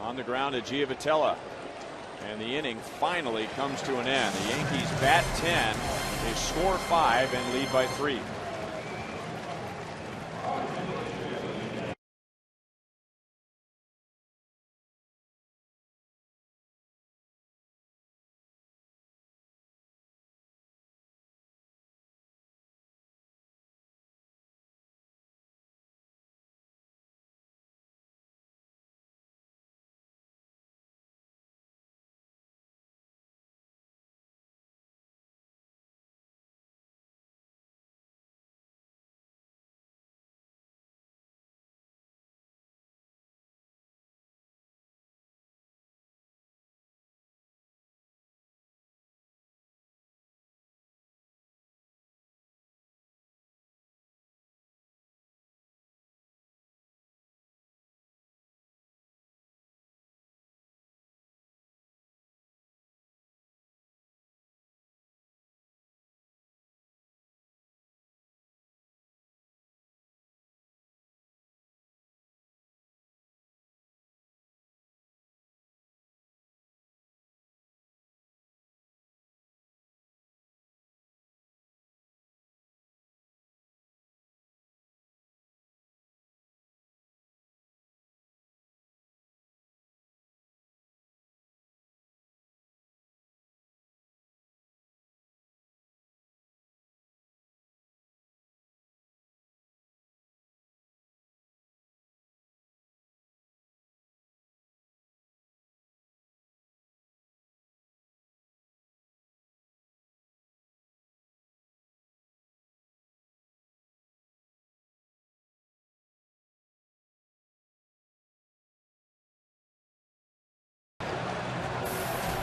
on the ground to Giavotella. And the inning finally comes to an end. The Yankees bat 10. They score 5 and lead by 3.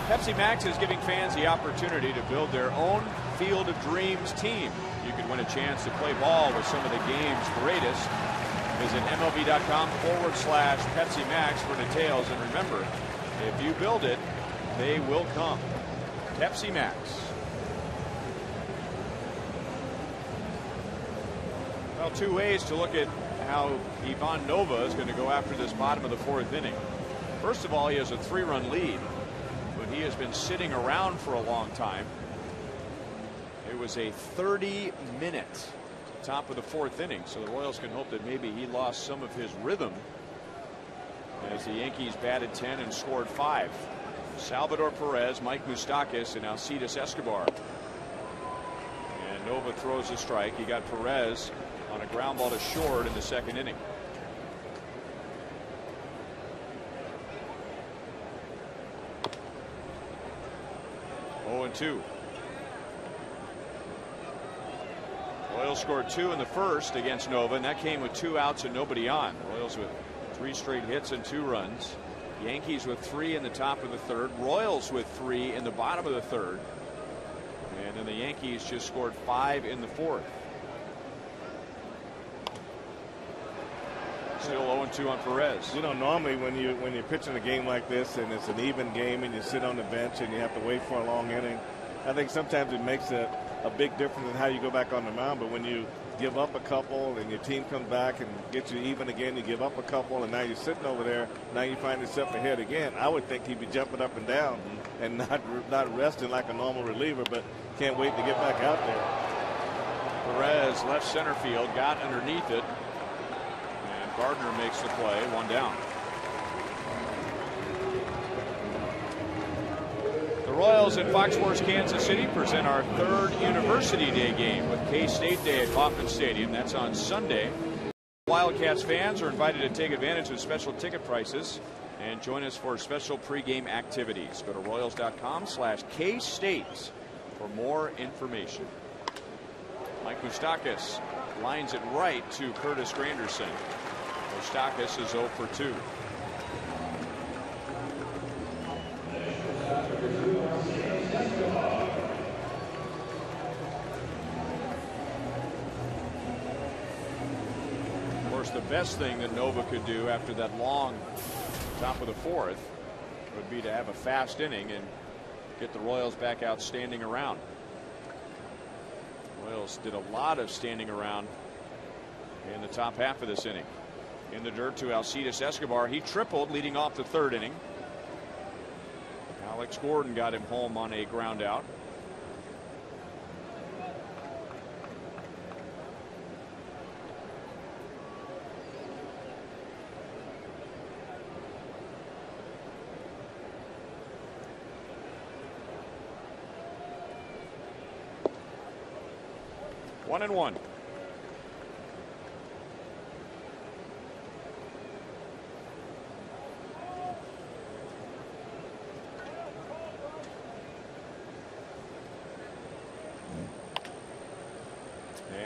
Pepsi Max is giving fans the opportunity to build their own Field of Dreams team. You could win a chance to play ball with some of the game's greatest. Visit MLB.com/Pepsi Max for details. And remember, if you build it, they will come. Pepsi Max. Well, two ways to look at how Ivan Nova is going to go after this bottom of the 4th inning. First of all, he has a 3-run lead. He has been sitting around for a long time. It was a 30-minute top of the 4th inning, so the Royals can hope that maybe he lost some of his rhythm as the Yankees batted 10 and scored 5. Salvador Perez, Mike Moustakas, and Alcides Escobar. And Nova throws a strike. He got Perez on a ground ball to short in the 2nd inning. Two. Royals scored 2 in the 1st against Nova, and that came with 2 outs and nobody on. Royals with 3 straight hits and 2 runs. Yankees with 3 in the top of the 3rd. Royals with 3 in the bottom of the 3rd. And then the Yankees just scored 5 in the 4th. Still 0-2 on Perez. You know, normally when you're pitching a game like this and it's an even game and you sit on the bench and you have to wait for a long inning, I think sometimes it makes a big difference in how you go back on the mound. But when you give up a couple and your team comes back and gets you even again, you give up a couple and now you're sitting over there, now you find yourself ahead again. I would think he'd be jumping up and down and not resting like a normal reliever, but can't wait to get back out there. Perez left center field, got underneath it. Gardner makes the play, 1 down. The Royals in Fox Sports Kansas City present our 3rd University Day game with K-State Day at Kauffman Stadium. That's on Sunday. Wildcats fans are invited to take advantage of special ticket prices and join us for special pregame activities. Go to Royals.com/K-State for more information. Mike Moustakas lines it right to Curtis Granderson. Moustakas is 0 for 2. Of course, the best thing that Nova could do after that long top of the 4th would be to have a fast inning and get the Royals back out standing around. Royals did a lot of standing around in the top half of this inning. in the dirt to Alcides Escobar. He tripled leading off the third inning. Alex Gordon got him home on a ground out. One and one.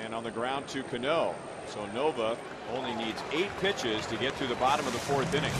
And on the ground to Cano. So Nova only needs 8 pitches to get to the bottom of the 4th inning.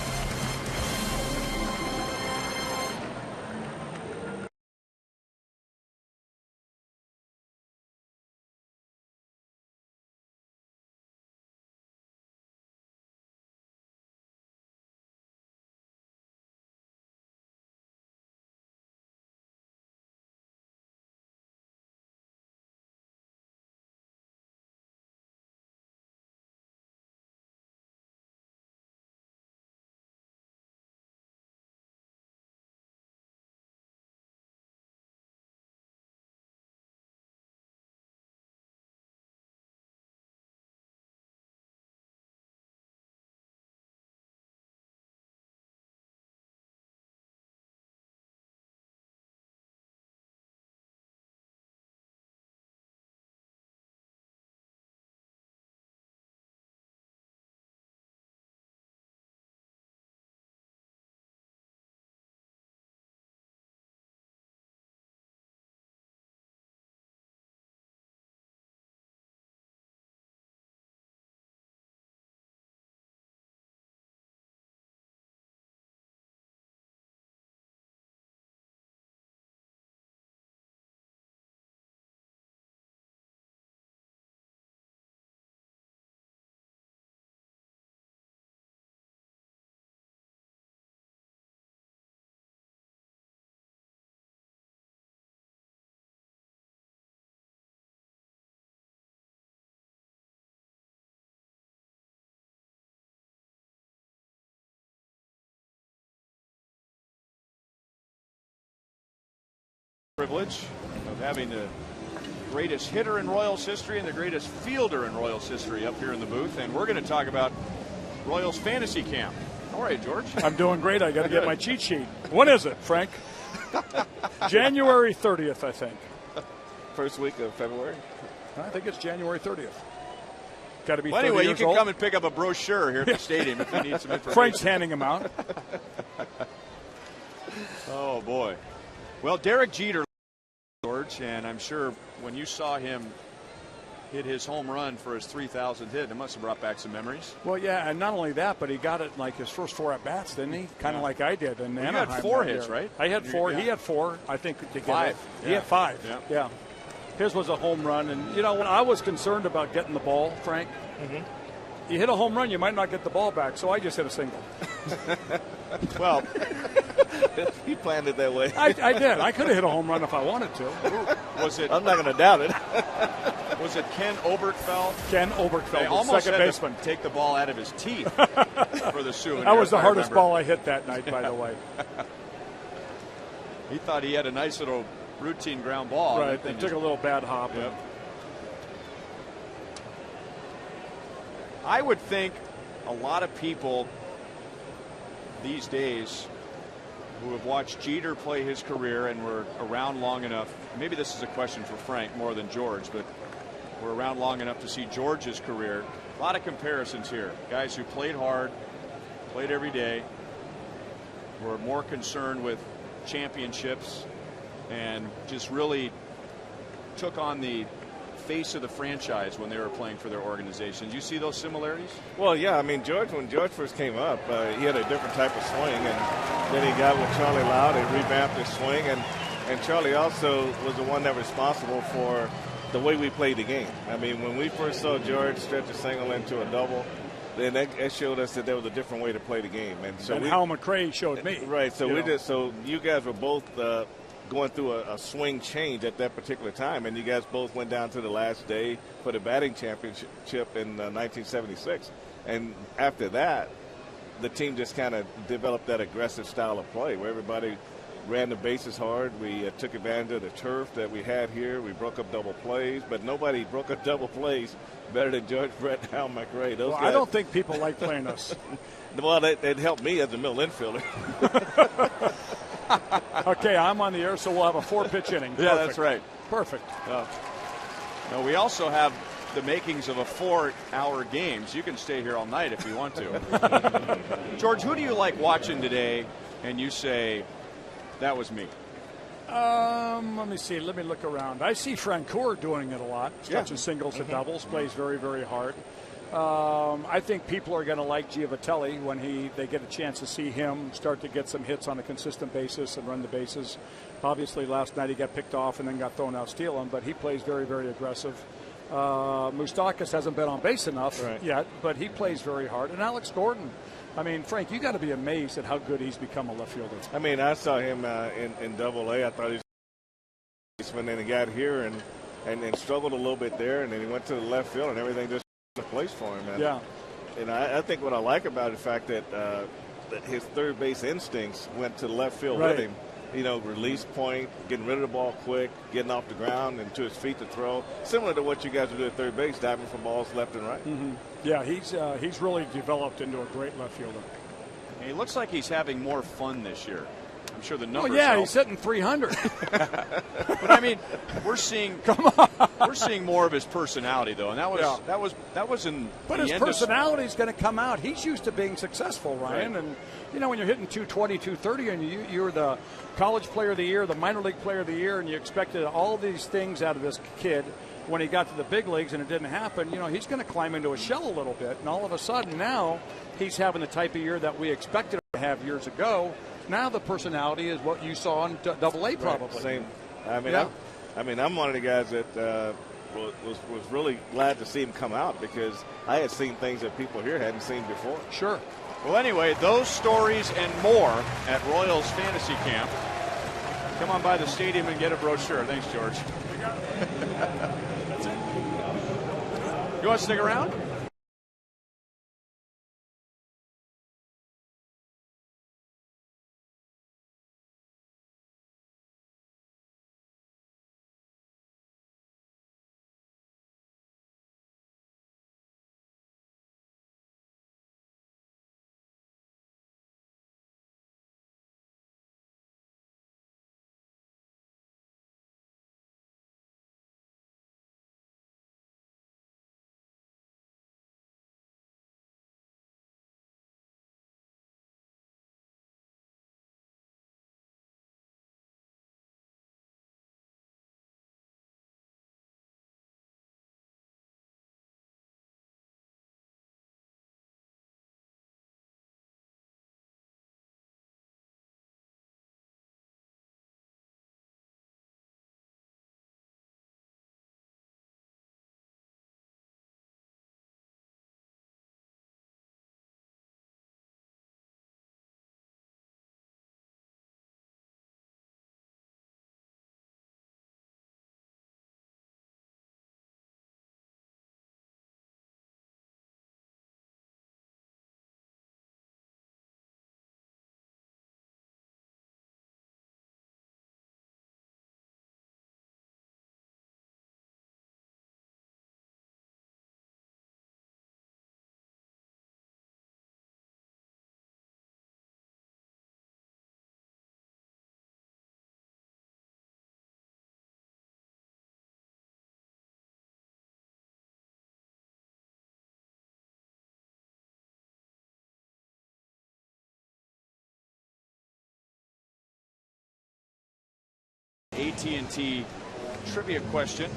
Privilege of having the greatest hitter in Royals history and the greatest fielder in Royals history up here in the booth, and we're going to talk about Royals fantasy camp. How are you, George? I'm doing great. I got to get my cheat sheet. When is it, Frank? January 30th, I think. First week of February. I think it's January 30th. Got to be. Well, 30 anyway, you years can old. come and pick up a brochure here at the stadium if you need some information. Frank's handing them out. Oh boy. Well, Derek Jeter, George, and I'm sure when you saw him hit his home run for his 3,000th hit, it must have brought back some memories. Well, yeah, and not only that, but he got it like his first 4 at bats, didn't he? Kind of like I did. And you had 4 hits, right? I had 4. Yeah. He had 4. I think to get 5. it. He had 5. Yeah. Yeah. His was a home run, and you know when I was concerned about getting the ball, Frank. You hit a home run, you might not get the ball back, so I just hit a single. Well, He planned it that way. I did. I could have hit a home run if I wanted to. was it? I'm not going to doubt it. Was it Ken Oberkfell? Ken They Oberkfell, almost second had baseman. to take the ball out of his teeth for the souvenir. That was the if I hardest remember. ball I hit that night, by the way. He thought he had a nice little routine ground ball. Right. They took a little bad hop. Yep. I would think a lot of people these days who have watched Jeter play his career and were around long enough, maybe this is a question for Frank more than George, but we're around long enough to see George's career. A lot of comparisons here. Guys who played hard, played every day, were more concerned with championships and just really took on the face of the franchise when they were playing for their organization. Do you see those similarities? Well, yeah. I mean, when George first came up, he had a different type of swing, and then he got with Charlie Loud and revamped his swing, and Charlie also was the one that was responsible for the way we played the game. I mean, when we first saw George stretch a single into a double, then that showed us that there was a different way to play the game. And so Hal McRae showed me. Right. So So you guys were both going through a swing change at that particular time, and you guys both went down to the last day for the batting championship in 1976. And after that, the team just kind of developed that aggressive style of play where everybody ran the bases hard. We took advantage of the turf that we had here. We broke up double plays, but nobody broke up double plays better than George Brett and Al McRae. Those well, guys, I don't think people like playing us. Well, it helped me as a middle infielder. Okay, I'm on the air, so we'll have a 4-pitch inning. Yeah, Perfect. that's right. Perfect. No, we also have the makings of a 4-hour game, so you can stay here all night if you want to. George, who do you like watching today and you say, that was me? Let me see. Let me look around. I see Francoeur doing it a lot. Catching singles and doubles. Plays very, very hard. I think people are going to like Giovatelli when they get a chance to see him start to get some hits on a consistent basis and run the bases. Obviously, last night he got picked off and then got thrown out stealing, but he plays very, very aggressive. Moustakas hasn't been on base enough yet, but he plays very hard. And Alex Gordon. I mean, Frank, you got to be amazed at how good he's become a left fielder. I mean, I saw him in Double-A. I thought he was when he got here and struggled a little bit there, and then he went to the left field, and everything just in place for him. And, yeah. And I think what I like about the fact that his third base instincts went to the left field with him. You know, release point, getting rid of the ball quick, getting off the ground and to his feet to throw. Similar to what you guys would do at third base, diving for balls left and right. Mm-hmm. Yeah, he's really developed into a great left fielder. And he looks like he's having more fun this year. I'm sure the numbers. Oh yeah, help. he's hitting 300. But I mean, we're seeing more of his personality though, and that was in. But the his end personality is going to come out. He's used to being successful, Ryan, Right. and you know when you're hitting 220, 230, and you're the college player of the year, the minor league player of the year, and you expected all these things out of this kid. When he got to the big leagues and it didn't happen, you know, he's going to climb into a shell a little bit. And all of a sudden now he's having the type of year that we expected him to have years ago. Now the personality is what you saw in Double-A probably. Right. Same. I mean, Yeah. I'm one of the guys that was really glad to see him come out because I had seen things that people here hadn't seen before. Sure. Well, anyway, those stories and more at Royals Fantasy Camp. Come on by the stadium and get a brochure. Thanks, George. That's it. You want to stick around? AT&T trivia question.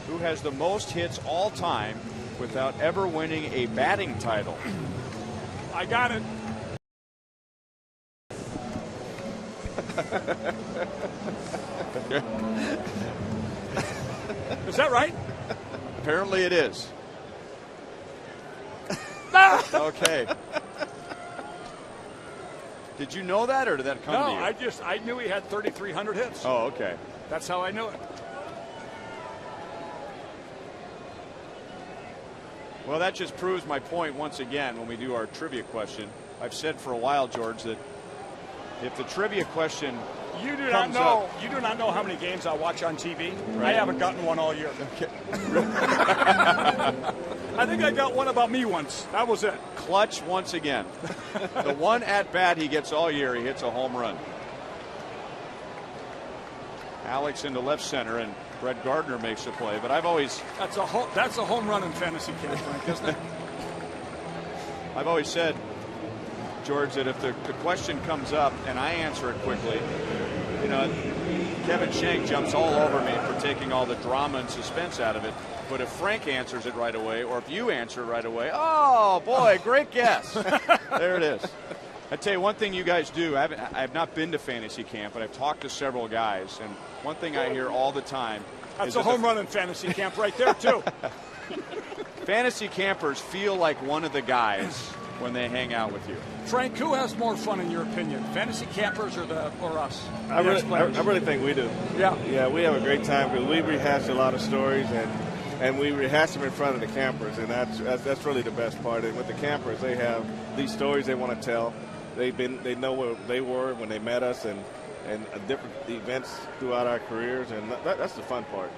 Who has the most hits all time without ever winning a batting title? I got it. Is that right? Apparently it is. Okay. Did you know that, or did that come to you? No, I knew he had 3,300 hits. Oh, okay. That's how I knew it. Well, that just proves my point once again when we do our trivia question. I've said for a while, George, that if the trivia question You do comes not know. up, You do not know how many games I watch on TV. Right. I haven't gotten one all year. Okay. I think I got one about me once. That was it. Clutch once again. The one at bat he gets all year, he hits a home run. Alex into left center, and Brett Gardner makes a play. But I've always That's a home run in fantasy camp, Frank, isn't it? I've always said, George, that if the question comes up and I answer it quickly, you know, Kevin Shank jumps all over me for taking all the drama and suspense out of it. But if Frank answers it right away, or if you answer it right away, oh boy, great guess. There it is. I tell you one thing you guys do. I've not been to fantasy camp, but I've talked to several guys, and one thing I hear all the time That's is a that home run in fantasy camp right there too. fantasy campers feel like one of the guys when they hang out with you. Frank, who has more fun in your opinion, fantasy campers or us? I The ex-players? really think we do. Yeah. Yeah, we have a great time because we rehash a lot of stories and we rehash them in front of the campers, and that's really the best part. And with the campers, they have these stories they want to tell. They know where they were when they met us, and different events throughout our careers, and that's the fun part.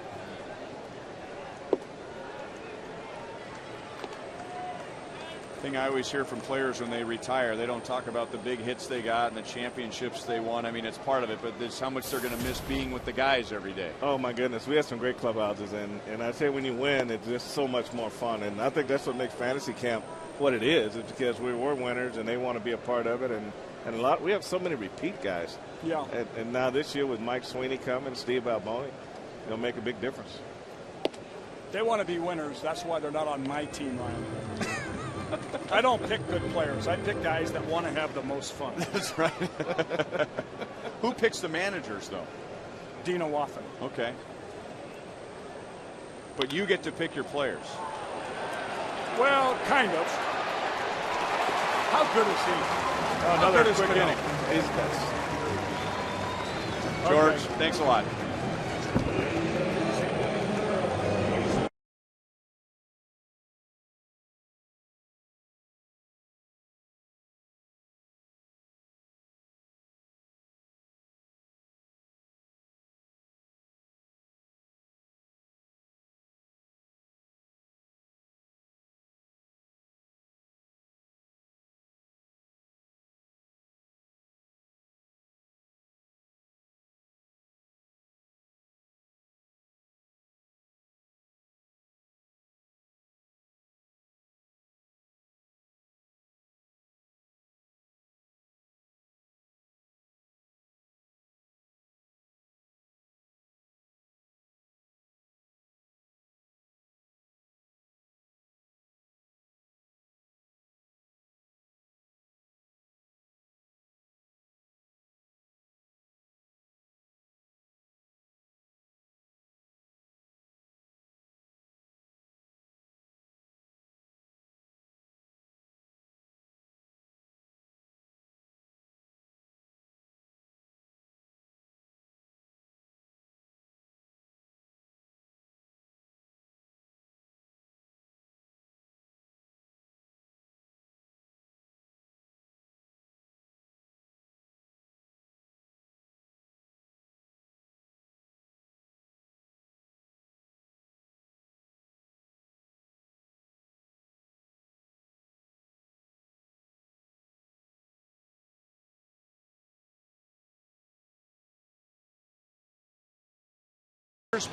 Thing I always hear from players when they retire, they don't talk about the big hits they got and the championships they won. I mean, it's part of it, but it's how much they're going to miss being with the guys every day. Oh my goodness, we have some great clubhouses, and I say when you win, it's just so much more fun. And I think that's what makes fantasy camp what it is. It's because we were winners and they want to be a part of it, and we have so many repeat guys. Yeah. And now this year with Mike Sweeney coming, Steve Alboni, it'll make a big difference. They want to be winners. That's why they're not on my team, Ryan. I don't pick good players. I pick guys that want to have the most fun. That's right. Who picks the managers, though? Dino Waffen. Okay. But you get to pick your players. Well, kind of. How good is he? Another good is quick Cano? inning. He's best. George, Okay. thanks a lot.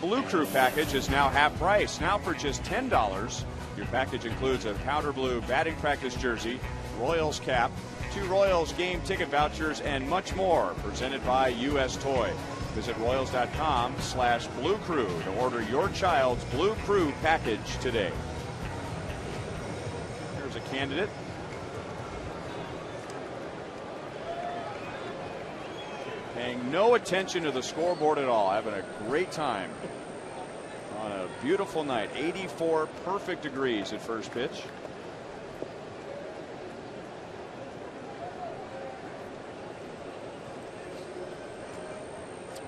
Blue Crew package is now half price. Now for just $10. Your package includes a powder blue batting practice jersey, Royals cap, 2 Royals game ticket vouchers, and much more. Presented by U.S. Toy. Visit Royals.com/Blue Crew to order your child's Blue Crew package today. Here's a candidate. Paying no attention to the scoreboard at all. Having a great time on a beautiful night. 84 perfect degrees at first pitch.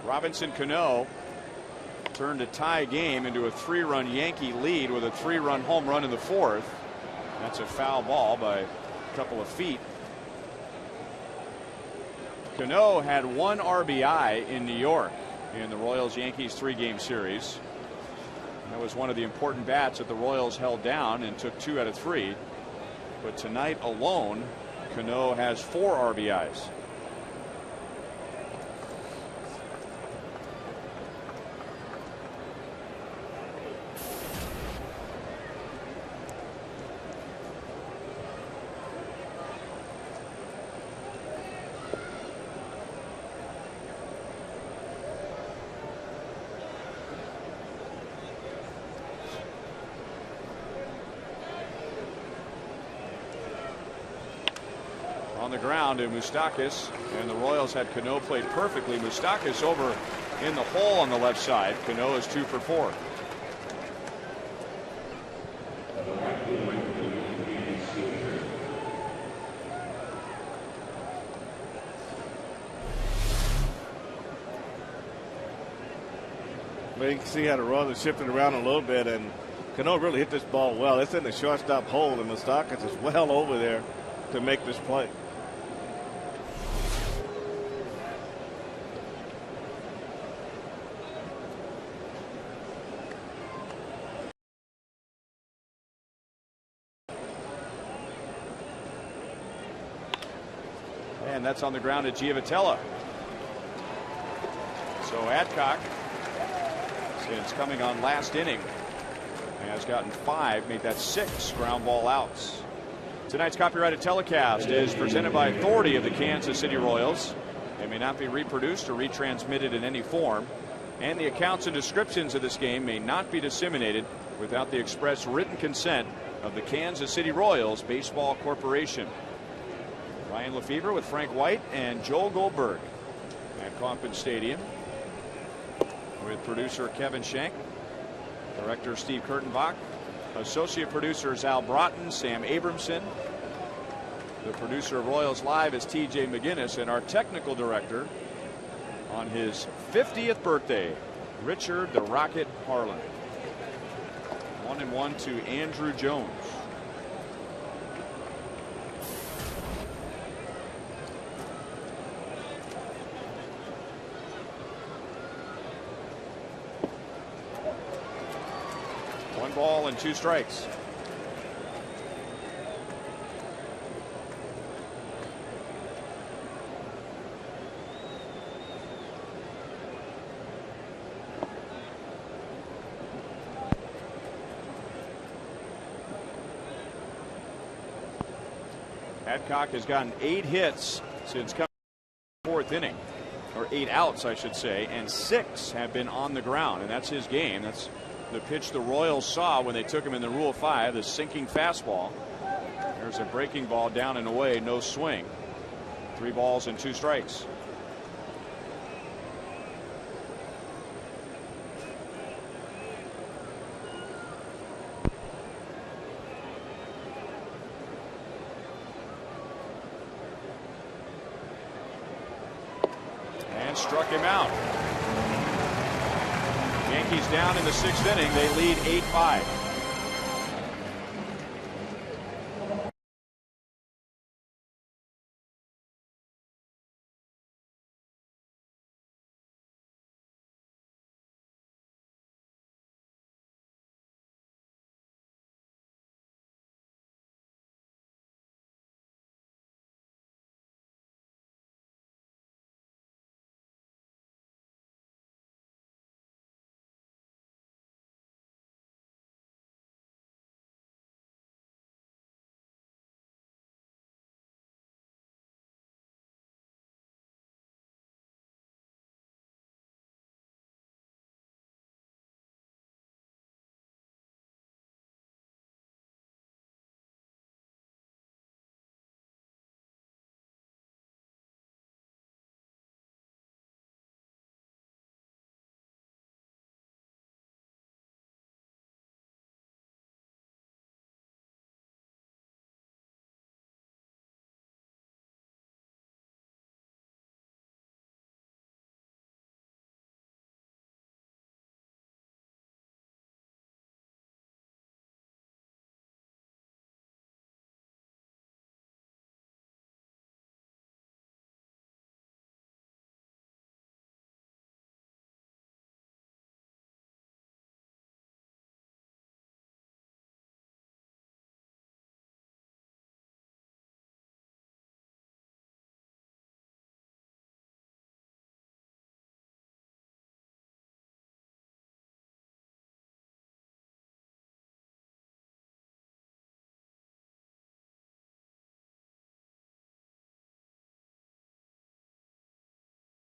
Robinson Cano turned a tie game into a 3-run Yankee lead with a 3-run home run in the 4th. That's a foul ball by a couple of feet. Cano had 1 RBI in New York in the Royals-Yankees 3-game series. That was one of the important bats that the Royals held down and took 2 out of 3. But tonight alone, Cano has 4 RBIs. On the ground to Moustakas, and the Royals had Cano played perfectly. Moustakas over in the hole on the left side. Cano is 2 for 4. Well, you can see how the Royals are shifting around a little bit, and Cano really hit this ball well. It's in the shortstop hole, and Moustakas is well over there to make this play. And that's on the ground to Giavotella. So Adcock, since coming on last inning, has gotten 5, made that 6 ground ball outs. Tonight's copyrighted telecast is presented by authority of the Kansas City Royals. It may not be reproduced or retransmitted in any form, and the accounts and descriptions of this game may not be disseminated without the express written consent of the Kansas City Royals Baseball Corporation. Ryan Lefevre with Frank White and Joel Goldberg at Kauffman Stadium, with producer Kevin Schenk, director Steve Kurtenbach, associate producers Al Broughton, Sam Abramson. The producer of Royals Live is TJ McGinnis, and our technical director on his 50th birthday, Richard the Rocket Harlan. 1-1 to Andrew Jones. One ball and 2 strikes. Adcock has gotten 8 hits since coming in the 4th inning, or 8 outs, I should say, and 6 have been on the ground, and that's his game. That's the pitch the Royals saw when they took him in the Rule 5, the sinking fastball. There's a breaking ball down and away, no swing. 3 balls and 2 strikes. And struck him out. Yankees down in the 6th inning. They lead 8-5.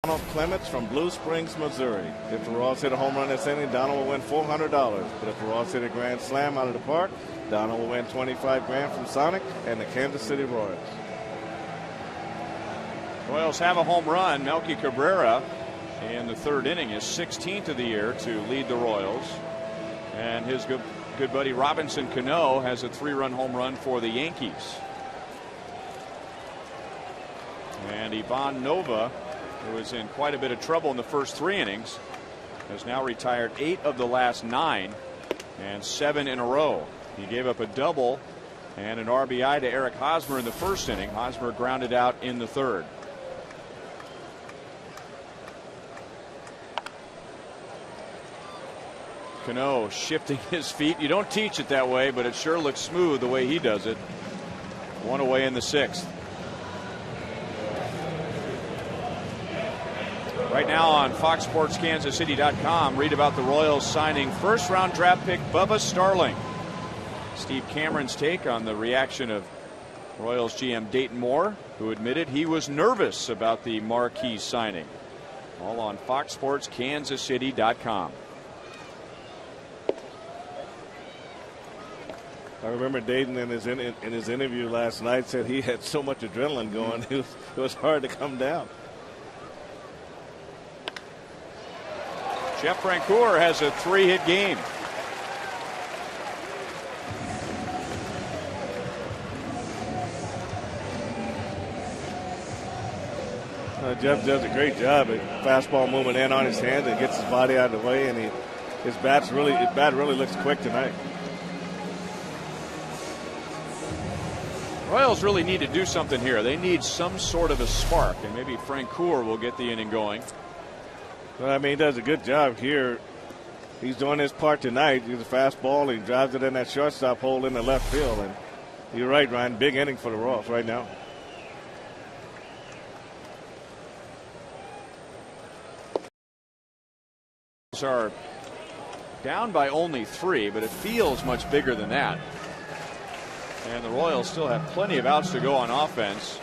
Donald Clements from Blue Springs, Missouri. If the Royals hit a home run this inning, Donald will win $400. But if the Royals hit a grand slam out of the park, Donald will win $25,000 from Sonic and the Kansas City Royals. Royals have a home run. Melky Cabrera in the third inning, his 16th of the year to lead the Royals. And his good buddy Robinson Cano has a 3-run home run for the Yankees. And Ivan Nova, who was in quite a bit of trouble in the first 3 innings, has now retired 8 of the last 9 and 7 in a row. He gave up a double and an RBI to Eric Hosmer in the first inning. Hosmer grounded out in the third. Cano shifting his feet. You don't teach it that way, but it sure looks smooth the way he does it. 1 away in the 6th. Right now on FoxSportsKansasCity.com, read about the Royals signing first-round draft pick Bubba Starling. Steve Cameron's take on the reaction of Royals GM Dayton Moore, who admitted he was nervous about the marquee signing. All on FoxSportsKansasCity.com. I remember Dayton in his interview last night said he had so much adrenaline going, it was hard to come down. Jeff Francoeur has a 3-hit game. Jeff does a great job at fastball moving in on his hands and gets his body out of the way, and his bat really looks quick tonight. Royals really need to do something here. They need some sort of a spark, and maybe Francoeur will get the inning going. Well, I mean, he does a good job here. He's doing his part tonight. He's a fastball. He drives it in that shortstop hole in the left field. And you're right, Ryan. Big inning for the Royals right now. Are down by only 3, but it feels much bigger than that. And the Royals still have plenty of outs to go on offense.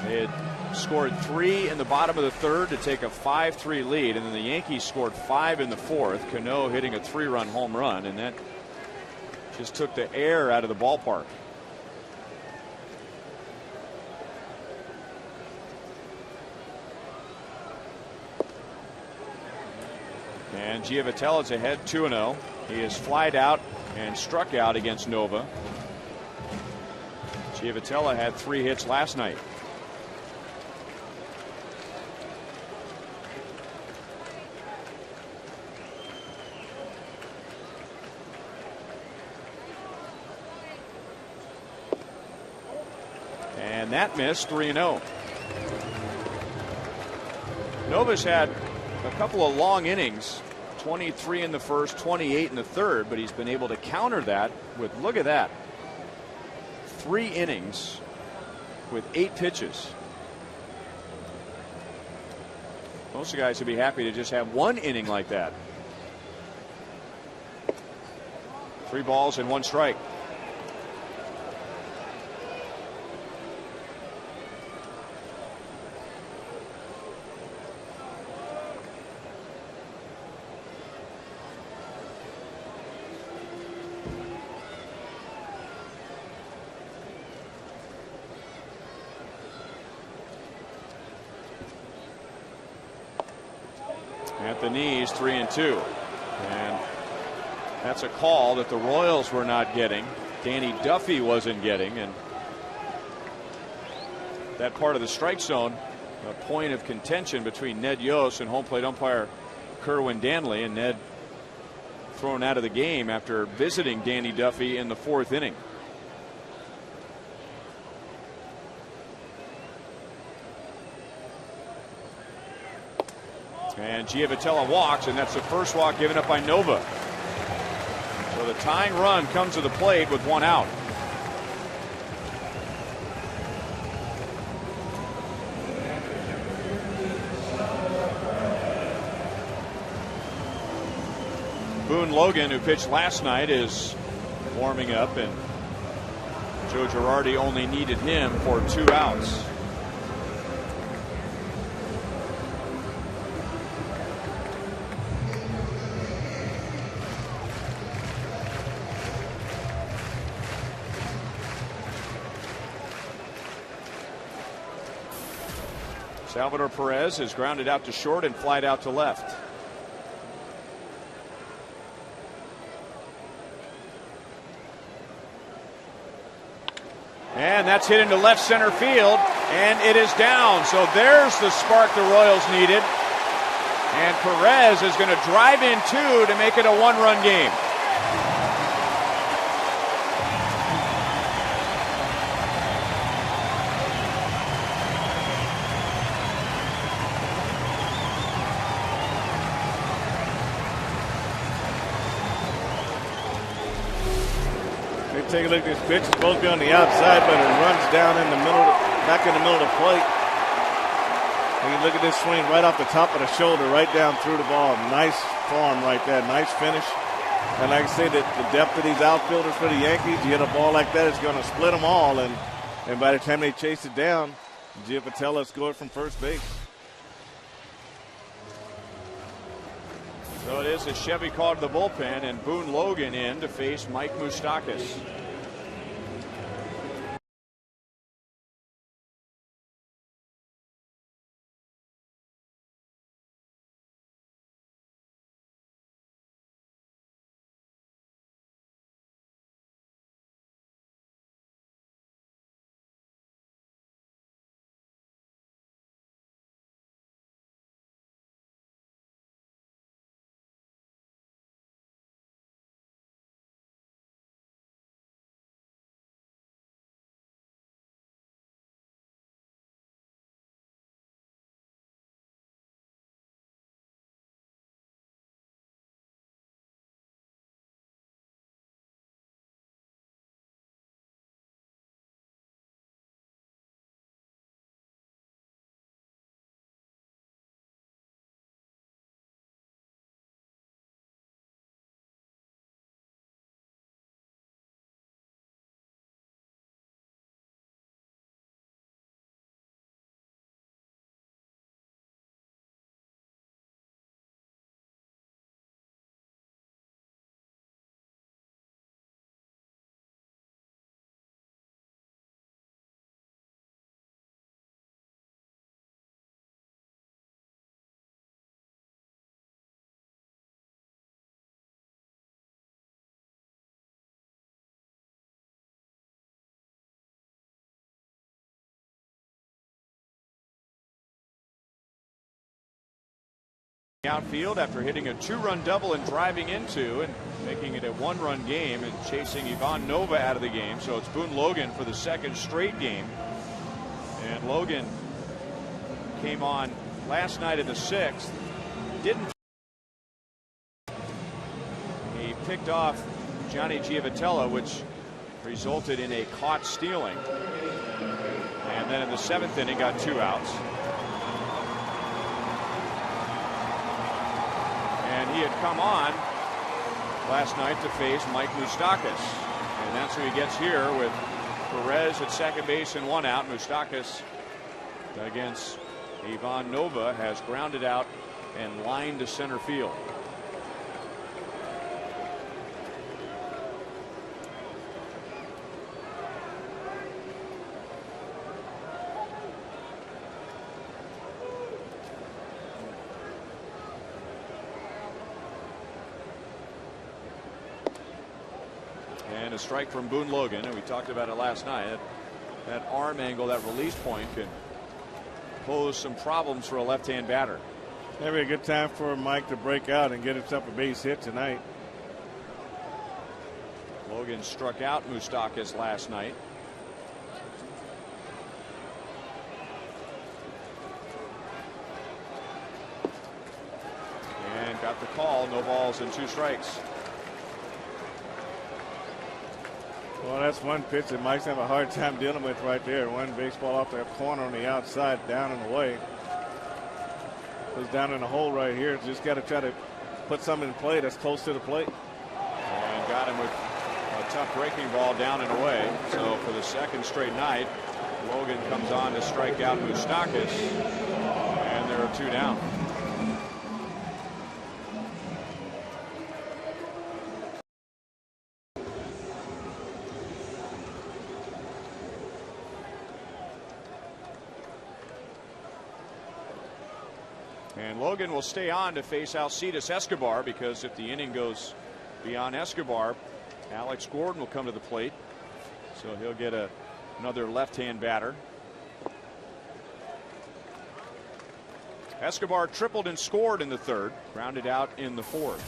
They had scored 3 in the bottom of the third to take a 5-3 lead, and then the Yankees scored 5 in the fourth. Cano hitting a 3-run home run, and that just took the air out of the ballpark. And Giavatella's ahead 2-0. He has flied out and struck out against Nova. Giavatella had 3 hits last night. And that missed. 3-0. Nova's had a couple of long innings, 23 in the first, 28 in the third, but he's been able to counter that with, look at that, 3 innings with 8 pitches. Most of the guys would be happy to just have 1 inning like that. 3 balls and 1 strike. At the knees, 3-2. And that's a call that the Royals were not getting. Danny Duffy wasn't getting. And that part of the strike zone, a point of contention between Ned Yost and home plate umpire Kerwin Danley. And Ned thrown out of the game after visiting Danny Duffy in the 4th inning. And Giavatella walks, and that's the first walk given up by Nova. So the tying run comes to the plate with 1 out. Boone Logan, who pitched last night, is warming up, and Joe Girardi only needed him for 2 outs. Salvador Perez is grounded out to short and flied out to left. And that's hit into left center field, and it is down. So there's the spark the Royals needed. And Perez is going to drive in two to make it a one-run game. Take a look at this pitch. It's supposed to be on the outside, but it runs down in the middle, back in the middle of the plate. And you look at this swing right off the top of the shoulder, right down through the ball. Nice form right there. Nice finish. And like I say, the depth of these outfielders for the Yankees, you hit a ball like that, it's going to split them all. And by the time they chase it down, Giovatello scored from first base. So it is a Chevy call to the bullpen, and Boone Logan in to face Mike Moustakas. Outfield after hitting a two-run double and driving into and making it a one-run game and chasing Ivan Nova out of the game. So it's Boone Logan for the second straight game. And Logan came on last night in the sixth. He picked off Johnny Giovatello, which resulted in a caught stealing. And then in the seventh inning got two outs. And he had come on last night to face Mike Moustakas. And that's who he gets here with Perez at second base and one out. Moustakas against Ivan Nova has grounded out and lined to center field. And a strike from Boone Logan, and we talked about it last night. That arm angle, that release point, can pose some problems for a left-hand batter. That'd be a good time for Mike to break out and get himself a base hit tonight. Logan struck out Moustakas last night. And got the call, no balls and two strikes. Well, that's one pitch that Mike's have a hard time dealing with right there. One baseball off that corner on the outside, down and away. Goes down in the hole right here. Just got to try to put something in play that's close to the plate. And got him with a tough breaking ball down and away. So for the second straight night, Logan comes on to strike out Moustakas. And there are two down. And Logan will stay on to face Alcides Escobar, because if the inning goes beyond Escobar, Alex Gordon will come to the plate. So he'll get another left-hand batter. Escobar tripled and scored in the third, grounded out in the fourth.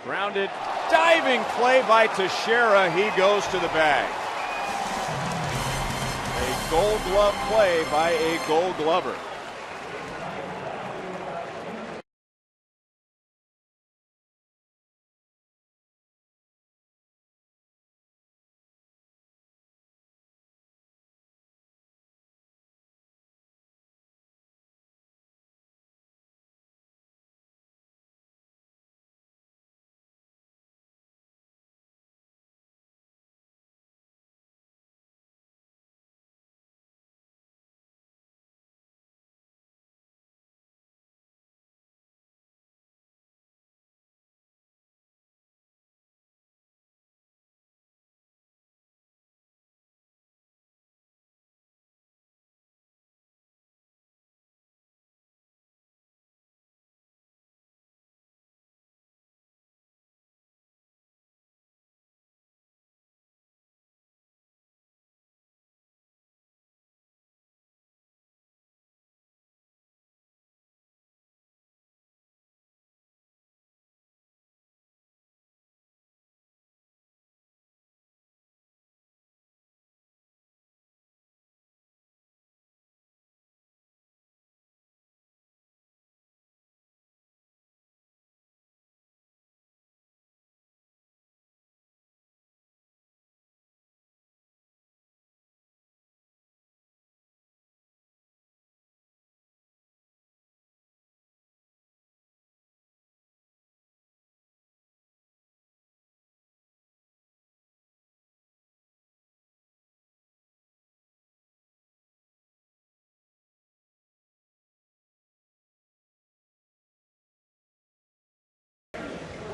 Grounded, diving play by Teixeira. He goes to the bag. A Gold Glove play by a Gold Glover.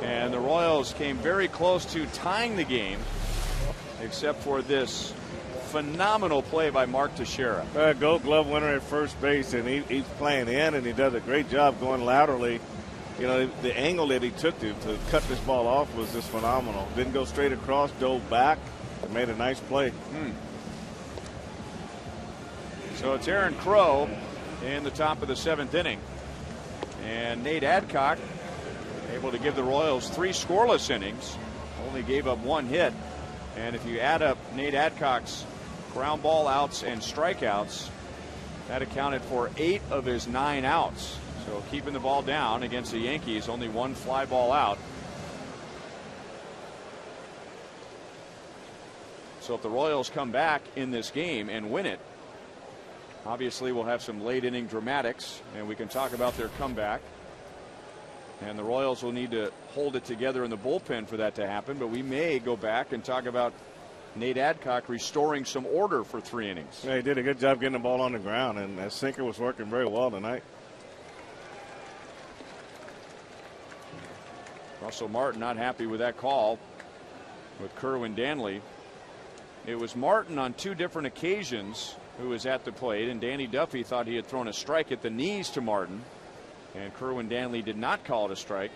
And the Royals came very close to tying the game, except for this phenomenal play by Mark Teixeira. Gold Glove winner at first base, and he's playing in, and he does a great job going laterally. You know, the angle that he took to cut this ball off was just phenomenal. Didn't go straight across, dove back, and made a nice play. So it's Aaron Crow in the top of the seventh inning. And Nate Adcock able to give the Royals 3 scoreless innings, only gave up 1 hit. And if you add up Nate Adcock's ground ball outs and strikeouts, that accounted for 8 of his 9 outs. So keeping the ball down against the Yankees, only 1 fly ball out. So if the Royals come back in this game and win it, obviously we'll have some late inning dramatics, and we can talk about their comeback. And the Royals will need to hold it together in the bullpen for that to happen. But we may go back and talk about Nate Adcock restoring some order for 3 innings. Yeah, he did a good job getting the ball on the ground, and that sinker was working very well tonight. Russell Martin not happy with that call with Kerwin Danley. It was Martin on 2 different occasions who was at the plate, and Danny Duffy thought he had thrown a strike at the knees to Martin. And Kerwin Danley did not call it a strike.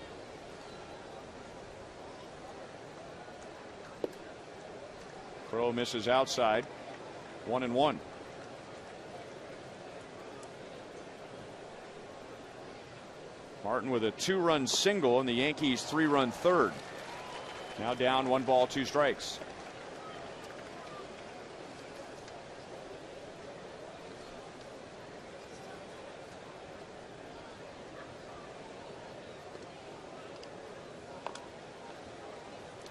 Crow misses outside. 1-1. Martin with a 2-run single and the Yankees 3-run third. Now down 1 ball, 2 strikes.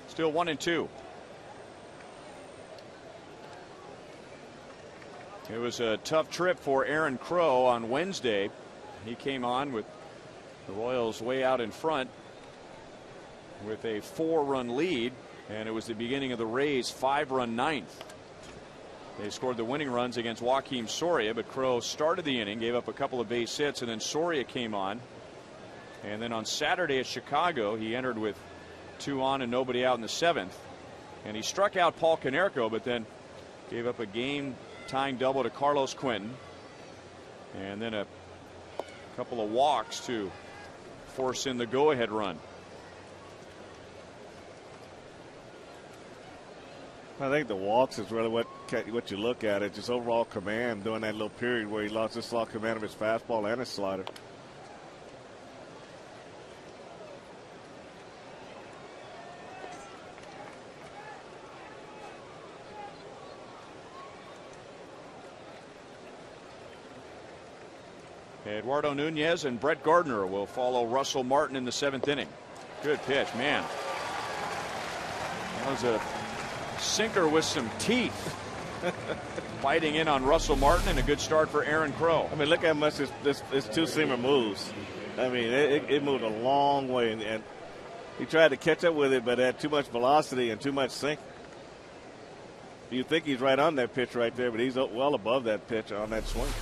Still 1-2. It was a tough trip for Aaron Crow on Wednesday. He came on with the Royals way out in front with a 4-run lead. And it was the beginning of the Rays' 5-run ninth. They scored the winning runs against Joakim Soria, but Crow started the inning, gave up a couple of base hits, and then Soria came on. And then on Saturday at Chicago, he entered with 2 on and nobody out in the 7th. And he struck out Paul Konerko, but then gave up a game-tying double to Carlos Quentin. And then a couple of walks to force in the go-ahead run. I think the walks is really what you look at. It's just overall command during that little period where he lost command of his fastball and his slider. Eduardo Nunez and Brett Gardner will follow Russell Martin in the 7th inning. Good pitch, man. That was a sinker with some teeth. Fighting in on Russell Martin, and a good start for Aaron Crow. I mean, look how much this two-seamer moves. I mean, it moved a long way, and he tried to catch up with it, but it had too much velocity and too much sink. You think he's right on that pitch right there, but he's well above that pitch on that swing.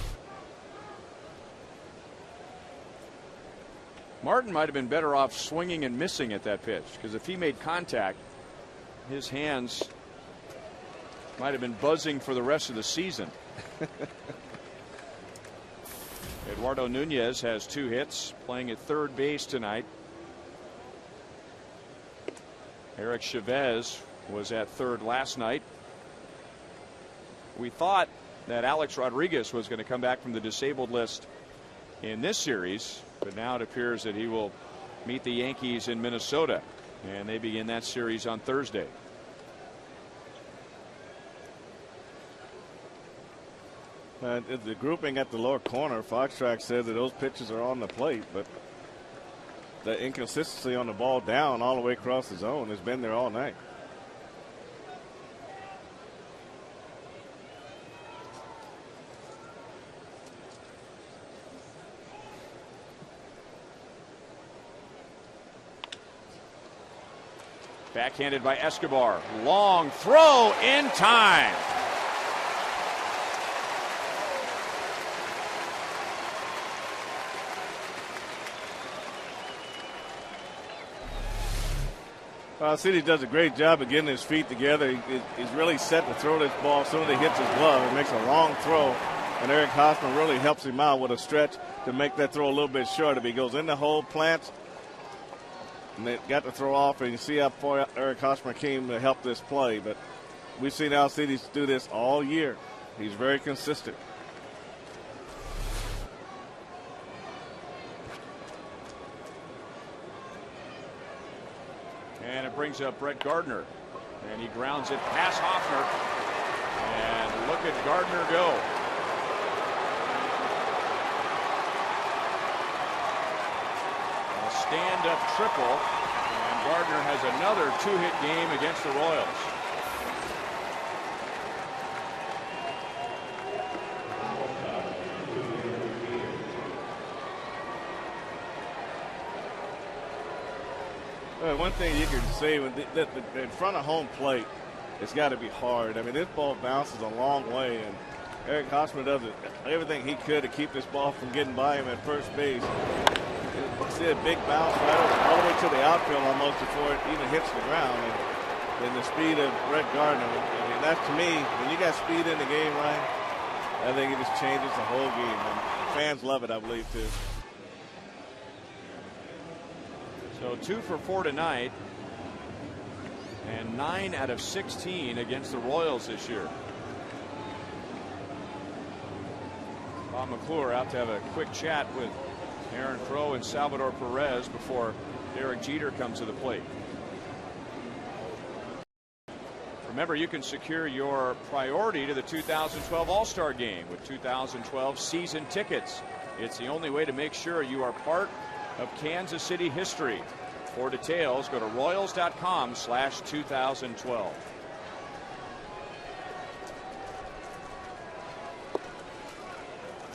Martin might have been better off swinging and missing at that pitch, because if he made contact, his hands might have been buzzing for the rest of the season. Eduardo Nunez has 2 hits, playing at third base tonight. Eric Chavez was at third last night. We thought that Alex Rodriguez was going to come back from the disabled list in this series, but now it appears that he will meet the Yankees in Minnesota, and they begin that series on Thursday. The grouping at the lower corner, Foxtrack said that those pitches are on the plate, but the inconsistency on the ball down all the way across the zone has been there all night. Backhanded by Escobar. Long throw in time. City does a great job of getting his feet together. He's really set to throw this ball. As soon as he hits his glove, it makes a long throw. And Eric Hosmer really helps him out with a stretch to make that throw a little bit shorter. He goes in the hole, plants, and they got to throw off. And you see how far Eric Hosmer came to help this play. But we've seen Alcides do this all year. He's very consistent. And it brings up Brett Gardner, and he grounds it past Hoffner, and look at Gardner go. A stand-up triple, and Gardner has another 2-hit game against the Royals. One thing you can say, when in front of home plate, it's got to be hard. I mean, this ball bounces a long way, and Eric Hosmer does everything he could to keep this ball from getting by him at first base. You see a big bounce right all the way to the outfield almost before it even hits the ground. And the speed of Brett Gardner, I mean, that's, to me, when you got speed in the game, Ryan, I think it just changes the whole game. And fans love it, I believe, too. So 2 for 4 tonight, and 9 out of 16 against the Royals this year. Bob McClure out to have a quick chat with Aaron Crow and Salvador Perez before Derek Jeter comes to the plate. Remember, you can secure your priority to the 2012 All-Star Game with 2012 season tickets. It's the only way to make sure you are part of Kansas City history. For details, go to Royals.com/2012.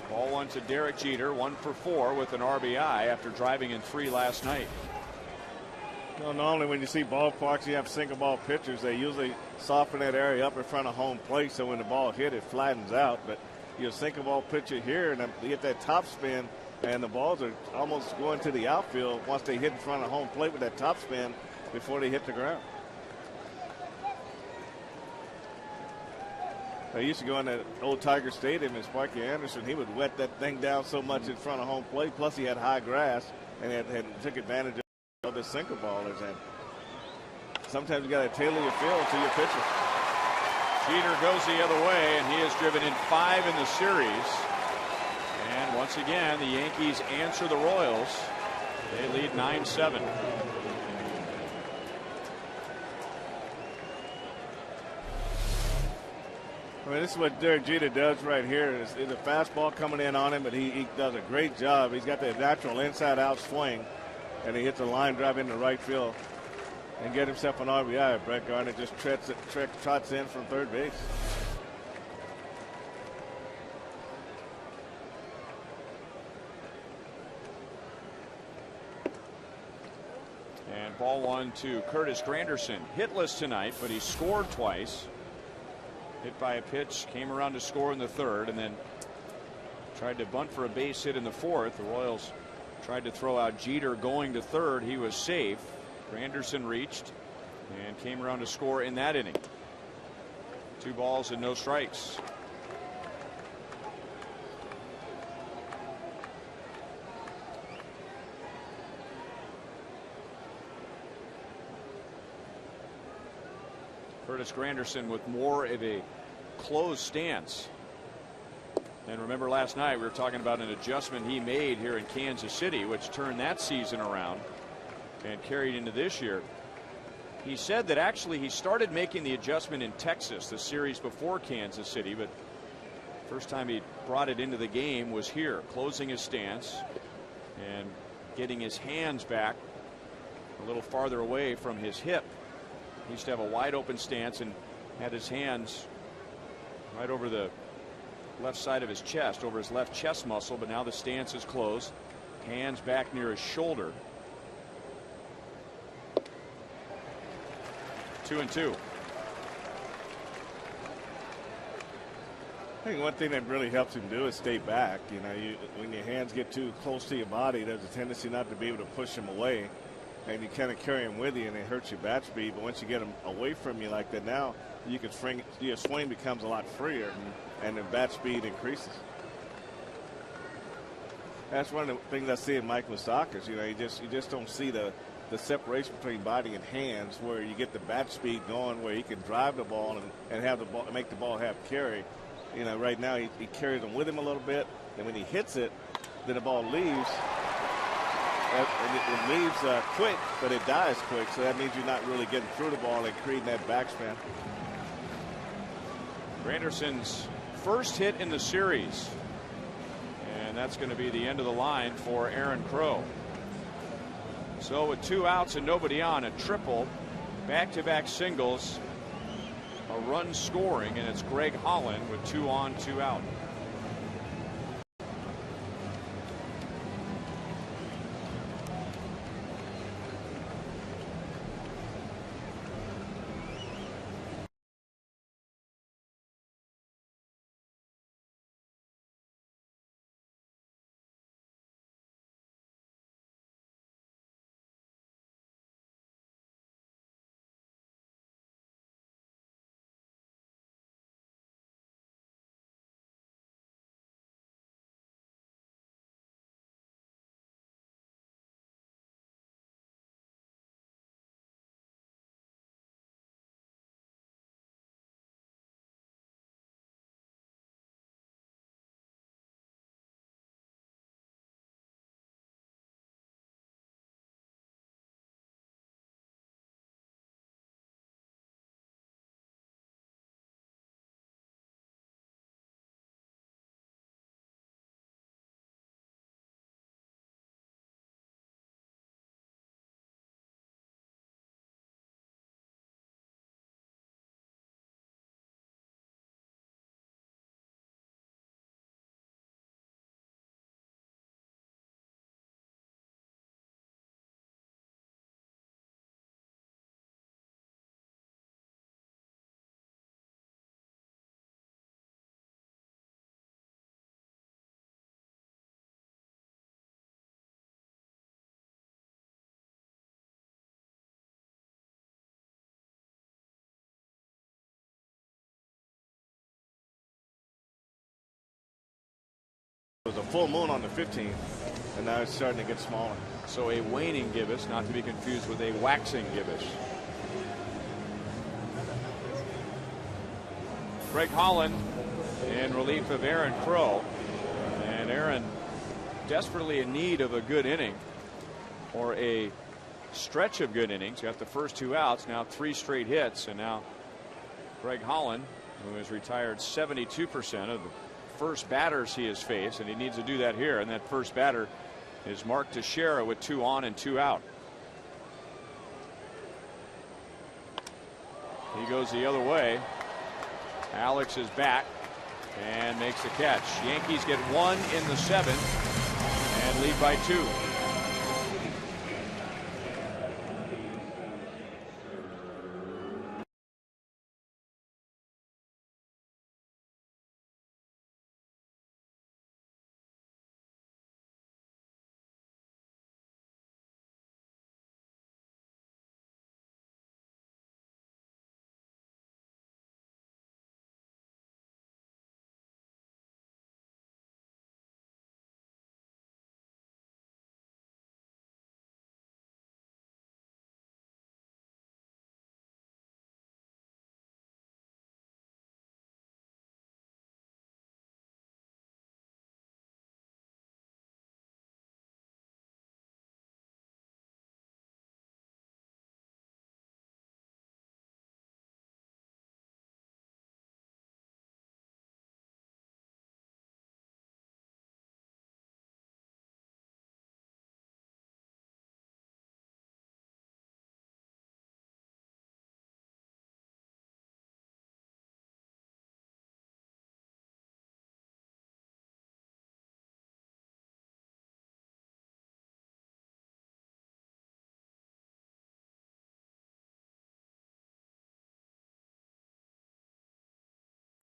Ball 1 to Derek Jeter, 1 for 4 with an RBI after driving in 3 last night. You know, normally when you see ballparks, you have single ball pitchers. They usually soften that area up in front of home plate, so when the ball hit, it flattens out. But you're a single ball pitcher here, and you get that top spin, and the balls are almost going to the outfield once they hit in front of home plate with that top spin before they hit the ground. I used to go in that old Tiger Stadium in Sparky Anderson. He would wet that thing down so much in front of home plate. Plus, he had high grass and took advantage of the sinker ballers. And sometimes you got to tailor your field to your pitcher. Jeter goes the other way, and he has driven in 5 in the series. And once again, the Yankees answer the Royals. They lead 9-7. I mean, this is what Derek Jeter does right here. Is a fastball coming in on him, but he does a great job. He's got that natural inside-out swing, and he hits a line drive into right field and get himself an RBI. Brett Gardner just trots in from third base. And ball 1 to Curtis Granderson. Hitless tonight, but he scored twice. Hit by a pitch, came around to score in the third, and then tried to bunt for a base hit in the fourth. The Royals tried to throw out Jeter going to third. He was safe. Granderson reached and came around to score in that inning. 2 balls and no strikes. Curtis Granderson with more of a closed stance. And remember last night we were talking about an adjustment he made here in Kansas City, which turned that season around and carried into this year. He said that actually he started making the adjustment in Texas, the series before Kansas City, but first time he brought it into the game was here, closing his stance and getting his hands back a little farther away from his hip. He used to have a wide open stance and had his hands right over the left side of his chest, over his left chest muscle, but now the stance is closed, hands back near his shoulder. 2-2. I think one thing that really helps him do is stay back. You know, when your hands get too close to your body, there's a tendency not to be able to push him away. And you kind of carry him with you, and it hurts your bat speed. But once you get him away from you like that, now you can swing. Your swing becomes a lot freer, and the bat speed increases. That's one of the things I see in Mike Moustakas. You know, you just don't see the separation between body and hands, where you get the bat speed going, where he can drive the ball and have the ball, make the ball have carry. You know, right now he carries them with him a little bit, and when he hits it, then the ball leaves. And it leaves quick, but it dies quick, so that means you're not really getting through the ball and creating that backspin. Granderson's first hit in the series, and that's going to be the end of the line for Aaron Crow. So with 2 outs and nobody on, a triple, back-to-back singles, a run scoring, and it's Greg Holland with 2 on, 2 out. It was a full moon on the 15th, and now it's starting to get smaller. So a waning gibbous, not to be confused with a waxing gibbous. Greg Holland in relief of Aaron Crow. And Aaron desperately in need of a good inning or a stretch of good innings. Got the first 2 outs, now 3 straight hits, and now Greg Holland, who has retired 72% of the first batters he has faced, and he needs to do that here. And that first batter is Mark Teixeira with 2 on and 2 out. He goes the other way. Alex is back and makes the catch. Yankees get 1 in the 7th and lead by 2.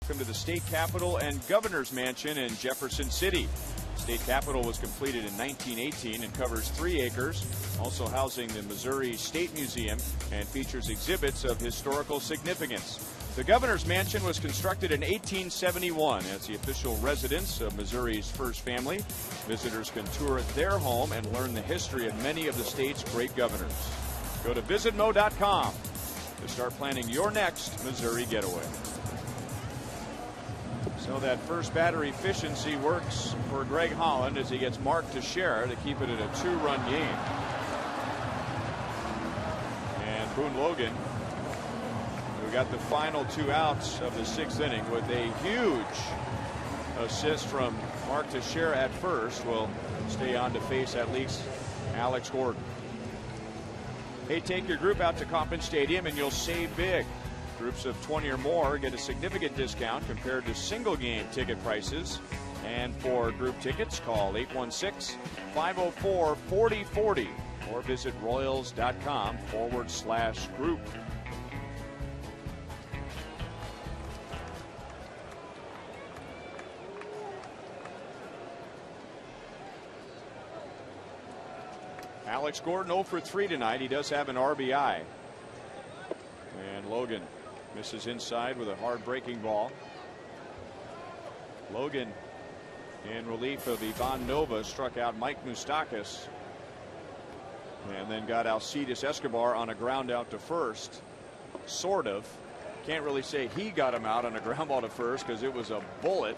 Welcome to the state capitol and governor's mansion in Jefferson City. State capitol was completed in 1918 and covers 3 acres, also housing the Missouri State Museum, and features exhibits of historical significance. The governor's mansion was constructed in 1871 as the official residence of Missouri's first family. Visitors can tour their home and learn the history of many of the state's great governors. Go to visitmo.com to start planning your next Missouri getaway. So that first batter efficiency works for Greg Holland as he gets Mark Teixeira to keep it at a 2-run game. And Boone Logan, who got the final 2 outs of the 6th inning with a huge assist from Mark Teixeira at first, will stay on to face at least Alex Gordon. Hey, take your group out to Kauffman Stadium and you'll save big. Groups of 20 or more get a significant discount compared to single game ticket prices. And for group tickets, call 816-504-4040 or visit royals.com/group. Alex Gordon 0 for 3 tonight. He does have an RBI. And Logan misses inside with a hard breaking ball. Logan, in relief of Ivan Nova, struck out Mike Moustakas and then got Alcides Escobar on a ground out to first. Sort of. Can't really say he got him out on a ground ball to first because it was a bullet.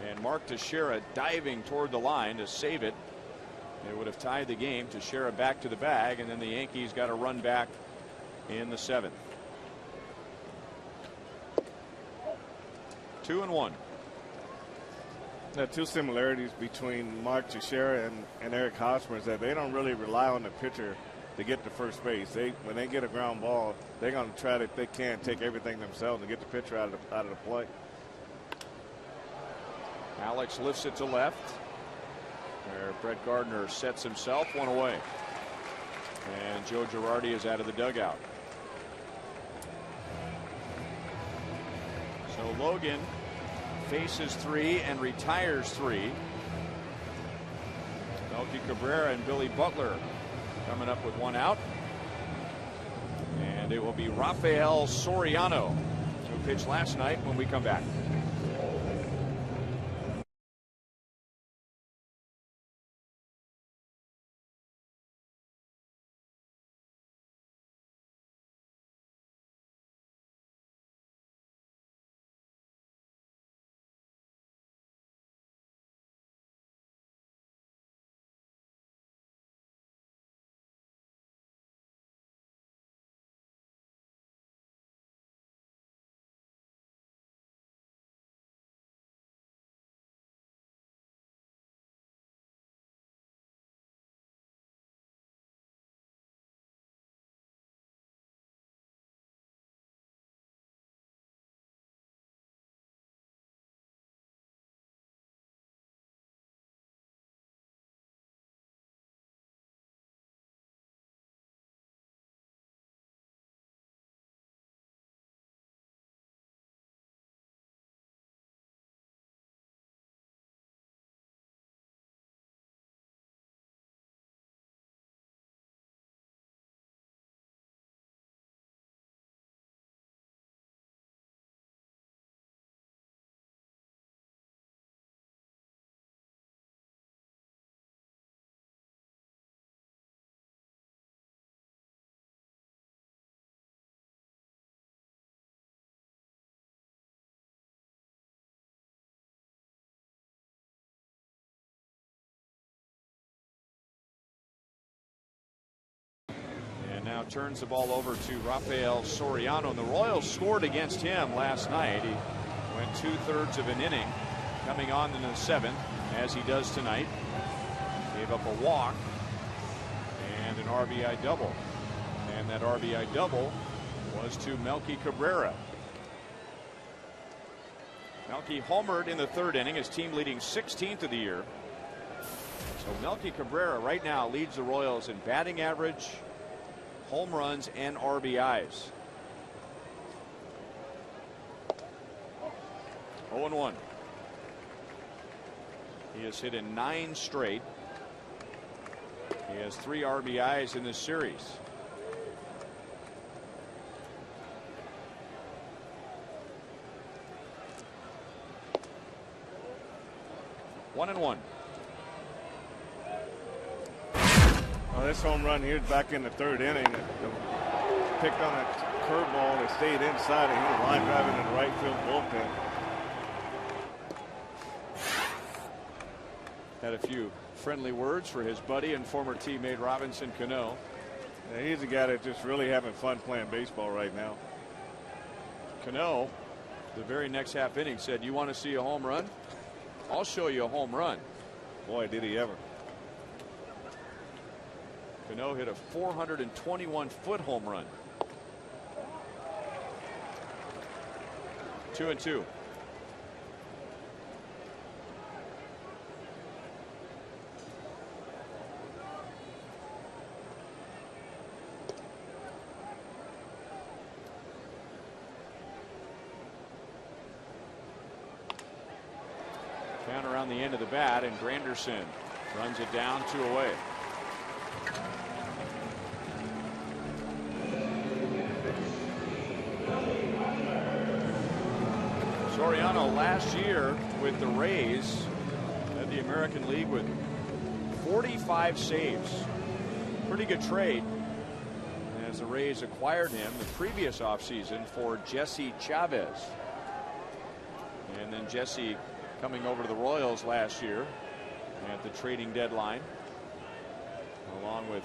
And Mark Teixeira diving toward the line to save it. It would have tied the game. Teixeira back to the bag, and then the Yankees got a run back in the 7th. 2-1. The 2 similarities between Mark Teixeira and Eric Hosmer is that they don't really rely on the pitcher to get to first base. When they get a ground ball, they're going to try to, if they can, take everything themselves and get the pitcher out of the plate. Alex lifts it to left. There, Brett Gardner sets himself, 1 away. And Joe Girardi is out of the dugout. So Logan faces 3 and retires 3. Melky Cabrera and Billy Butler coming up with 1 out. And it will be Rafael Soriano, who pitched last night, when we come back. now turns the ball over to Rafael Soriano, and the Royals scored against him last night. He went 2/3 of an inning, coming on in the 7th, as he does tonight. Gave up a walk and an RBI double, and that RBI double was to Melky Cabrera. Melky homered in the 3rd inning, his team leading 16th of the year. So Melky Cabrera right now leads the Royals in batting average, home runs, and RBIs. 0-1. He has hit in 9 straight. He has 3 RBIs in this series. One and one. Well, this home run here back in the 3rd inning. Picked on a curveball and it stayed inside, and he was line driving in the right field bullpen. Had a few friendly words for his buddy and former teammate Robinson Cano. Yeah, he's a guy that's just really having fun playing baseball right now. Cano, the very next half inning, said, "You want to see a home run? I'll show you a home run." Boy, did he ever. Cano hit a 421-foot home run. 2-2. Count around the end of the bat, and Granderson runs it down 2 away. Soriano last year with the Rays led the American League with 45 saves. Pretty good trade, as the Rays acquired him the previous offseason for Jesse Chavez. And then Jesse coming over to the Royals last year at the trading deadline, along with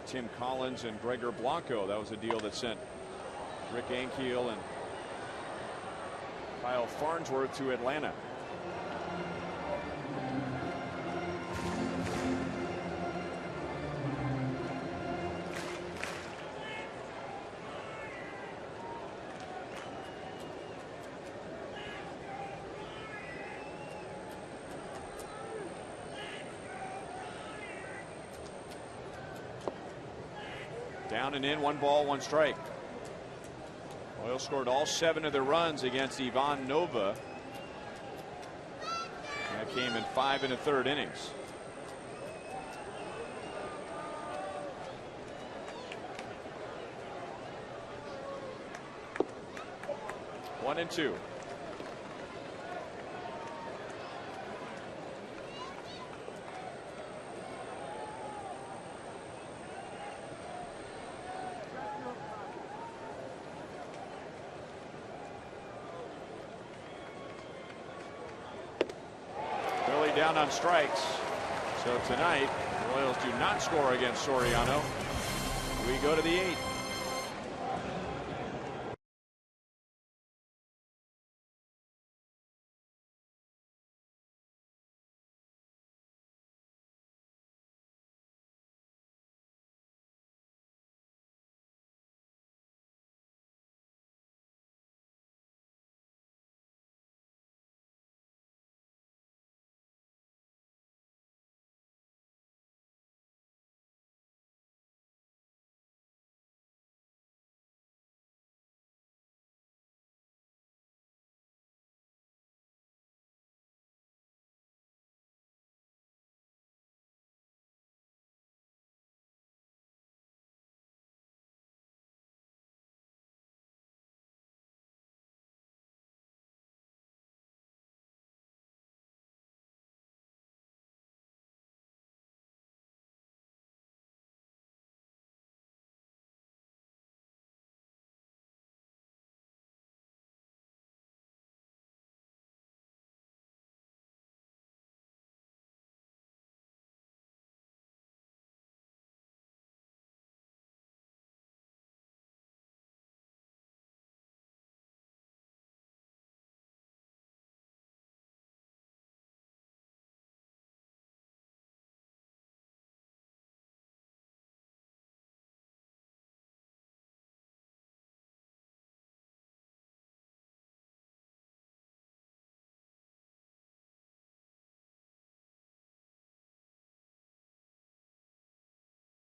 Tim Collins and Gregor Blanco. That was a deal that sent Rick Ankiel and Kyle Farnsworth to Atlanta. Down and in, 1 ball, 1 strike. Royals scored all 7 of their runs against Ivan Nova. That came in 5 1/3 innings. One and two. Down on strikes. So tonight, the Royals do not score against Soriano. We go to the 8th.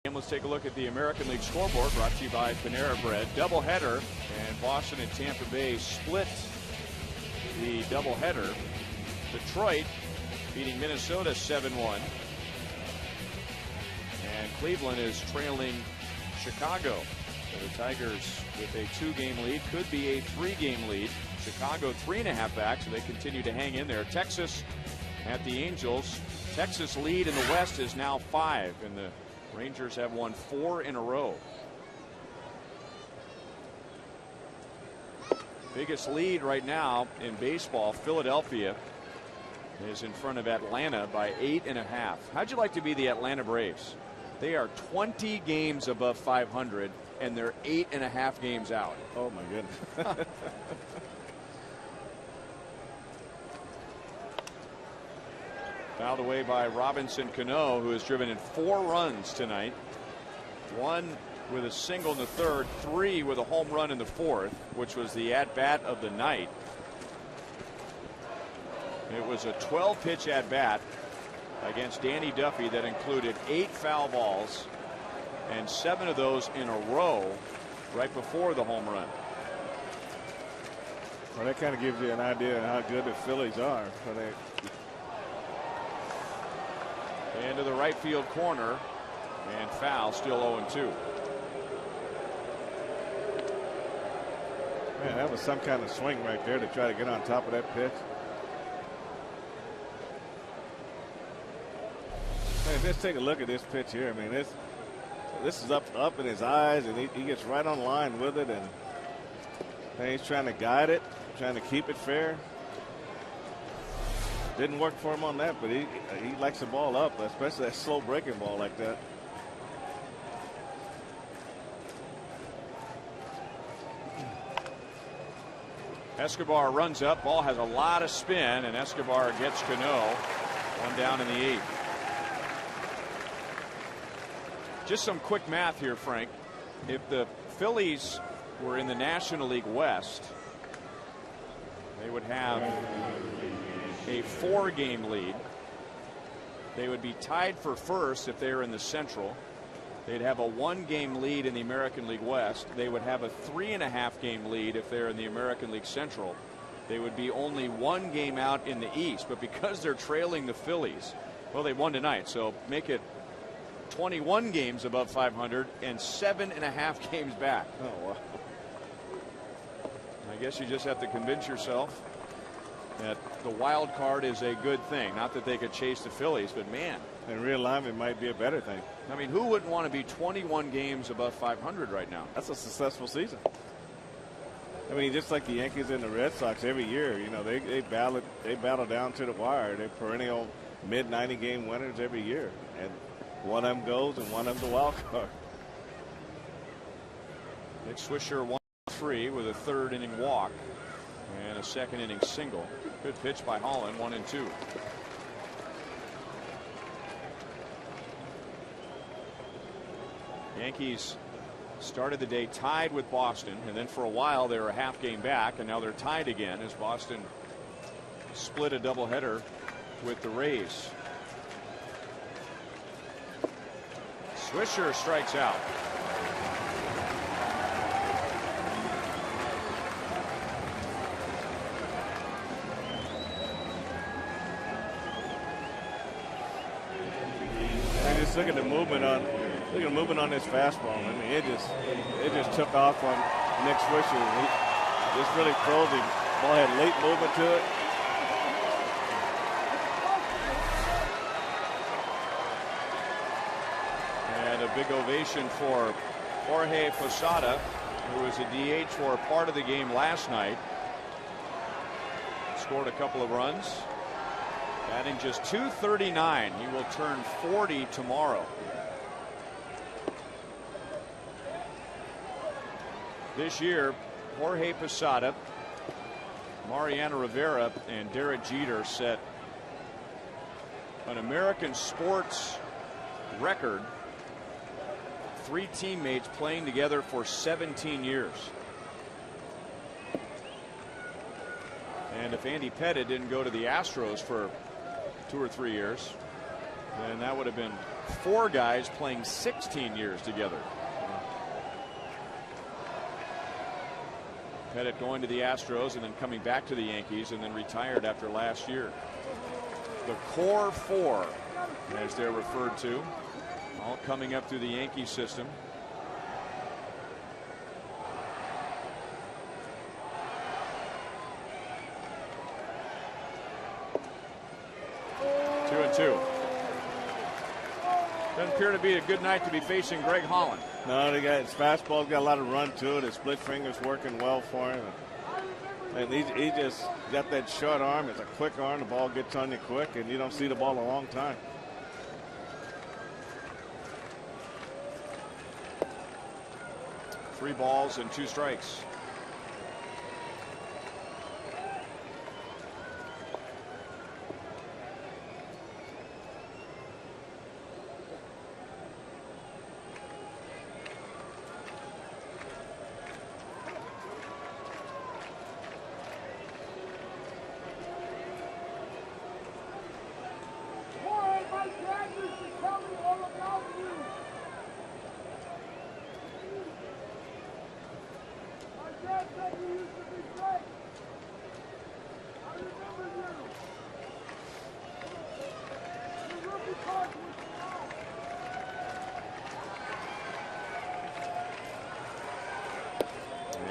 And let's take a look at the American League scoreboard, brought to you by Panera Bread. Doubleheader, and Boston and Tampa Bay split the doubleheader. Detroit beating Minnesota 7-1. And Cleveland is trailing Chicago. So the Tigers with a 2-game lead, could be a 3-game lead. Chicago 3.5 back, so they continue to hang in there. Texas at the Angels. Texas lead in the West is now 5, and the Rangers have won 4 in a row. Biggest lead right now in baseball, Philadelphia is in front of Atlanta by 8.5. How'd you like to be the Atlanta Braves? They are 20 games above 500, and they're 8.5 games out. Oh my goodness. Fouled away by Robinson Cano, who has driven in 4 runs tonight. 1 with a single in the 3rd, 3 with a home run in the 4th, which was the at-bat of the night. It was a 12-pitch at-bat against Danny Duffy that included 8 foul balls, and 7 of those in a row right before the home run. Well, that kind of gives you an idea of how good the Phillies are. Into the right field corner, and foul, still 0-2. Man, that was some kind of swing right there to try to get on top of that pitch. Man, just take a look at this pitch here. I mean, this is up in his eyes, and he gets right on line with it, and he's trying to guide it, trying to keep it fair. Didn't work for him on that, but he likes the ball up, especially that slow breaking ball like that. Escobar runs up, ball has a lot of spin, and Escobar gets Cano. 1 down in the 8th. Just some quick math here, Frank. If the Phillies were in the National League West, they would have a 4-game lead. They would be tied for first if they were in the Central. They'd have a 1-game lead in the American League West. They would have a 3.5-game lead if they're in the American League Central. They would be only 1 game out in the East, but because they're trailing the Phillies, well, they won tonight, so make it 21 games above 500 and 7.5 games back. Oh, wow. I guess you just have to convince yourself that the wild card is a good thing. Not that they could chase the Phillies, but man. And realignment might be a better thing. I mean, who wouldn't want to be 21 games above 500 right now? That's a successful season. I mean, just like the Yankees and the Red Sox every year, you know, they battle down to the wire. They're perennial mid-90 game winners every year. And one of them goes and one of them's a wild card. Nick Swisher 1-3 with a 3rd inning walk and a 2nd inning single. Good pitch by Holland, 1-2. Yankees started the day tied with Boston, and then for a while they were a half game back, and now they're tied again as Boston split a doubleheader with the Rays. Swisher strikes out. And just look at the movement on this fastball. I mean, it just took off on Nick Swisher. He just really froze him. Ball had late movement to it. And a big ovation for Jorge Posada, who was a DH for a part of the game last night. Scored a couple of runs. Batting just .239. He will turn 40 tomorrow. This year, Jorge Posada, Mariano Rivera, and Derek Jeter set an American sports record. 3 teammates playing together for 17 years. And if Andy Pettitte didn't go to the Astros for 2 or 3 years, then that would have been 4 guys playing 16 years together. Pettit going to the Astros and then coming back to the Yankees and then retired after last year. The core 4, as they're referred to, all coming up through the Yankee system. Two and two. Doesn't appear to be a good night to be facing Greg Holland. No, his fastball's got a lot of run to it. His split finger's working well for him. And he just got that short arm. It's a quick arm. The ball gets on you quick, and you don't see the ball a long time. Three balls and 2 strikes.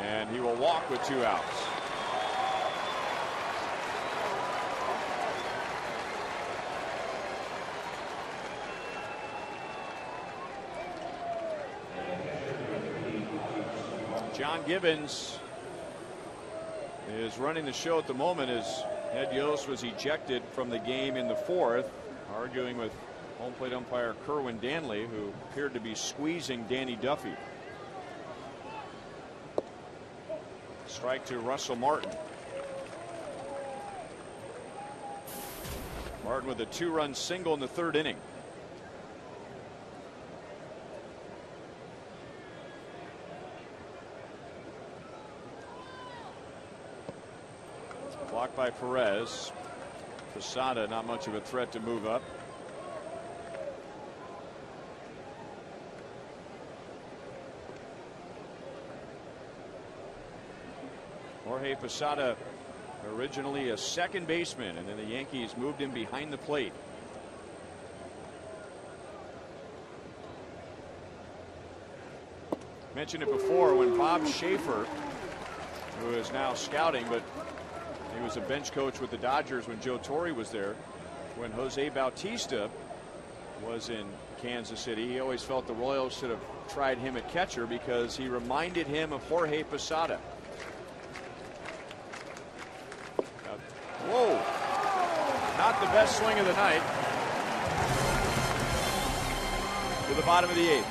And he will walk with 2 outs. John Gibbons is running the show at the moment as Ed Yost was ejected from the game in the 4th, arguing with home plate umpire Kerwin Danley, who appeared to be squeezing Danny Duffy. Strike to Russell Martin. Martin with a 2-run single in the 3rd inning. Blocked by Perez. Posada not much of a threat to move up. Jorge Posada, originally a second baseman, and then the Yankees moved him behind the plate. Mentioned it before when Bob Schaefer, who is now scouting, but he was a bench coach with the Dodgers when Joe Torre was there. When Jose Bautista was in Kansas City, he always felt the Royals should have tried him at catcher because he reminded him of Jorge Posada. Whoa, not the best swing of the night. To the bottom of the 8th.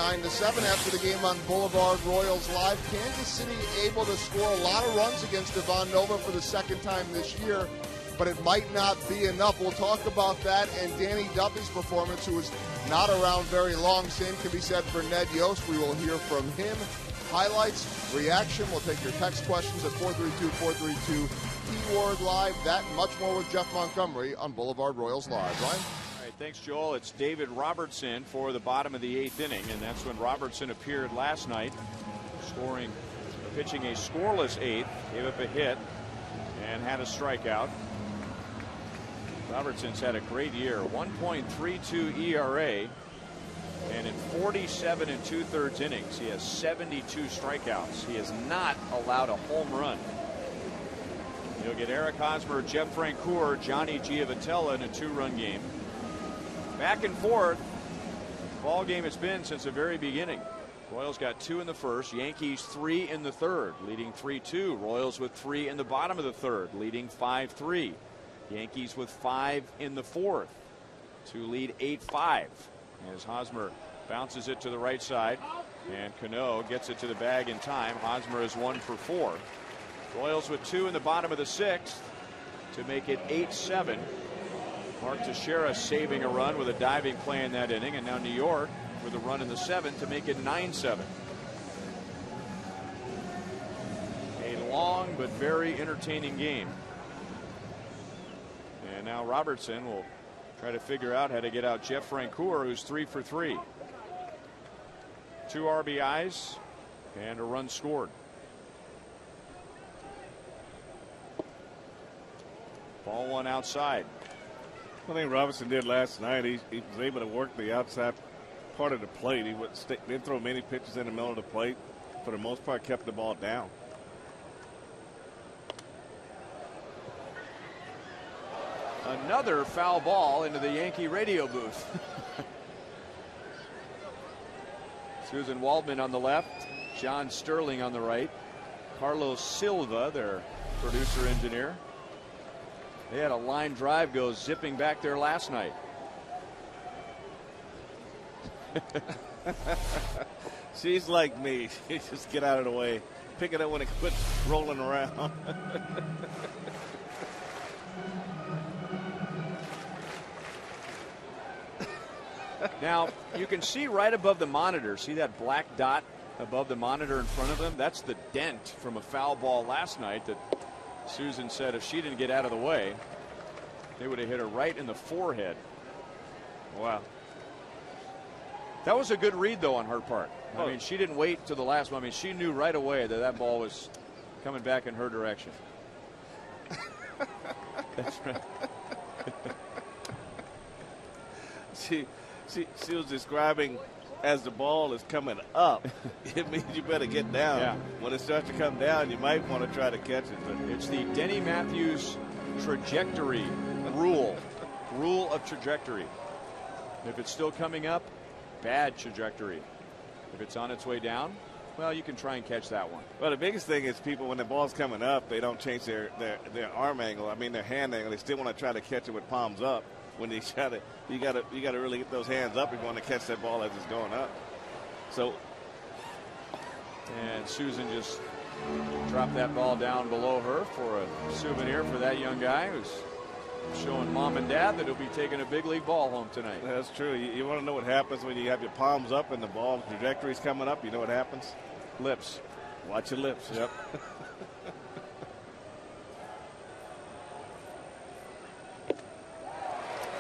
9-7 after the game on Boulevard Royals Live. Kansas City able to score a lot of runs against Devon Nova for the second time this year, but it might not be enough. We'll talk about that and Danny Duffy's performance, who was not around very long. Same can be said for Ned Yost. We will hear from him. Highlights, reaction. We'll take your text questions at 432-432 keyword live. That and much more with Jeff Montgomery on Boulevard Royals Live. Ryan? Thanks, Joel. It's David Robertson for the bottom of the 8th inning, and that's when Robertson appeared last night, pitching a scoreless 8th, gave up a hit, and had a strikeout. Robertson's had a great year, 1.32 ERA, and in 47 2/3 innings, he has 72 strikeouts. He has not allowed a home run. You'll get Eric Hosmer, Jeff Francoeur, Johnny Giavotella in a 2-run game. Back and forth ball game it's been since the very beginning. Royals got 2 in the first, Yankees 3 in the third, leading 3-2. Royals with 3 in the bottom of the third, leading 5-3. Yankees with 5 in the fourth to lead 8-5 as Hosmer bounces it to the right side and Cano gets it to the bag in time. Hosmer is 1 for 4. Royals with 2 in the bottom of the 6th to make it 8-7. Mark Teixeira saving a run with a diving play in that inning, and now New York with a run in the 7th to make it 9-7. A long but very entertaining game. And now Robertson will try to figure out how to get out Jeff Francoeur, who's 3 for 3. 2 RBIs and a run scored. Ball 1 outside. I think Robertson did last night. He was able to work the outside part of the plate. He didn't throw many pitches in the middle of the plate. For the most part, kept the ball down. Another foul ball into the Yankee radio booth. Susan Waldman on the left, John Sterling on the right, Carlos Silva, their producer engineer. They had a line drive go zipping back there last night. She's like me. She just get out of the way. Pick it up when it quits rolling around. Now, you can see right above the monitor. See that black dot above the monitor in front of them? That's the dent from a foul ball last night that Susan said if she didn't get out of the way, they would have hit her right in the forehead. Wow. That was a good read, though, on her part. I mean, she didn't wait till the last one. I mean, she knew right away that that ball was coming back in her direction. That's right. She was describing as the ball is coming up, it means you better get down. Yeah. When it starts to come down, you might want to try to catch it. But it's the Denny Matthews trajectory rule of trajectory. If it's still coming up, bad trajectory. If it's on its way down, well, you can try and catch that one. Well, the biggest thing is people, when the ball's coming up, they don't change their arm angle. I mean, their hand angle. They still want to try to catch it with palms up. When they try to, you got to really get those hands up if you want to catch that ball as it's going up. So, and Susan just dropped that ball down below her for a souvenir for that young guy who's showing mom and dad that he'll be taking a big league ball home tonight. That's true. You want to know what happens when you have your palms up and the ball trajectory's coming up. You know what happens? Lips. Watch your lips. Yep.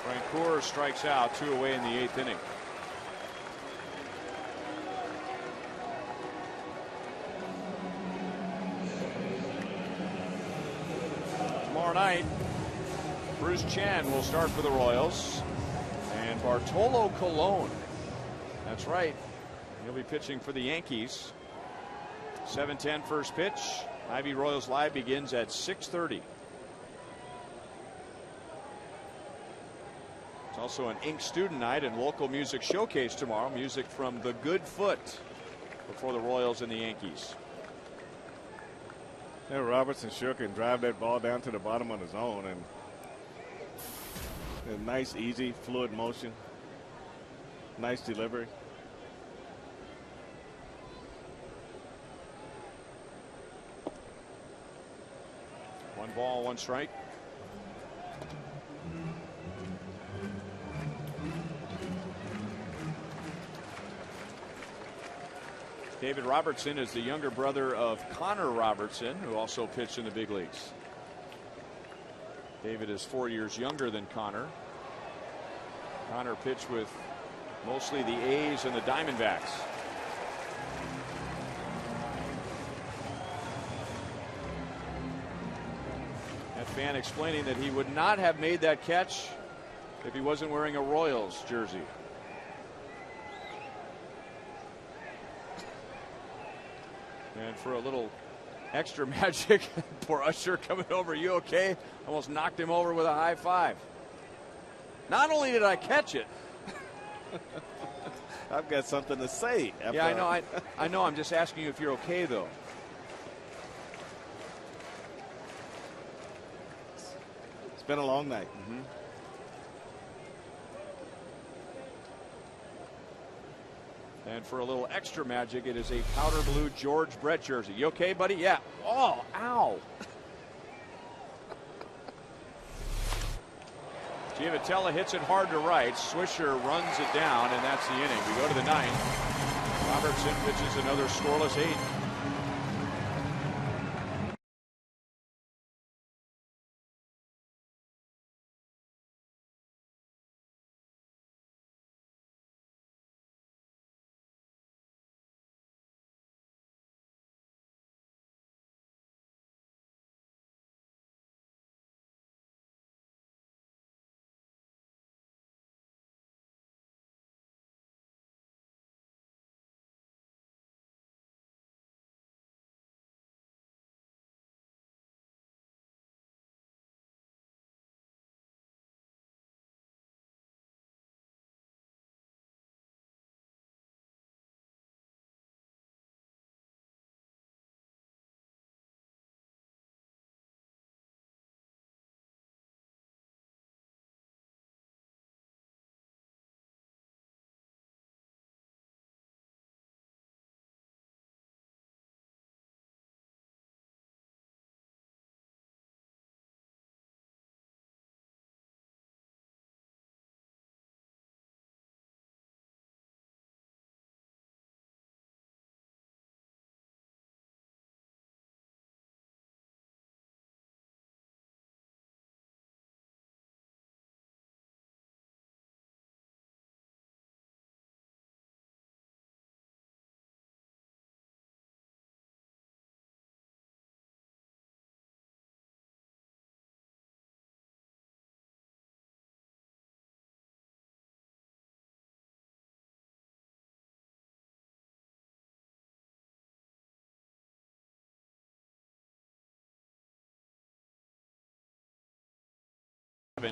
Francoeur strikes out, 2 away in the 8th inning. Tomorrow night, Bruce Chan will start for the Royals, and Bartolo Colon. That's right. He'll be pitching for the Yankees. 7:10 first pitch. Ivy Royals Live begins at 6:30. It's also an Ink Student Night and local music showcase tomorrow. Music from The Good Foot before the Royals and the Yankees. Yeah, Robertson sure can drive that ball down to the bottom on his own, and a nice, easy, fluid motion. Nice delivery. ball, 1 strike. David Robertson is the younger brother of Connor Robertson, who also pitched in the big leagues. David is 4 years younger than Connor. Connor pitched with mostly the A's and the Diamondbacks. That fan explaining that he would not have made that catch if he wasn't wearing a Royals jersey. And for a little extra magic, poor Usher coming over. You okay? Almost knocked him over with a high five. Not only did I catch it. I've got something to say. Yeah, I know. I know. I'm just asking you if you're okay, though. It's been a long night. Mm-hmm. And for a little extra magic, it is a powder blue George Brett jersey. You okay, buddy? Yeah. Oh, ow. Giavotella hits it hard to right. Swisher runs it down, and that's the inning. We go to the 9th. Robertson pitches another scoreless 8.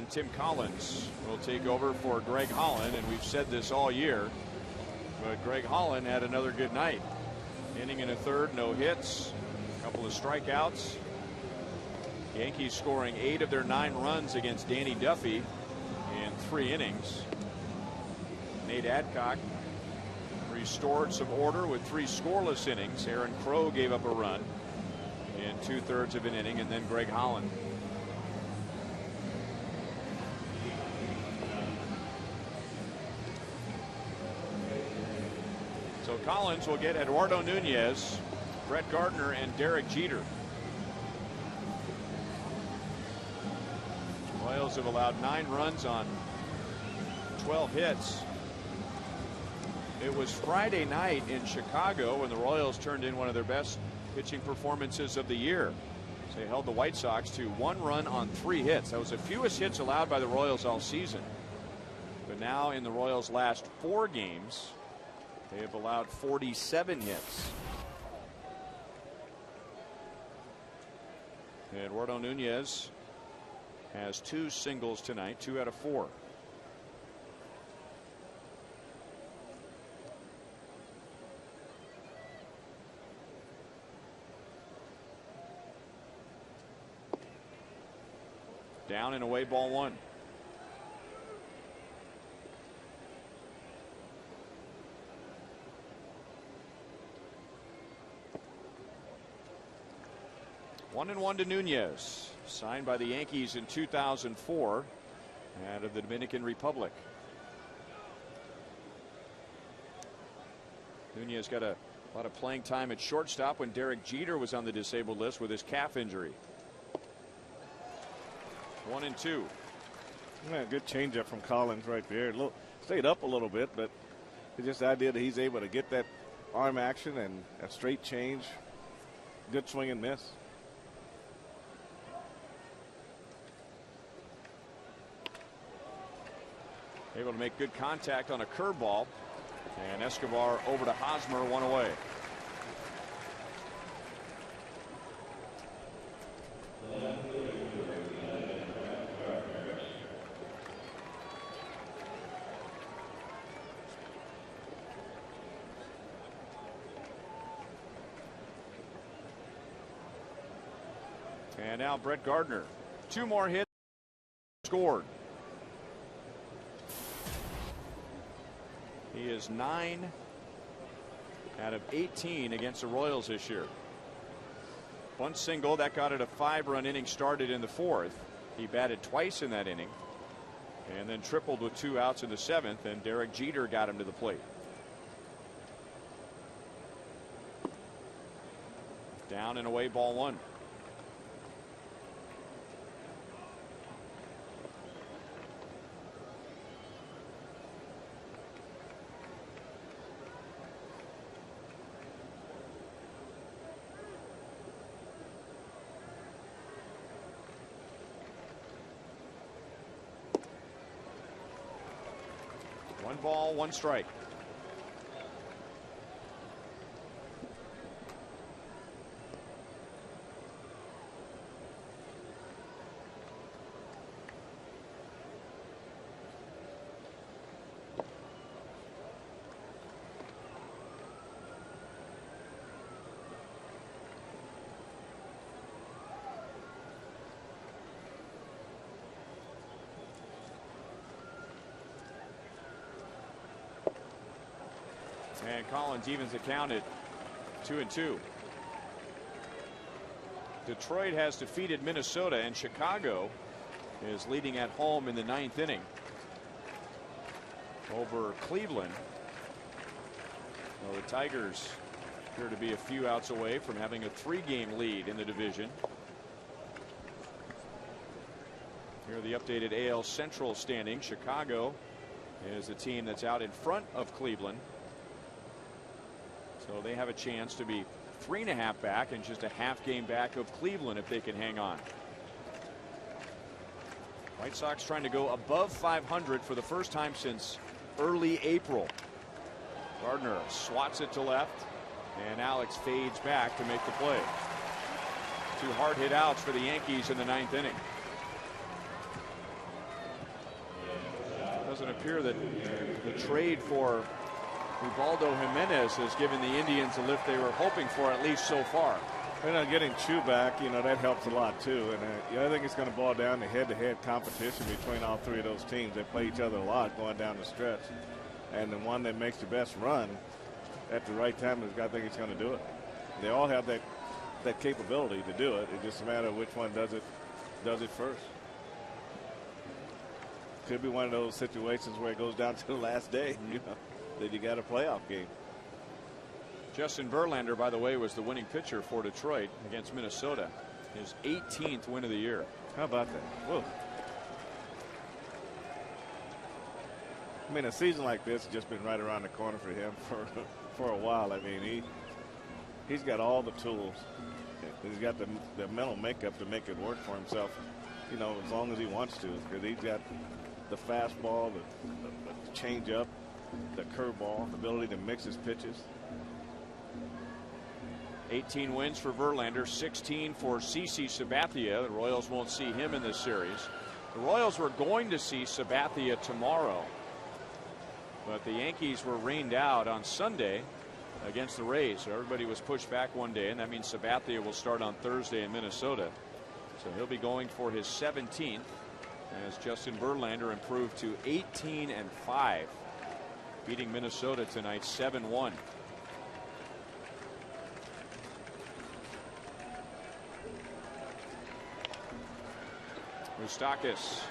Tim Collins will take over for Greg Holland, and we've said this all year, but Greg Holland had another good night. Inning and a third, no hits, a couple of strikeouts. Yankees scoring 8 of their 9 runs against Danny Duffy in 3 innings. Nate Adcock restored some order with 3 scoreless innings. Aaron Crow gave up a run in 2/3 of an inning, and then Greg Holland. So Collins will get Eduardo Nunez, Brett Gardner, and Derek Jeter. Royals have allowed 9 runs on 12 hits. It was Friday night in Chicago when the Royals turned in one of their best pitching performances of the year. So they held the White Sox to 1 run on 3 hits. That was the fewest hits allowed by the Royals all season. But now in the Royals' last 4 games, they have allowed 47 hits. Eduardo Nunez has 2 singles tonight, 2 out of 4. Down and away, ball 1. 1-1 to Nunez, signed by the Yankees in 2004 out of the Dominican Republic. Nunez got a lot of playing time at shortstop when Derek Jeter was on the disabled list with his calf injury. 1-2. Yeah, good changeup from Collins right there. Stayed up a little bit, but it's just the idea that he's able to get that arm action and a straight change. Good swing and miss. Able to make good contact on a curveball. And Escobar over to Hosmer, 1 away. And now Brett Gardner. 2 more hits scored. He is 9 out of 18 against the Royals this year. One single that got it a 5-run inning started in the 4th. He batted twice in that inning and then tripled with 2 outs in the 7th, and Derek Jeter got him to the plate. Down and away, ball 1. One ball, 1 strike. And Collins evens the count at 2-2. Detroit has defeated Minnesota, and Chicago is leading at home in the 9th inning over Cleveland. Well, the Tigers appear to be a few outs away from having a 3-game lead in the division. Here are the updated AL Central standings. Chicago is the team that's out in front of Cleveland. So they have a chance to be 3.5 back and just a half game back of Cleveland if they can hang on. White Sox trying to go above 500 for the first time since early April. Gardner swats it to left, and Alex fades back to make the play. 2 hard hit outs for the Yankees in the 9th inning. It doesn't appear that the trade for Ubaldo Jimenez has given the Indians a lift they were hoping for, at least so far. Getting Chu back, that helps a lot too. And I think it's going to boil down to head-to-head competition between all 3 of those teams. They play each other a lot going down the stretch, and the one that makes the best run at the right time I think it's going to do it. They all have that capability to do it. It's just a matter of which one does it first. Could be one of those situations where it goes down to the last day. That you got a playoff game. Justin Verlander, by the way, was the winning pitcher for Detroit against Minnesota. His 18th win of the year. How about that? Whoa. I mean, a season like this has just been right around the corner for him for a while. I mean, he's got all the tools. He's got the mental makeup to make it work for himself, as long as he wants to, because he's got the fastball, the changeup, the curveball, the ability to mix his pitches. 18 wins for Verlander, 16 for CC Sabathia. The Royals won't see him in this series. The Royals were going to see Sabathia tomorrow, but the Yankees were rained out on Sunday against the Rays, so everybody was pushed back one day, and that means Sabathia will start on Thursday in Minnesota. So he'll be going for his 17th as Justin Verlander improved to 18-5. Beating Minnesota tonight 7-1. Moustakis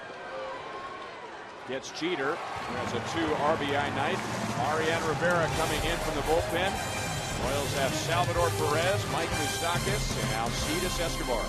gets Jeter, who has a 2 RBI night. Mariano Rivera coming in from the bullpen. Royals have Salvador Perez, Mike Moustakis, and Alcides Escobar.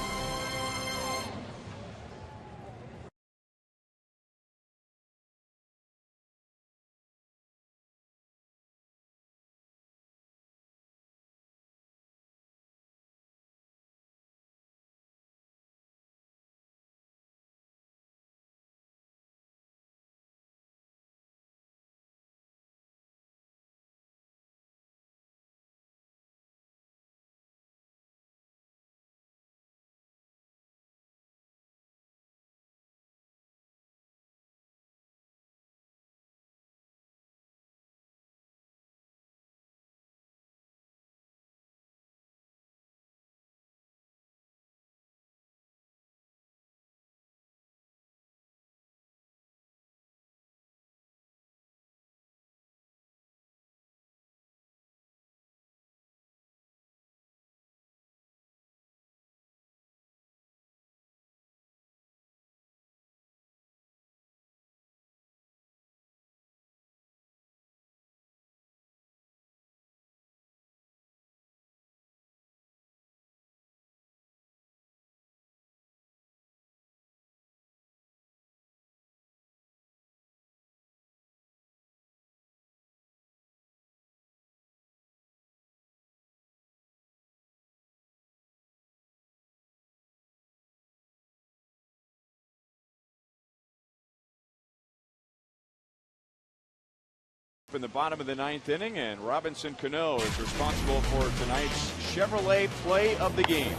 In the bottom of the 9th inning, and Robinson Cano is responsible for tonight's Chevrolet play of the game.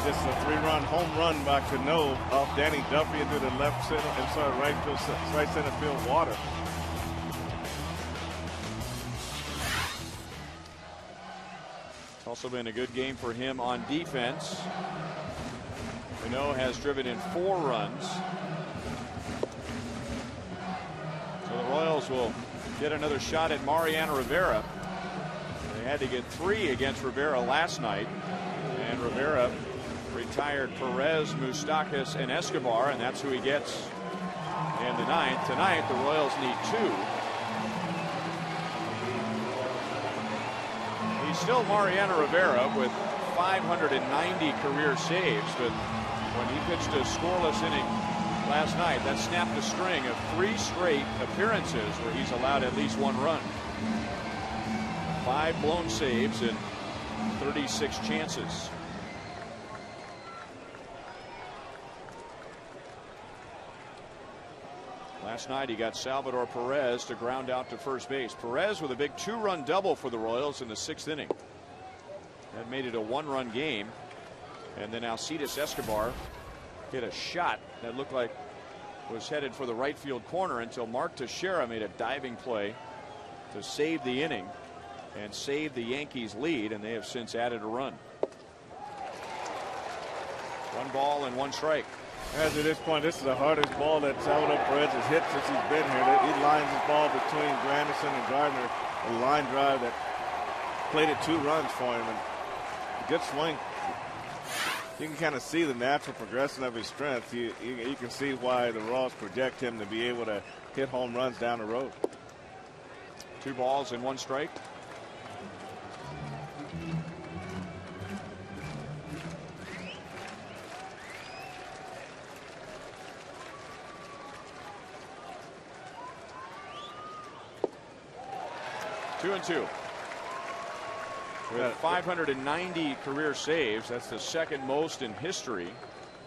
Just a 3-run home run by Cano off Danny Duffy into the left center and sort of right center field water. It's also been a good game for him on defense. Cano has driven in 4 runs. So the Royals will get another shot at Mariano Rivera. They had to get 3 against Rivera last night, and Rivera retired Perez, Moustakis, and Escobar, and that's who he gets in the 9th. Tonight the Royals need 2. He's still Mariano Rivera with 590 career saves, but when he pitched a scoreless inning last night, that snapped a string of 3 straight appearances where he's allowed at least 1 run. 5 blown saves and 36 chances. Last night he got Salvador Perez to ground out to first base. Perez with a big 2-run double for the Royals in the 6th inning. That made it a 1-run game. And then Alcides Escobar hit a shot that looked like was headed for the right field corner until Mark Teixeira made a diving play to save the inning and save the Yankees lead, and they have since added a run. 1 ball and 1 strike. As at this point, this is the hardest ball that Salvador Perez has hit since he's been here. He lines his ball between Granderson and Gardner, a line drive that played it 2 runs for him, and a good swing. You can kind of see the natural progression of his strength. You can see why the Royals project him to be able to hit home runs down the road. 2 balls and 1 strike. Two and 2. With 590 career saves, that's the 2nd most in history.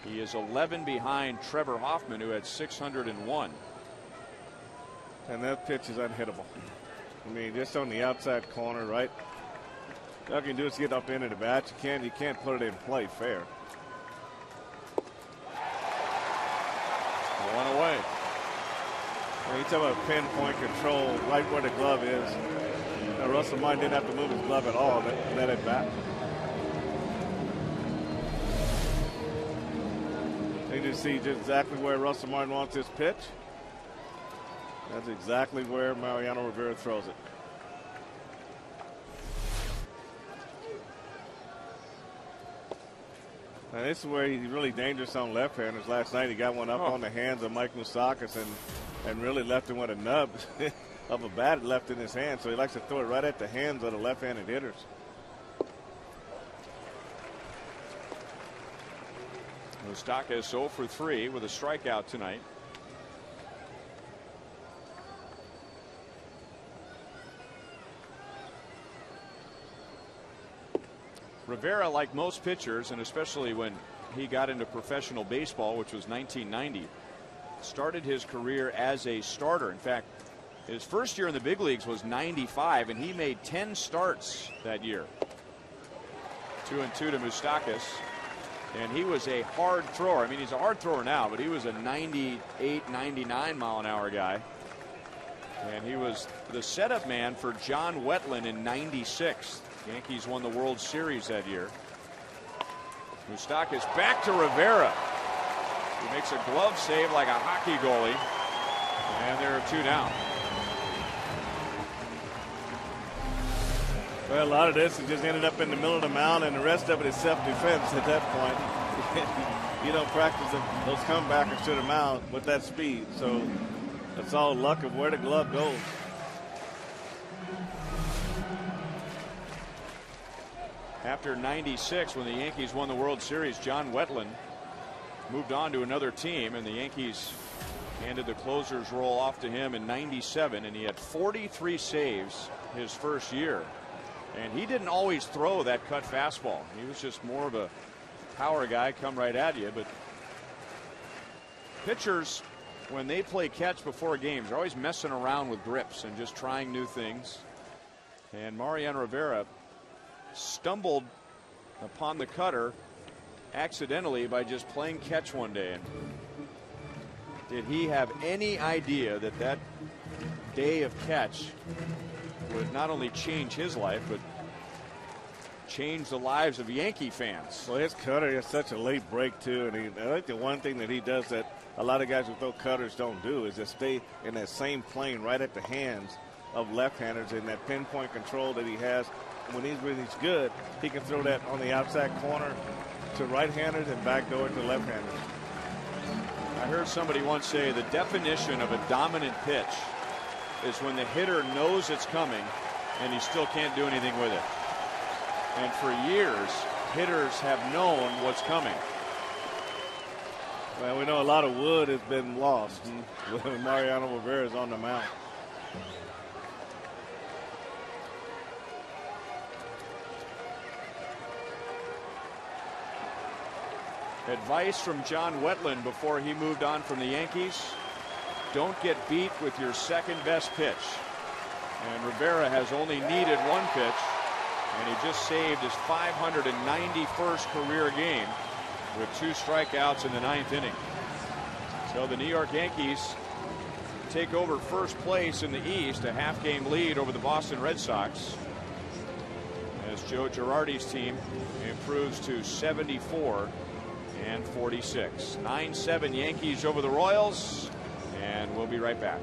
He is 11 behind Trevor Hoffman, who had 601. And that pitch is unhittable. I mean, just on the outside corner, right? All you can do is get up into the bat. You can't put it in play fair. 1 away. When you talk about pinpoint control, right where the glove is. Russell Martin didn't have to move his glove at all. Let it back. You can see just exactly where Russell Martin wants this pitch. That's exactly where Mariano Rivera throws it. Now, this is where he's really dangerous on left-handers. Last night he got one up on the hands of Mike Moustakas and really left him with a nub of a bat left in his hand. So he likes to throw it right at the hands of the left-handed hitters. Moustakas 0 for 3 with a strikeout tonight. Rivera, like most pitchers, and especially when he got into professional baseball, which was 1990, started his career as a starter. In fact, his first year in the big leagues was 95, and he made 10 starts that year. 2-2 to Moustakas. And he was a hard thrower. I mean, he's a hard thrower now, but he was a 98, 99 mile an hour guy. And he was the setup man for John Wetland in 96. Yankees won the World Series that year. Moustakas back to Rivera. He makes a glove save like a hockey goalie. And there are 2 down. Well, a lot of this has just ended up in the middle of the mound, and the rest of it is self-defense at that point. You don't practice those comebackers to the mound with that speed. So it's all luck of where the glove goes. After 96, when the Yankees won the World Series, John Wetland moved on to another team, and the Yankees handed the closer's role off to him in 97, and he had 43 saves his first year. And he didn't always throw that cut fastball. He was just more of a power guy, come right at you. But pitchers, when they play catch before games, are always messing around with grips and just trying new things. And Mariano Rivera stumbled upon the cutter accidentally by just playing catch one day. And did he have any idea that that day of catch would not only change his life, but change the lives of Yankee fans? Well, his cutter is such a late break, too. And I think the one thing that he does that a lot of guys who throw cutters don't do is just stay in that same plane right at the hands of left-handers, and that pinpoint control that he has. When he's good, he can throw that on the outside corner to right-handers and backdoor to left-handers. I heard somebody once say the definition of a dominant pitch is when the hitter knows it's coming and he still can't do anything with it. And for years, hitters have known what's coming. Well, we know a lot of wood has been lost when Mariano Rivera is on the mound. Advice from John Wetland before he moved on from the Yankees: don't get beat with your second best pitch. And Rivera has only needed one pitch, and he just saved his 591st career game with 2 strikeouts in the 9th inning. So the New York Yankees take over first place in the East, a half-game lead over the Boston Red Sox, as Joe Girardi's team improves to 74 and 46. 9-7 Yankees over the Royals, and we'll be right back.